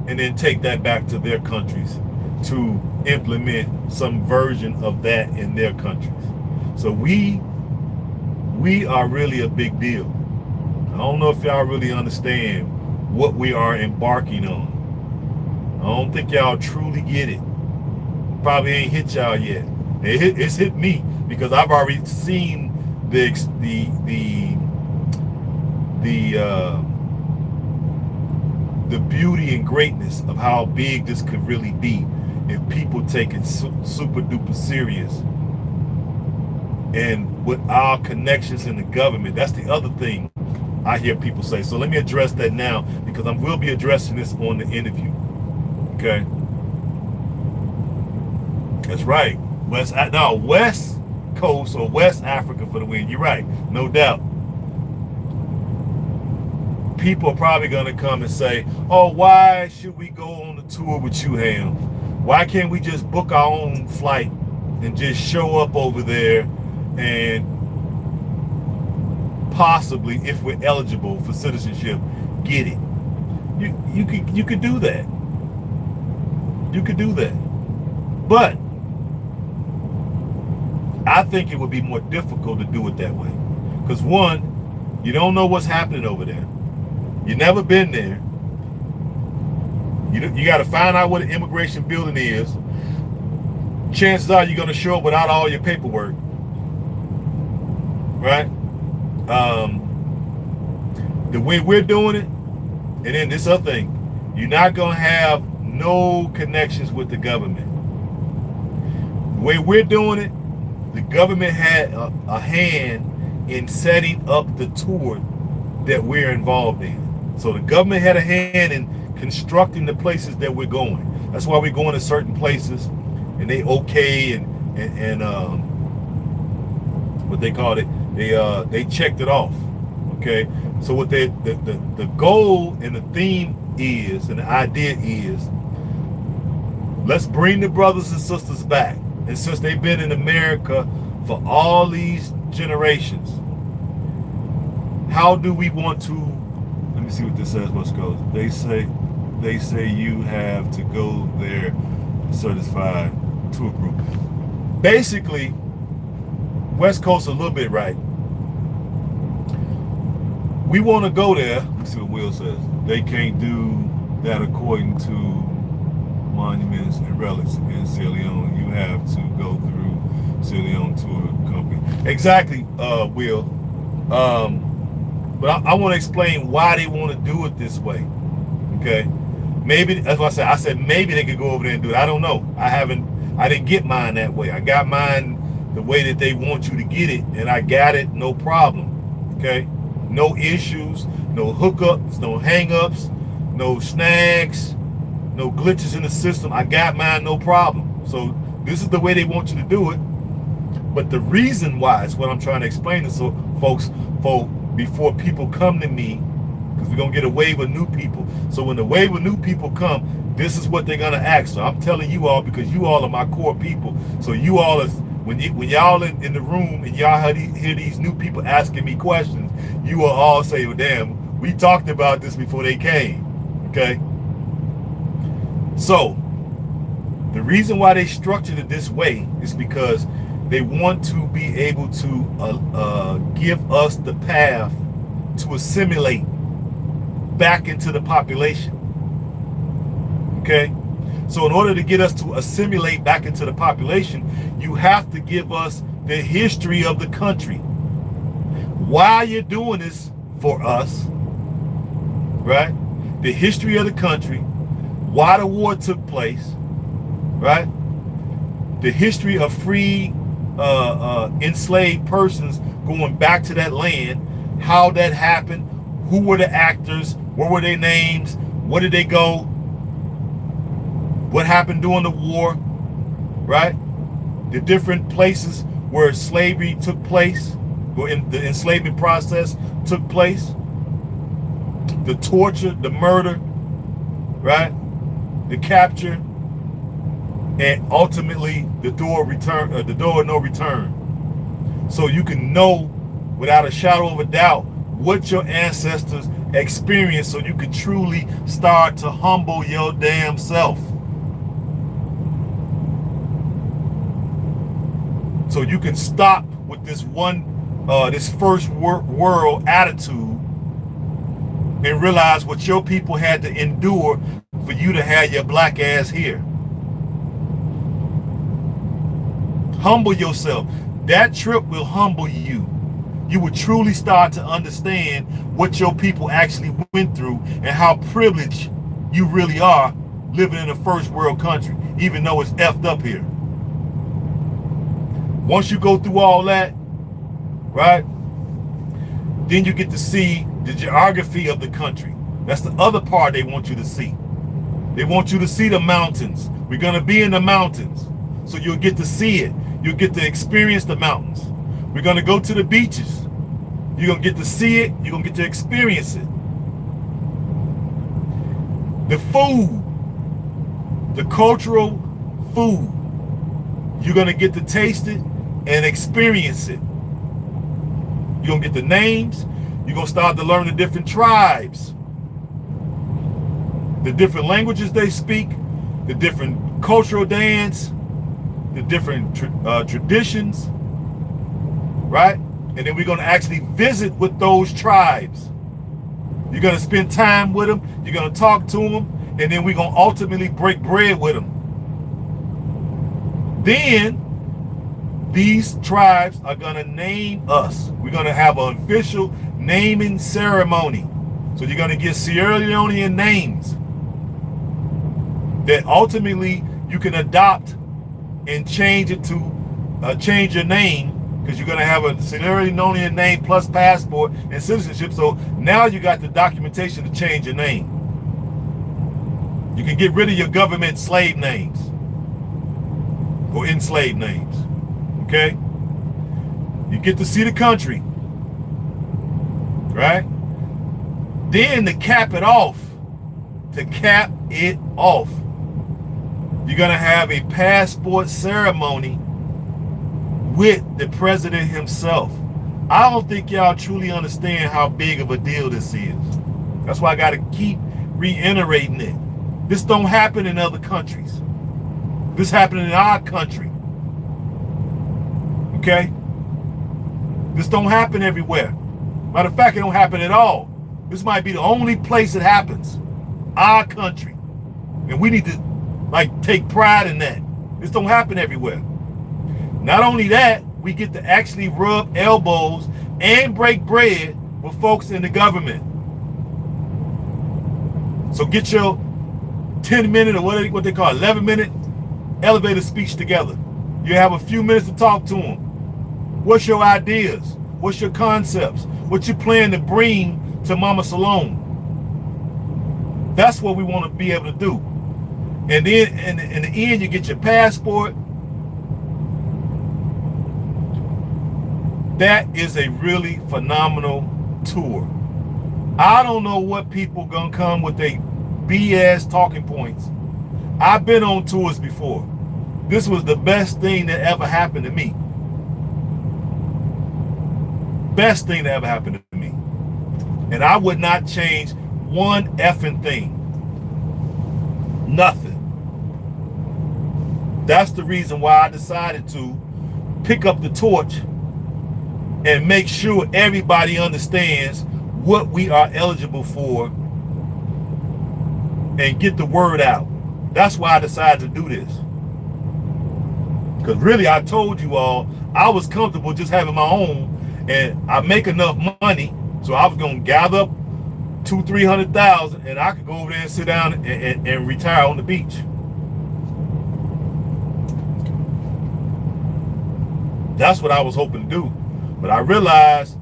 and then take that back to their countries to implement some version of that in their countries. So we are really a big deal. I don't know if y'all really understand what we are embarking on. I don't think y'all truly get it. Probably ain't hit y'all yet. It's hit me because I've already seen the beauty and greatness of how big this could really be if people take it super duper serious. And with our connections in the government, that's the other thing I hear people say. So let me address that now because I will be addressing this on the interview. Okay, that's right. West Coast or West Africa for the win. You're right, no doubt. People are probably going to come and say, oh, why should we go on the tour with you, H.A.M? Why can't we just book our own flight and just show up over there and possibly, if we're eligible for citizenship, get it? You could do that. You could do that. But I think it would be more difficult to do it that way. Because one, you don't know what's happening over there. You've never been there. You got to find out what an immigration building is. Chances are you're going to show up without all your paperwork. Right? The way we're doing it, and then this other thing, you're not going to have no connections with the government. The way we're doing it, the government had a hand in setting up the tour that we're involved in. So the government had a hand in constructing the places that we're going. That's why we're going to certain places, and they okay and what they called it, they checked it off. Okay, so what the goal and the theme is, and the idea is, let's bring the brothers and sisters back. And since they've been in America for all these generations, how do we want to? Let me see what this says. West Coast. They say you have to go there, certified tour group. Basically, West Coast a little bit right. We want to go there. Let's see what Will says. They can't do that according to monuments and relics in Sierra Leone. You have to go through Sierra Leone tour company. Exactly, Will. But I want to explain why they want to do it this way. Okay, maybe that's what I said. I said maybe they could go over there and do it. I don't know. I didn't get mine that way. I got mine the way that they want you to get it, and I got it no problem. Okay, no issues, no hookups, no hangups, no snags, no glitches in the system. I got mine no problem. So this is the way they want you to do it. But the reason why is what I'm trying to explain to so folks, before people come to me, because we're going to get a wave of new people. So when the wave of new people come, this is what they're going to ask. So I'm telling you all because you all are my core people. So you all are, when y'all in the room and y'all hear these new people asking me questions, you will all say, well, damn, we talked about this before they came. Okay? So the reason why they structured it this way is because they want to be able to give us the path to assimilate back into the population. Okay? So in order to get us to assimilate back into the population, you have to give us the history of the country. Why you're doing this for us, right? The history of the country, why the war took place, right? The history of free enslaved persons going back to that land, how that happened, who were the actors, what were their names, where did they go, what happened during the war, right? The different places where slavery took place, where the enslavement process took place, the torture, the murder, right? The capture, and ultimately the door of no return. So you can know without a shadow of a doubt what your ancestors experienced, so you can truly start to humble your damn self. So you can stop with this first world attitude and realize what your people had to endure for you to have your black ass here. Humble yourself. That trip will humble you. You will truly start to understand what your people actually went through and how privileged you really are living in a first world country, even though it's effed up here. Once you go through all that, right, then you get to see the geography of the country. That's the other part they want you to see. They want you to see the mountains. We're going to be in the mountains, so you'll get to see it. You'll get to experience the mountains. We're going to go to the beaches. You're going to get to see it. You're going to get to experience it. The food, the cultural food, you're going to get to taste it and experience it. You're going to get the names. You're going to start to learn the different tribes, the different languages they speak, the different cultural dance, the different traditions, right? And then we're going to actually visit with those tribes. You're going to spend time with them. You're going to talk to them. And then we're going to ultimately break bread with them. Then these tribes are going to name us. We're going to have an official naming ceremony. So you're going to get Sierra Leonean names that ultimately you can adopt and change it to change your name, because you're going to have a Sierra Leonean name plus passport and citizenship. So now you got the documentation to change your name. You can get rid of your government slave names or enslaved names. Okay? You get to see the country. Right? Then to cap it off, you're going to have a passport ceremony with the president himself. I don't think y'all truly understand how big of a deal this is. That's why I got to keep reiterating it. This don't happen in other countries. This happening in our country. Okay? This don't happen everywhere. Matter of fact, it don't happen at all. This might be the only place it happens. Our country. And we need to take pride in that. This don't happen everywhere. Not only that, we get to actually rub elbows and break bread with folks in the government. So get your 10-minute or what they call 11-minute elevator speech together. You have a few minutes to talk to them. What's your ideas? What's your concepts? What you plan to bring to Mama Salome? That's what we want to be able to do. And then in the end, you get your passport. That is a really phenomenal tour. I don't know what people gonna come with their BS talking points. I've been on tours before. This was the best thing that ever happened to me. Best thing that ever happened to me. And I would not change one effing thing. Nothing. That's the reason why I decided to pick up the torch and make sure everybody understands what we are eligible for and get the word out. That's why I decided to do this. Because really, I told you all, I was comfortable just having my own, and I make enough money, so I was going to gather up 200,000-300,000, and I could go over there and sit down and retire on the beach. That's what I was hoping to do. But I realized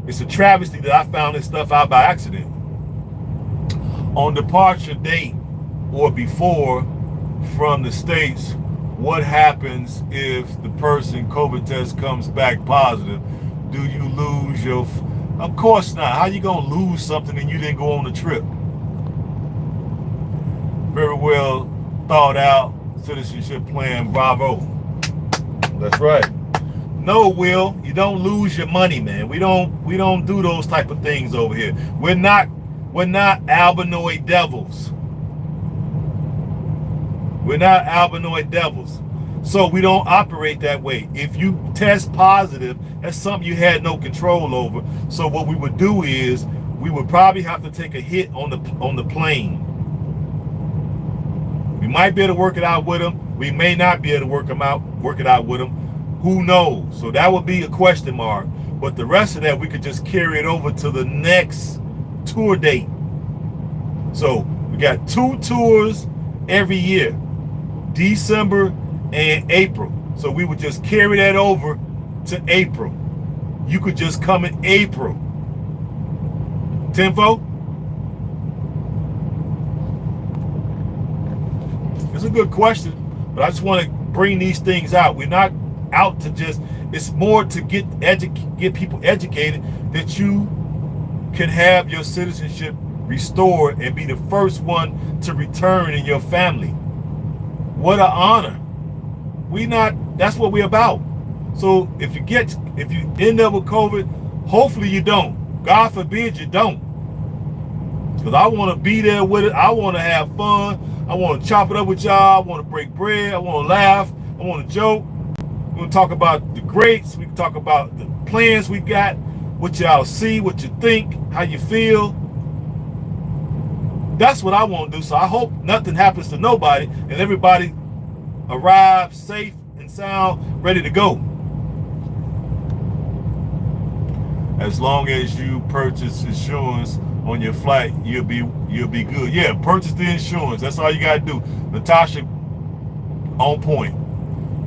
it's a travesty that I found this stuff out by accident. On departure date or before from the States, what happens if the person COVID test comes back positive? Do you lose your... Of course not. How you going to lose something and you didn't go on the trip? Very well thought out citizenship plan, bravo. That's right. No, Will, you don't lose your money, man. We don't do those type of things over here. We're not albinoid devils. We're not albinoid devils. So we don't operate that way. If you test positive, that's something you had no control over. So what we would do is we would probably have to take a hit on the plane. We might be able to work it out with them. We may not be able to work it out with them. Who knows? So that would be a question mark. But the rest of that, we could just carry it over to the next tour date. So we got 2 tours every year, December and April. So we would just carry that over to April. You could just come in April. Tenfo? It's a good question, but I just want to bring these things out. We're not out to just, it's more to get people educated that you can have your citizenship restored and be the first one to return in your family. What an honor. That's what we're about. So if you end up with COVID, hopefully you don't. God forbid you don't. Because I want to be there with it. I want to have fun. I want to chop it up with y'all. I want to break bread. I want to laugh. I want to joke. We're going to talk about the greats. We can talk about the plans we got, what y'all see, what you think, how you feel. That's what I want to do. So I hope nothing happens to nobody and everybody arrives safe and sound, ready to go. As long as you purchase insurance on your flight, you'll be good. Yeah, purchase the insurance. That's all you gotta do. Natasha, on point.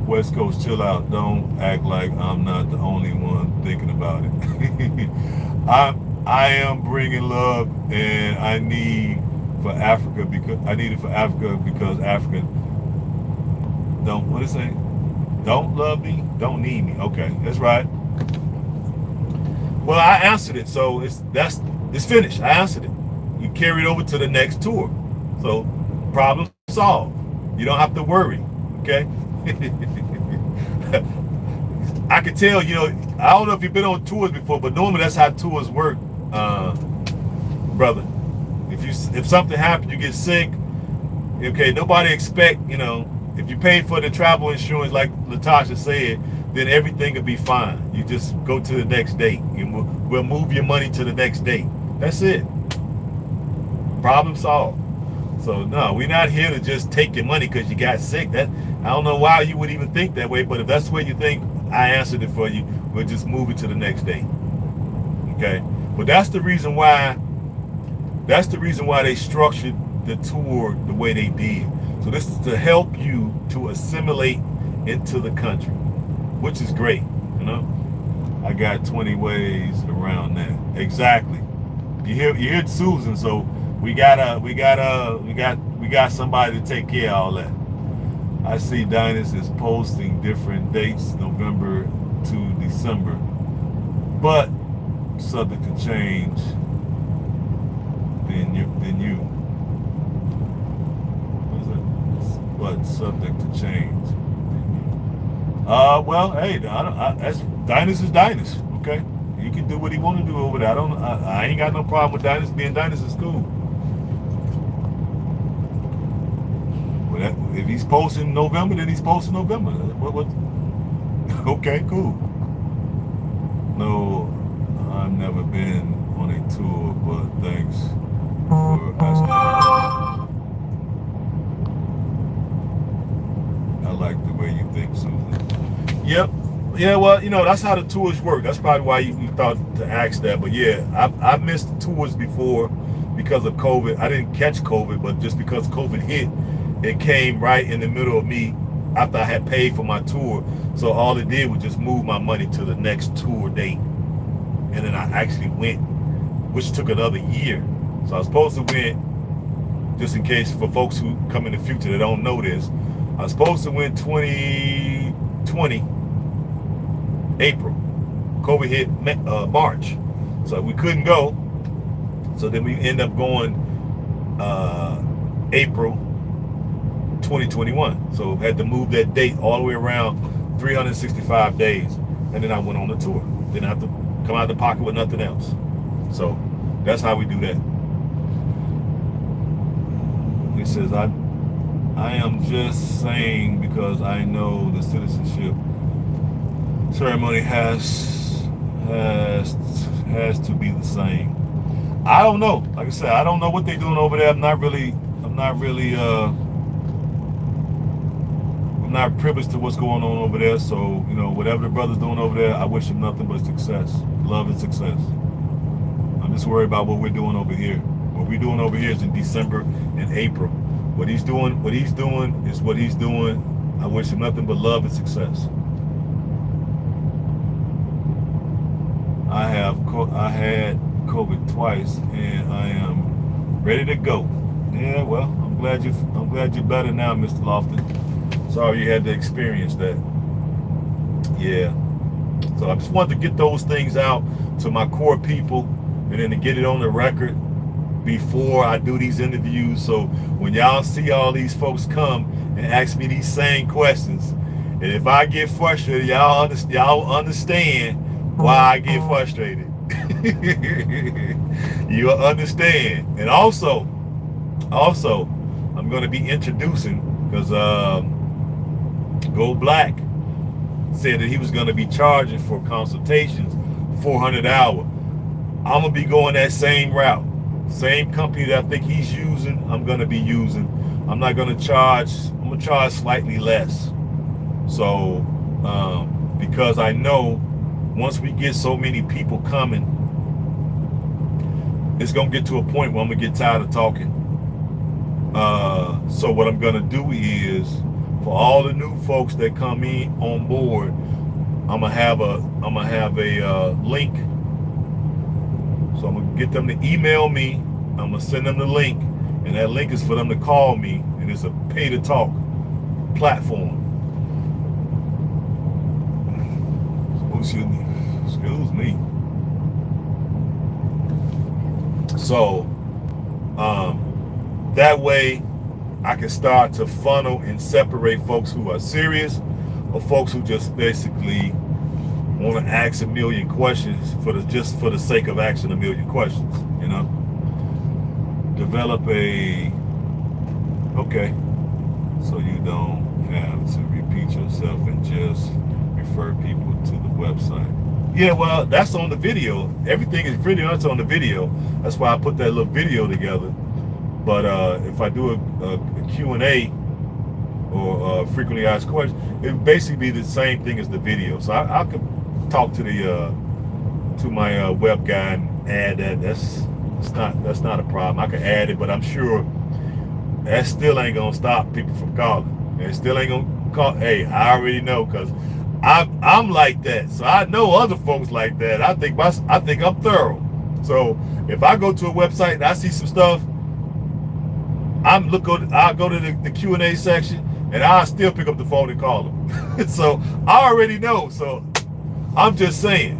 West Coast, chill out. Don't act like I'm not the only one thinking about it. I am bringing love, and I need it for Africa because Africa don't. What is it? Don't love me, don't need me. Okay, that's right. Well, I answered it, so it's finished. I answered it. You carry it over to the next tour. So problem solved. You don't have to worry. Okay. I can tell, I don't know if you've been on tours before, but normally that's how tours work, brother. If something happens, you get sick. Okay, nobody expect, if you pay for the travel insurance, like Latasha said, then everything will be fine. You just go to the next date, and we'll move your money to the next date. That's it. Problem solved. So no, we're not here to just take your money because you got sick. I don't know why you would even think that way, but if that's the way you think, I answered it for you. We'll just move it to the next date. Okay, but that's the reason why they structured the tour the way they did. So this is to help you to assimilate into the country, which is great. I got 20 ways around that. Exactly. You hear Susan, so we got somebody to take care of all that. I see Dinus is posting different dates, November to December, but subject to change than you. What is it? But subject to change. Well, hey, that's Dinus is Dinus. Okay, he can do what he want to do over there. I ain't got no problem with Dinus being Dinus is cool. If he's posting November, then he's posting November. What? Okay, cool. No, I've never been on a tour, but thanks for asking. I like the way you think, Susan. Yep. Yeah, well, that's how the tours work. That's probably why you thought to ask that. But yeah, I've missed tours before because of COVID. I didn't catch COVID, but just because COVID hit, it came right in the middle of me after I had paid for my tour. So all it did was just move my money to the next tour date. And then I actually went, which took another year. So I was supposed to win, just in case for folks who come in the future that don't know this, I was supposed to win 2020, April. COVID hit March. So we couldn't go. So then we end up going April 2021. So had to move that date all the way around 365 days. And then I went on the tour. Didn't have to come out of the pocket with nothing else. So that's how we do that. He says, I am just saying because I know the citizenship ceremony has to be the same. I don't know. Like I said, I don't know what they're doing over there. I'm not privileged to what's going on over there. So, whatever the brother's doing over there, I wish him nothing but success, love and success. I'm just worried about what we're doing over here. What we're doing over here is in December and April. What he's doing is what he's doing. I wish him nothing but love and success. I had COVID twice, and I am ready to go. Yeah, well, I'm glad you're better now, Mr. Lofton. Sorry you had to experience that. Yeah. So I just wanted to get those things out to my core people, and then to get it on the record before I do these interviews. So when y'all see all these folks come and ask me these same questions, and if I get frustrated, y'all understand why I get frustrated. You'll understand. And also, I'm going to be introducing, because Go Black said that he was going to be charging for consultations $400 an hour. I'm going to be going that same route. Same company that I think he's using, I'm going to be using. I'm not going to charge, I'm going to charge slightly less. So, because I know once we get so many people coming, it's going to get to a point where I'm going to get tired of talking. So what I'm going to do is, for all the new folks that come in on board, I'm gonna have a link. So I'm gonna get them to email me. I'm gonna send them the link, and that link is for them to call me, and it's a pay to talk platform. Excuse me. So that way I can start to funnel and separate folks who are serious, or folks who just basically want to ask a million questions just for the sake of asking a million questions. Develop okay, so you don't have to repeat yourself and just refer people to the website. Yeah, well, that's on the video. Everything is pretty much on the video. That's why I put that little video together. But if I do a Q&A or frequently asked questions, it would basically be the same thing as the video. So I could talk to my web guy and add that. That's not a problem. I could add it, but I'm sure that still ain't gonna stop people from calling. It still ain't gonna call. Hey, I already know, because I'm like that. So I know other folks like that. I think I'm thorough. So if I go to a website and I see some stuff, I'll go to the Q&A section, and I'll still pick up the phone and call them. So I already know. So I'm just saying,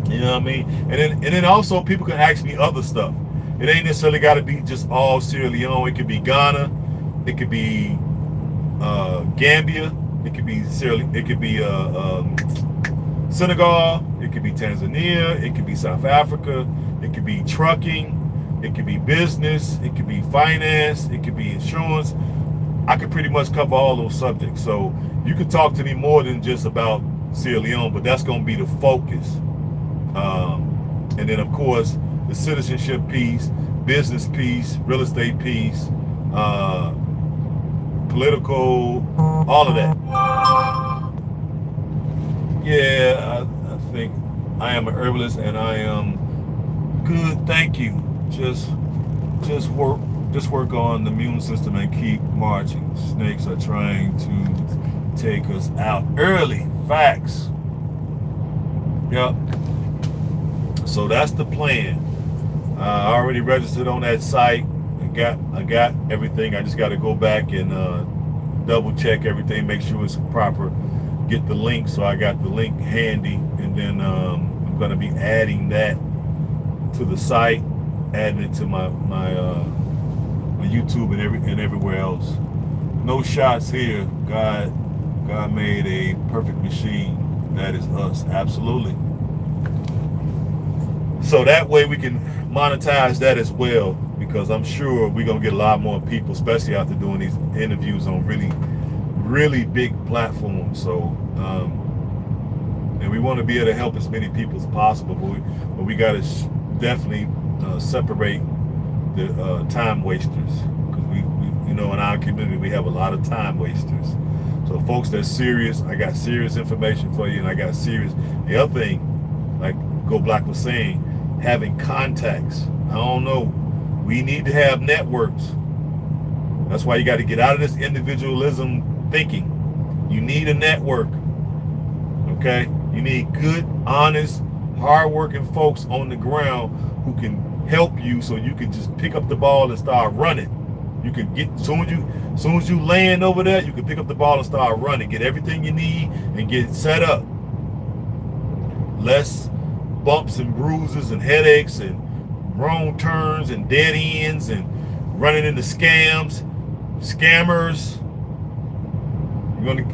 you know what I mean? And then also people can ask me other stuff. It ain't necessarily got to be just all Sierra Leone. It could be Ghana, it could be Gambia, it could be Senegal, it could be Tanzania, it could be South Africa, it could be trucking. It could be business, it could be finance, it could be insurance. I could pretty much cover all those subjects. So you could talk to me more than just about Sierra Leone, but that's going to be the focus. And then, of course, the citizenship piece, business piece, real estate piece, political, all of that. Yeah, I think I am an herbalist, and I am good. Thank you. Just work on the immune system and keep marching. Snakes are trying to take us out early. Facts. Yep. So that's the plan. I already registered on that site. I got everything. I just got to go back and double check everything, make sure it's proper. Get the link. So I got the link handy, and then I'm going to be adding that to the site, adding it to my YouTube and everywhere else. No shots here. God made a perfect machine. That is us. Absolutely. So that way we can monetize that as well, because I'm sure we're gonna get a lot more people, especially after doing these interviews on really big platforms. So and we want to be able to help as many people as possible, but we got to definitely separate the time wasters, because in our community we have a lot of time wasters. So folks that's serious, I got serious information for you, and I got serious. The other thing, like Go Black was saying, having contacts. I don't know. We need to have networks. That's why you got to get out of this individualism thinking. You need a network. Okay? You need good, honest, hardworking folks on the ground who can help you, so you can just pick up the ball and start running. You can get, as soon as you land over there, you can pick up the ball and start running. Get everything you need and get set up. Less bumps and bruises and headaches and wrong turns and dead ends and running into scams, scammers.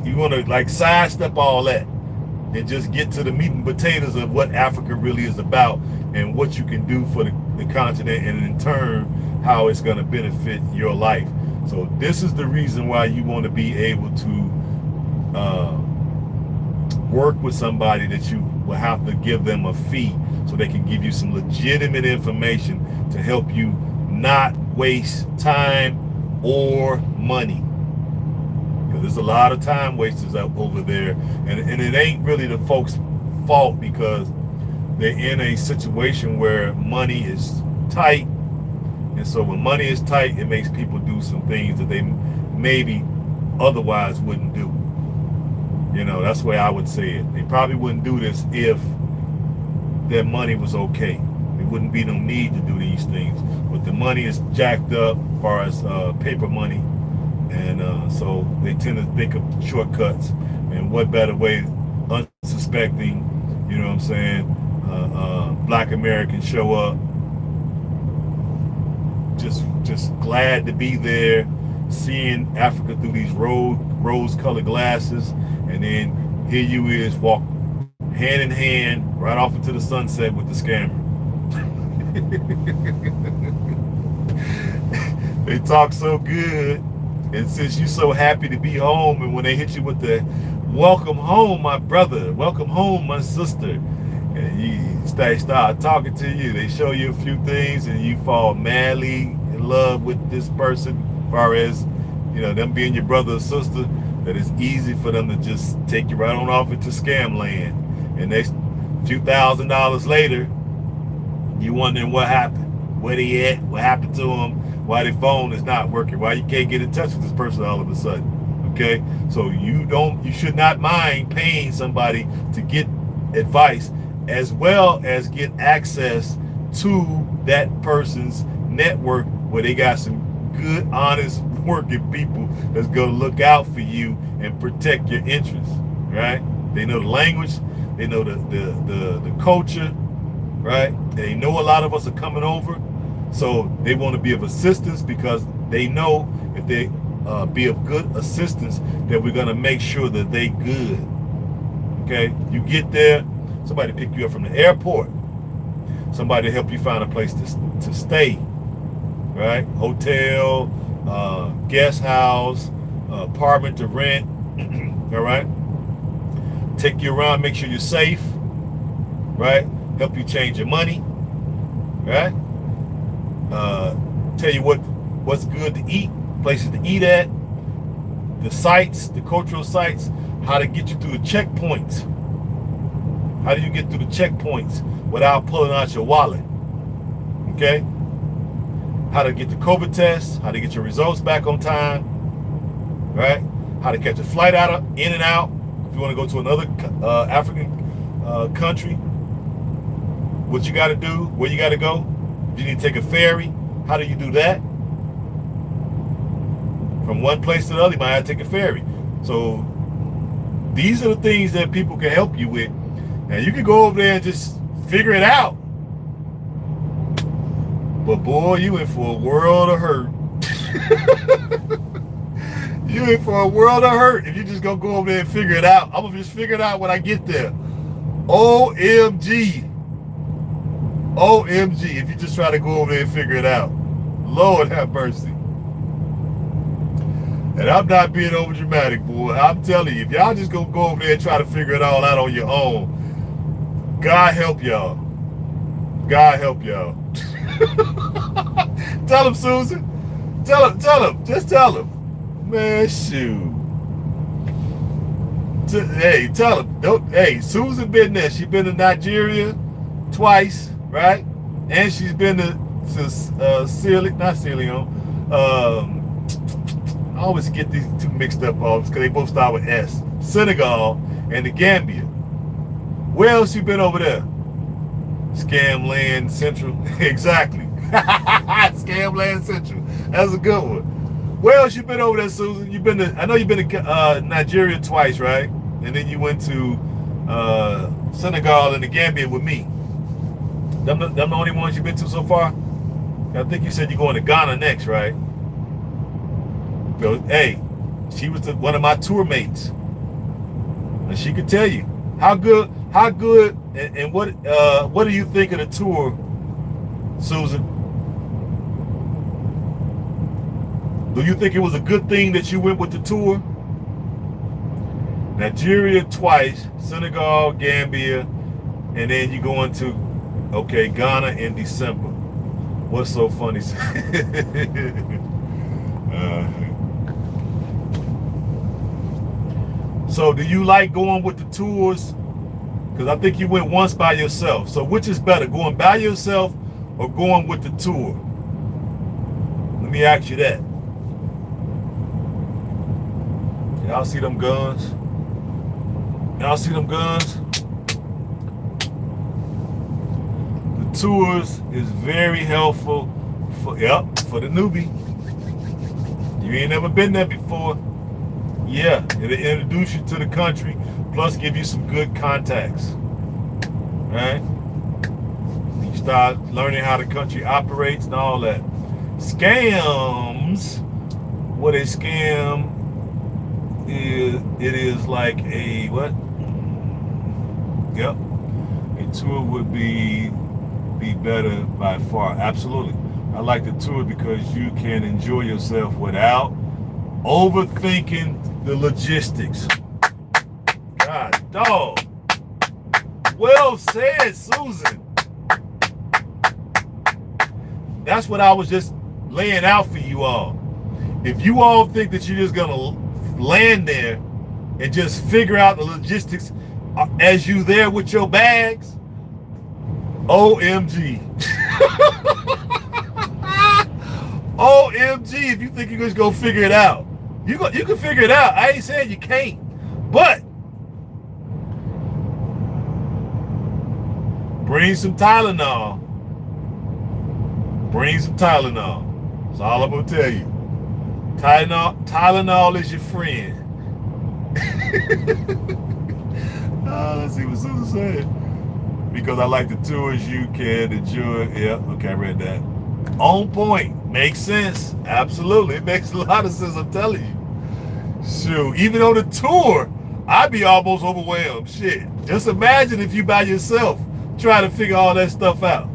You want to like sidestep all that and just get to the meat and potatoes of what Africa really is about and what you can do for the continent, and in turn how it's going to benefit your life. So this is the reason why you want to be able to work with somebody that you will have to give them a fee, so they can give you some legitimate information to help you not waste time or money. Because there's a lot of time wasters out over there, and it ain't really the folks' fault, because they're in a situation where money is tight. And so when money is tight, it makes people do some things that they maybe otherwise wouldn't do. That's the way I would say it. They probably wouldn't do this if their money was okay. There wouldn't be no need to do these things. But the money is jacked up as far as paper money. And so they tend to think of shortcuts. And what better way, unsuspecting, you know what I'm saying, black Americans show up, just glad to be there, seeing Africa through these rose-colored glasses, and then here you is walk hand in hand right off into the sunset with the scammer. They talk so good, and since you're so happy to be home, and when they hit you with the welcome home, my brother, welcome home, my sister, and you start talking to you, they show you a few things, and you fall madly in love with this person, as far as them being your brother or sister, that it's easy for them to just take you right on off into scam land. And next few $1,000s later, you wondering what happened, where they at, what happened to them, why their phone is not working, why you can't get in touch with this person all of a sudden. Okay, so you should not mind paying somebody to get advice, as well as get access to that person's network, where they got some good, honest, working people that's gonna look out for you and protect your interests. Right? They know the language, they know the culture, right? They know a lot of us are coming over, so they want to be of assistance, because they know if they be of good assistance, that we're gonna make sure that they good. Okay, you get there, somebody pick you up from the airport, somebody to help you find a place to stay, right? Hotel, guest house, apartment to rent. All right, take you around, make sure you're safe, right? Help you change your money, right? Tell you what's good to eat, places to eat at, the sites, the cultural sites, how to get you through the checkpoints. How do you get through the checkpoints without pulling out your wallet? Okay? How to get the COVID test, how to get your results back on time, right? How to catch a flight in and out if you want to go to another African country. What you got to do, where you got to go. If you need to take a ferry, how do you do that? From one place to the other, you might have to take a ferry. So these are the things that people can help you with. And you can go over there and just figure it out. But boy, you in for a world of hurt. You in for a world of hurt if you just gonna go over there and figure it out. I'm gonna just figure it out when I get there. OMG. OMG if you just try to go over there and figure it out. Lord have mercy. And I'm not being over dramatic, boy. I'm telling you, if y'all just gonna go over there and try to figure it all out on your own, God help y'all. God help y'all. Tell him, Susan. Tell him. Just tell him. Man, shoot. Hey, tell him. Hey, Susan been there. She been to Nigeria twice, right? And she's been to Sierra Leone. I always get these two mixed up because they both start with S. Senegal and the Gambia. Where else you been over there? Scam Land Central. Exactly. Scam Land Central. That's a good one. Where else you been over there, Susan? I know you've been to Nigeria twice, right? And then you went to Senegal and the Gambia with me. Them the only ones you've been to so far? I think you said you're going to Ghana next, right? Hey, she was one of my tour mates. And she could tell you how good, and what do you think of the tour, Susan? Do you think it was a good thing that you went with the tour? Nigeria twice, Senegal, Gambia, and then you going to, Ghana in December. What's so funny? So do you like going with the tours? Because I think you went once by yourself. So which is better, going by yourself or going with the tour? Let me ask you that. Y'all see them guns? Y'all see them guns? The tours is very helpful for the newbie. You ain't never been there before. Yeah, it'll introduce you to the country, plus give you some good contacts. Right? You start learning how the country operates and all that. Scams, what a scam is, it is like a what? Yep. A tour would be better by far. Absolutely. I like the tour because you can enjoy yourself without overthinking the logistics. God dog. Well said, Susan. That's what I was just laying out for you all. If you all think that you're just gonna land there and just figure out the logistics as you there with your bags, OMG. OMG, if you think you're just gonna figure it out. You can figure it out. I ain't saying you can't. But bring some Tylenol. Bring some Tylenol. That's all I'm gonna tell you. Tylenol is your friend. Let's see what Susan said. Because I like the tours you can enjoy. Yeah, okay, I read that. On point. Makes sense. Absolutely. It makes a lot of sense, I'm telling you. Shoot, even on the tour, I'd be almost overwhelmed. Shit. Just imagine if you by yourself trying to figure all that stuff out.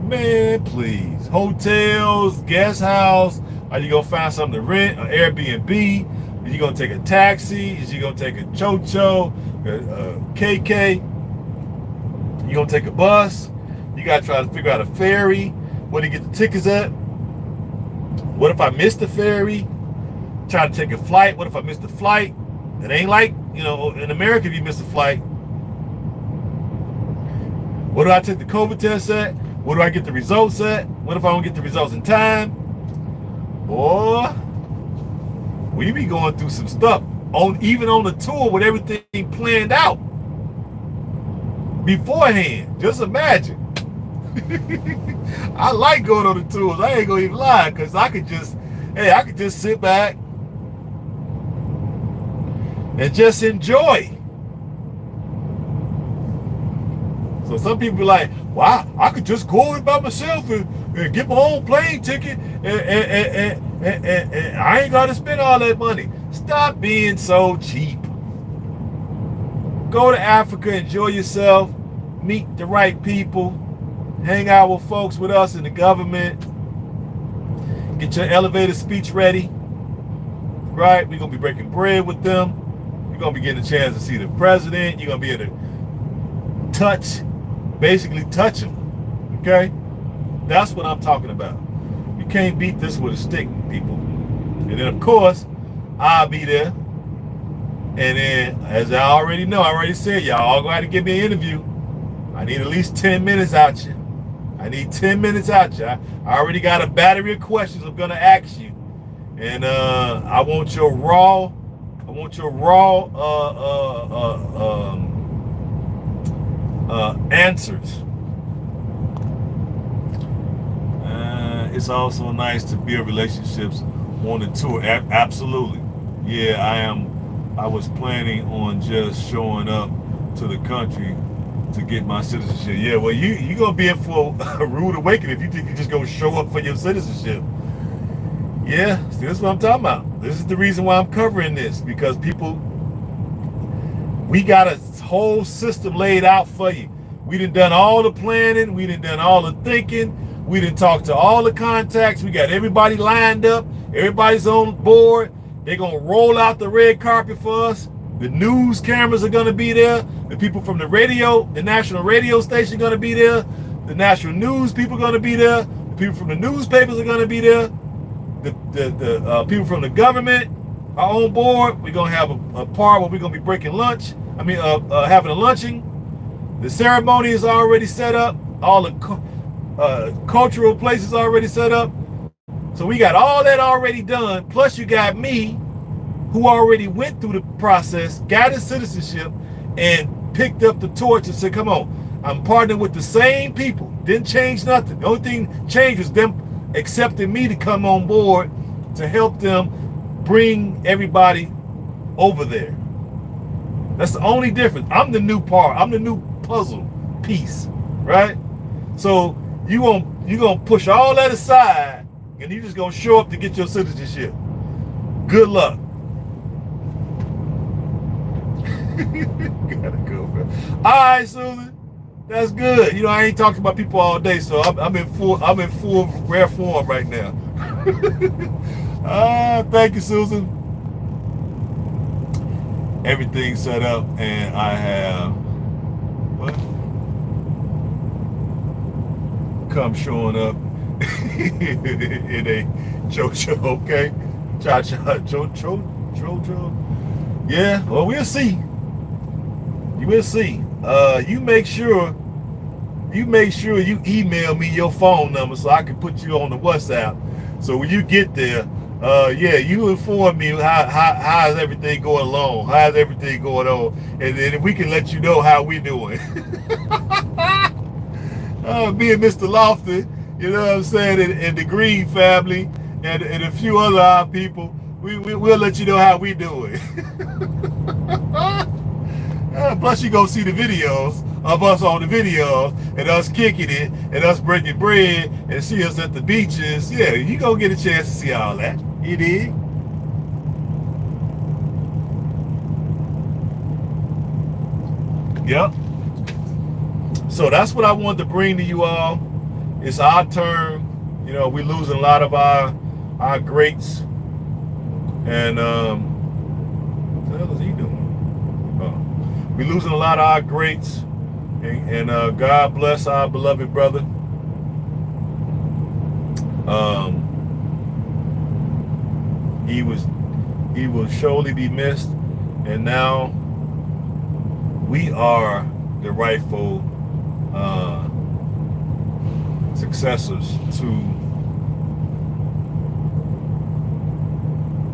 Man, please. Hotels, guest house. Are you going to find something to rent? An Airbnb? Are you going to take a taxi? Is you going to take a Chocho? A KK? You going to take a bus? You got to try to figure out a ferry. Where to get the tickets at? What if I miss the ferry? Try to take a flight. What if I miss the flight? It ain't like, in America if you miss a flight. What do I take the COVID test at? What do I get the results at? What if I don't get the results in time? Boy, we be going through some stuff. Even on the tour with everything planned out beforehand. Just imagine. I like going on the tours. I ain't gonna even lie, because I could just sit back and just enjoy. So some people be like, wow, I could just go in by myself and get my own plane ticket and I ain't gotta spend all that money. Stop being so cheap. Go to Africa, enjoy yourself, meet the right people, hang out with folks with us in the government, get your elevator speech ready, right? We're going to be breaking bread with them. You're going to be getting a chance to see the president. You're going to be able to basically touch him, okay? That's what I'm talking about. You can't beat this with a stick, people. And then, of course, I'll be there. And then, as I already know, I already said, y'all all going to give me an interview. I need at least 10 minutes out you. I need 10 minutes out you. I already got a battery of questions I'm going to ask you. And I want your raw answers. It's also nice to build relationships on the tour. Absolutely. Yeah, I was planning on just showing up to the country to get my citizenship. Yeah, well, you're going to be in for a rude awakening if you think you're just going to show up for your citizenship. Yeah, see, that's what I'm talking about. This is the reason why I'm covering this, because we got a whole system laid out for you. We done all the planning. We done all the thinking. We done talked to all the contacts. We got everybody lined up. Everybody's on board. They're going to roll out the red carpet for us. The news cameras are going to be there. The people from the radio, the national radio station are going to be there. The national news people are going to be there. The people from the newspapers are going to be there. The people from the government are on board. We're going to have a part where we're going to be breaking lunch. Having a luncheon. The ceremony is already set up. All the cultural places already set up. So we got all that already done. Plus you got me, who already went through the process, got his citizenship, and picked up the torch and said, come on, I'm partnering with the same people. Didn't change nothing. The only thing changed was them accepting me to come on board to help them bring everybody over there. That's the only difference. I'm the new part. I'm the new puzzle piece, right? So you gonna push all that aside, and you just gonna show up to get your citizenship. Good luck. Gotta go, bro. All right, Susan. That's good. You know, I ain't talking about people all day, so I'm in full rare form right now. Thank you, Susan. Everything's set up, and I have what? Come showing up in a JoJo, okay? Cha-cha, JoJo. Yeah, well, we'll see. You will see. You make sure you email me your phone number so I can put you on the WhatsApp. So when you get there, you inform me how's everything going along, how's everything going on, and then we can let you know how we doing. Me and Mr. Lofty, you know what I'm saying, and the Green family, and a few other people, we'll let you know how we doing. Plus you go see the videos of us on the videos and us kicking it and us breaking bread and see us at the beaches. Yeah, you gonna get a chance to see all that. You did. Yep. So that's what I wanted to bring to you all. It's our turn. You know, we're losing a lot of our greats. And what the hell is he doing? We're losing a lot of our greats, and God bless our beloved brother. He will surely be missed, and now we are the rightful successors to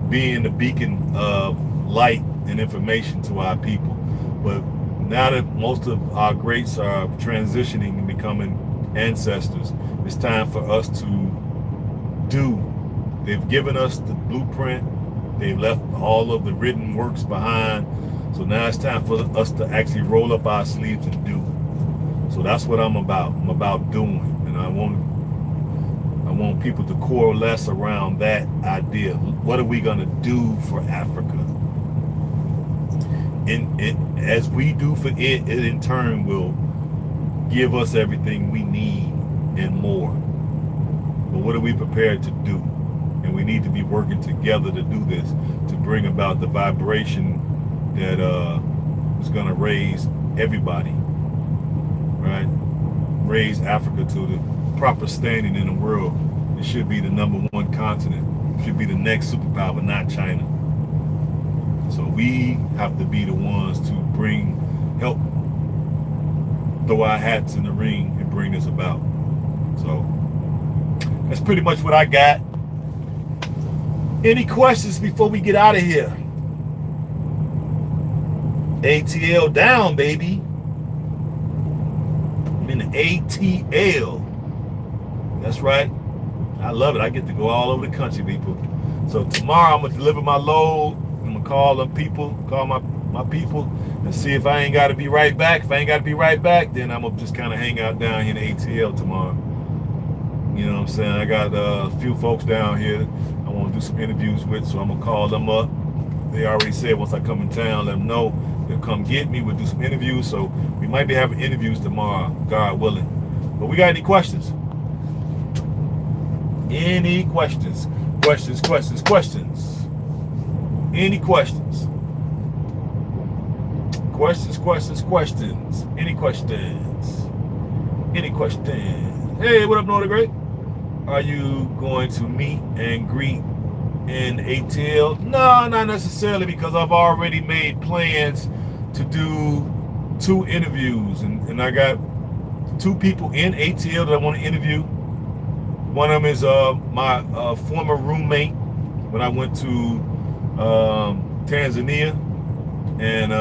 being the beacon of light and information to our people. But now that most of our greats are transitioning and becoming ancestors, it's time for us to do. They've given us the blueprint. They've left all of the written works behind. So now it's time for us to actually roll up our sleeves and do. So that's what I'm about. I'm about doing. And I want people to coalesce around that idea. What are we going to do for Africa? As we do for it in turn will give us everything we need and more. But what are we prepared to do? And we need to be working together to do this, to bring about the vibration that is going to raise everybody, right? Raise Africa to proper standing in the world. It should be the #1 continent. It should be the next superpower, not China. So we have to be the ones to help throw our hats in the ring and bring this about. So that's pretty much what I got. Any questions before we get out of here? ATL down, baby. I'm in the ATL. That's right. I love it. I get to go all over the country, people. So tomorrow I'm going to deliver my load. I'm going to call them people, call my people, and see if I ain't got to be right back. If I ain't got to be right back, then I'm going to just kind of hang out down here in the ATL tomorrow. You know what I'm saying? I got a few folks down here I want to do some interviews with, so I'm going to call them up. They already said once I come in town, let them know. They'll come get me. We'll do some interviews. So we might be having interviews tomorrow, God willing. But we got any questions? Any questions? Questions. Any questions? Questions. Any questions? Hey, what up, Northern Great? Are you going to meet and greet in ATL? No, not necessarily, because I've already made plans to do 2 interviews, and I got 2 people in ATL that I want to interview. One of them is my former roommate when I went to Tanzania, and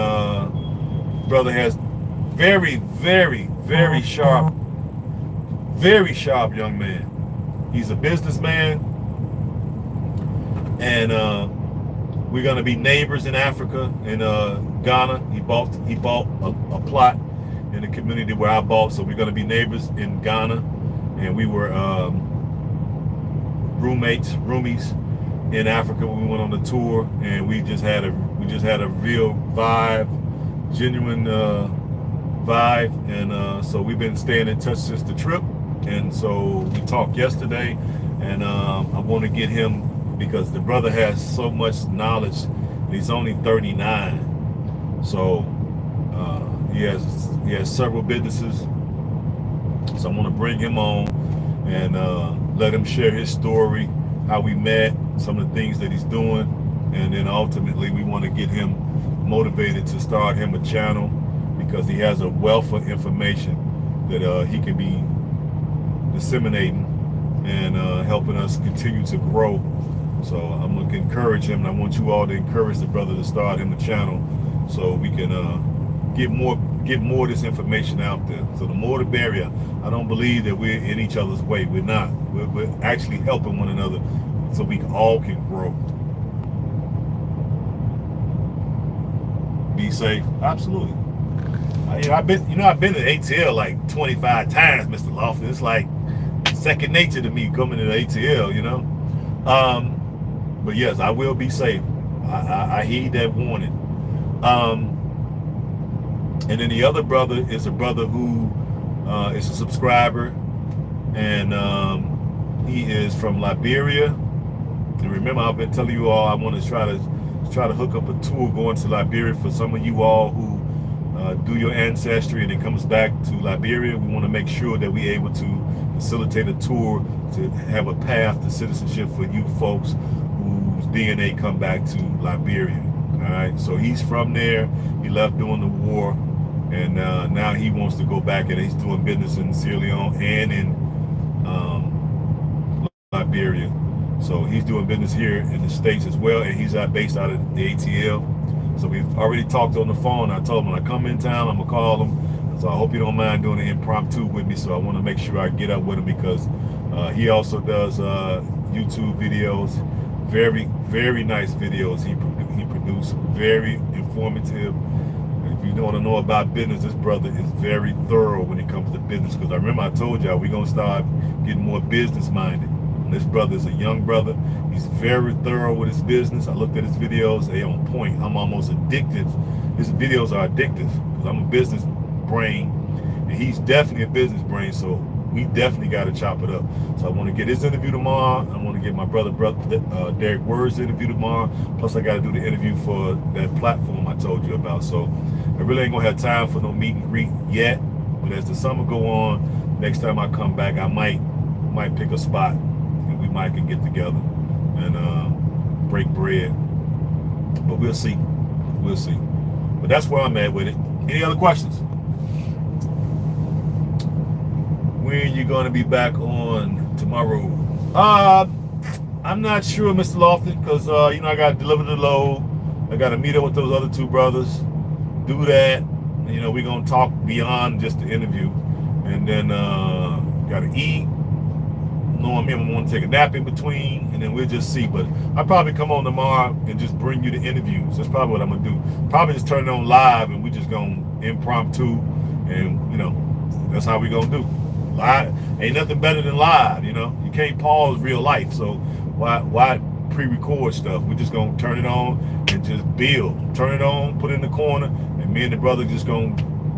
brother has very sharp young man. He's a businessman, and we're gonna be neighbors in Africa, in Ghana. He bought a plot in the community where I bought, so we're gonna be neighbors in Ghana, and we were roomies in Africa when we went on the tour, and we just had a real vibe, genuine vibe, and so we've been staying in touch since the trip. And so we talked yesterday, and I want to get him, because the brother has so much knowledge, and he's only 39. So he has several businesses. So I want to bring him on and let him share his story, how we met, some of the things that he's doing, and then ultimately we want to get him motivated to start him a channel, because he has a wealth of information that he can be disseminating and helping us continue to grow. So I'm going to encourage him, and I want you all to encourage the brother to start him a channel so we can get more of this information out there. So the more the merrier. I don't believe that we're in each other's way. We're not. We're actually helping one another so we all can grow. Be safe. Absolutely. I've been to ATL like 25 times, Mr. Lofton. It's like second nature to me coming to the ATL, you know. But yes, I will be safe. I heed that warning. And then the other brother is a brother who is a subscriber, and he is from Liberia. And remember, I've been telling you all I want to try to hook up a tour going to Liberia for some of you all who do your ancestry and it comes back to Liberia. We want to make sure that we're able to facilitate a tour to have a path to citizenship for you folks whose DNA come back to Liberia. All right, so he's from there. He left during the war, and now he wants to go back, and he's doing business in Sierra Leone and in Liberia. So he's doing business here in the States as well, and he's based out of the ATL. So we've already talked on the phone. I told him when I come in town, I'm gonna call him. So I hope you don't mind doing an impromptu with me. So I want to make sure I get up with him, because he also does YouTube videos, very nice videos. He produced, very informative. If you want to know about business, this brother is very thorough when it comes to business. Because I remember I told y'all we're gonna start getting more business minded. This brother is a young brother. He's very thorough with his business. I looked at his videos. They on point. I'm almost addictive. His videos are addictive because I'm a business brain, and he's definitely a business brain. So we definitely got to chop it up. So I want to get his interview tomorrow. I want to get my brother Derek Word's interview tomorrow. Plus I got to do the interview for that platform I told you about. So I really ain't gonna have time for no meet and greet yet. But as the summer go on, next time I come back, I might pick a spot and we might can get together and break bread. But we'll see. We'll see. But that's where I'm at with it. Any other questions? When are you going to be back on tomorrow? I'm not sure, Mr. Lofton, because I got to deliver the load. I got to meet up with those other two brothers, do that. We're going to talk beyond just the interview. And then got to eat. Knowing me, I'm going to take a nap in between, and then we'll just see. But I'll probably come on tomorrow and just bring you the interviews. That's probably what I'm going to do. Probably just turn it on live, and we just going to impromptu, and, that's how we going to do. Live ain't nothing better than live. You can't pause real life, so why pre-record stuff? We're just gonna turn it on and just build. Turn it on, put it in the corner, and me and the brother just gonna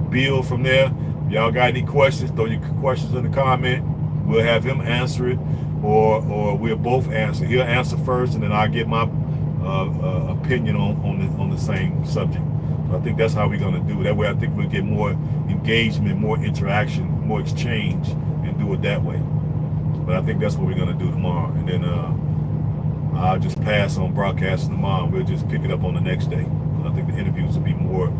build from there. Y'all got any questions? Throw your questions in the comment. We'll have him answer it, or we'll both answer. He'll answer first, and then I'll get my opinion on the same subject. So I think that's how we're gonna do it. That way, I think we'll get more engagement, more interaction, more exchange, and do it that way. But I think that's what we're gonna do tomorrow, and then I'll just pass on broadcasting tomorrow, and we'll just pick it up on the next day. I think the interviews will be more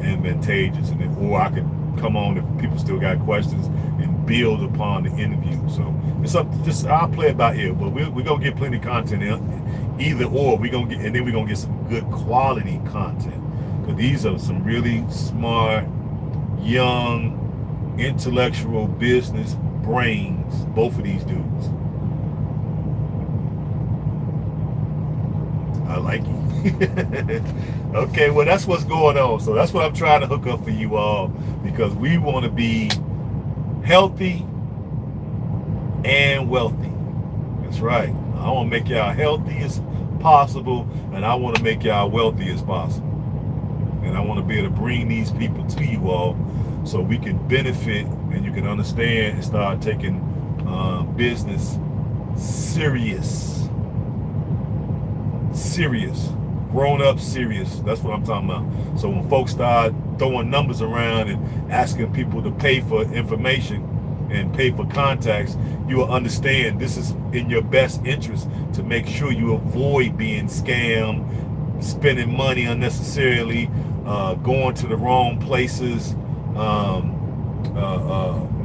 advantageous, and then, or I could come on if people still got questions and build upon the interview. So it's up. I'll play it by ear, but we're gonna get plenty of content in either or. We're gonna get some good quality content, because these are some really smart, young, intellectual business brains. Both of these dudes. I like it. Okay, well, that's what's going on. So that's what I'm trying to hook up for you all, because we want to be healthy and wealthy. That's right. I want to make y'all healthy as possible, and I want to make y'all wealthy as possible. And I want to be able to bring these people to you all so we can benefit and you can understand and start taking business serious. Grown up serious. That's what I'm talking about. So when folks start throwing numbers around and asking people to pay for information and pay for contacts, you will understand this is in your best interest to make sure you avoid being scammed, spending money unnecessarily, going to the wrong places,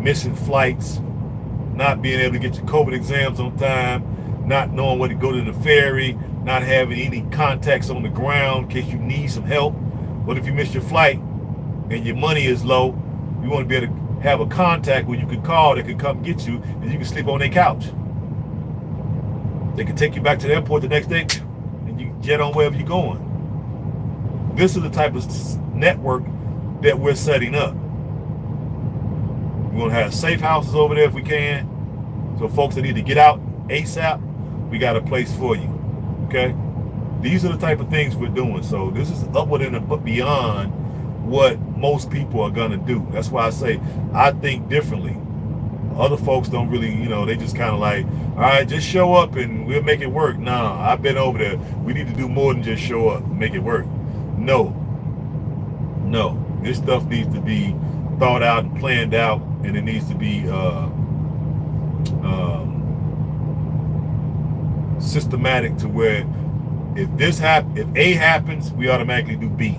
missing flights, not being able to get your COVID exams on time, not knowing where to go to the ferry, not having any contacts on the ground in case you need some help. What if you miss your flight and your money is low? You want to be able to have a contact where you can call that can come get you, and you can sleep on their couch. They can take you back to the airport the next day, and you jet on wherever you're going. This is the type of network that we're setting up. We're going to have safe houses over there if we can. So folks that need to get out ASAP, we got a place for you. Okay? These are the type of things we're doing. So this is upward and beyond what most people are going to do. That's why I say I think differently. Other folks don't really, they just kind of like, all right, just show up and we'll make it work. Nah, I've been over there. We need to do more than just show up and make it work. No. This stuff needs to be thought out and planned out, and it needs to be systematic to where if A happens, we automatically do B.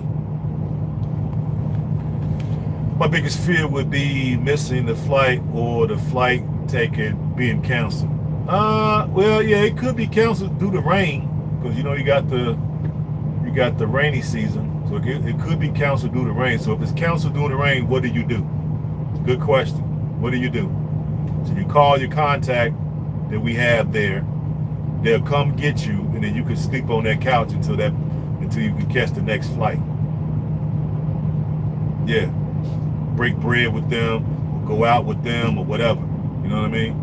My biggest fear would be missing the flight or the flight being canceled. Well, yeah, it could be canceled due to rain, because you got the rainy season, so it could be canceled due to rain. So if it's canceled due to rain, what do you do? Good question. What do you do? So you call your contact that we have there. They'll come get you, and then you can sleep on that couch until you can catch the next flight. Yeah. Break bread with them, or go out with them, or whatever. You know what I mean?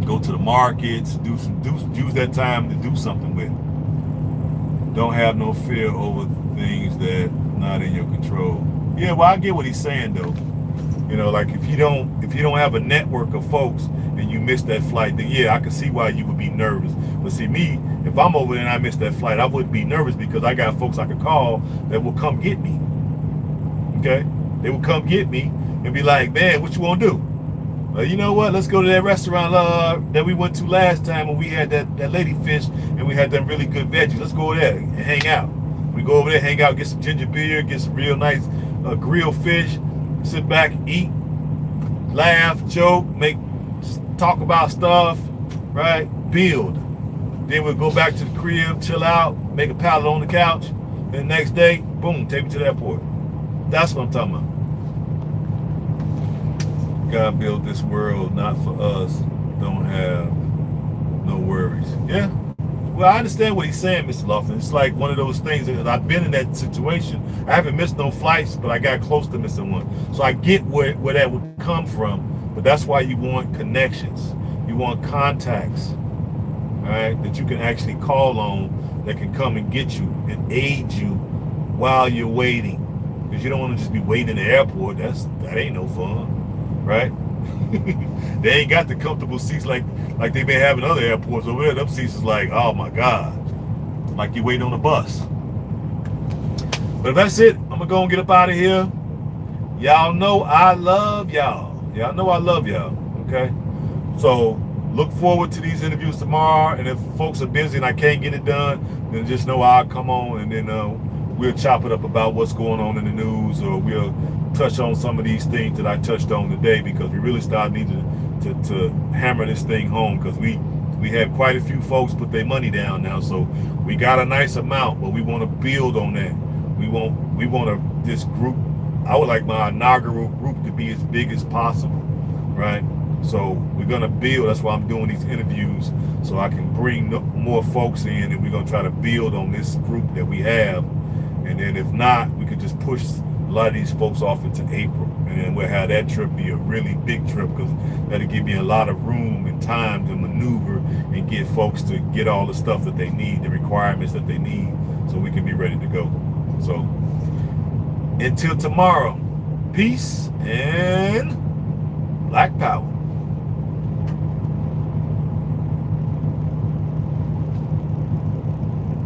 Go to the markets, use that time to do something with. Don't have no fear over things that not in your control. Yeah, well, I get what he's saying though. Like if you don't have a network of folks and you miss that flight, then yeah, I can see why you would be nervous. But see, me, if I'm over there and I miss that flight, I wouldn't be nervous, because I got folks I could call that will come get me. Okay? They will come get me, and be like, man, what you want to do? You know what? Let's go to that restaurant that we went to last time when we had that lady fish and we had them really good veggies. Let's go over there and hang out. We go over there, hang out, get some ginger beer, get some real nice grilled fish, sit back, eat, laugh, joke, talk about stuff, right? Build. Then we'll go back to the crib, chill out, make a pallet on the couch. And the next day, boom, take me to the airport. That's what I'm talking about. God built this world not for us. Don't have no worries. Yeah. Well, I understand what he's saying, Mr. Lofton. It's like one of those things that I've been in that situation. I haven't missed no flights, but I got close to missing one. So I get where that would come from. But that's why you want connections. You want contacts, all right, that you can actually call on that can come and get you and aid you while you're waiting. Because you don't want to just be waiting in the airport. That ain't no fun. Right? They ain't got the comfortable seats like they may have in other airports over there. Them seats is like, oh my God. Like you waiting on a bus. But if that's it, I'm gonna go and get up out of here. Y'all know I love y'all. Y'all know I love y'all. Okay? So look forward to these interviews tomorrow. And if folks are busy and I can't get it done, then just know I'll come on and then we'll chop it up about what's going on in the news, or we'll touch on some of these things that I touched on today, because we really start needing to hammer this thing home, because we have quite a few folks put their money down now, so we got a nice amount, but we want to build on that. We want this group. I would like my inaugural group to be as big as possible, right? So we're gonna build. That's why I'm doing these interviews, so I can bring more folks in, and we're gonna try to build on this group that we have. And then if not, we could just push a lot of these folks off into April. And then we'll have that trip be a really big trip, because that'll give me a lot of room and time to maneuver and get folks to get all the stuff that they need, the requirements that they need, so we can be ready to go. So until tomorrow, peace and Black Power.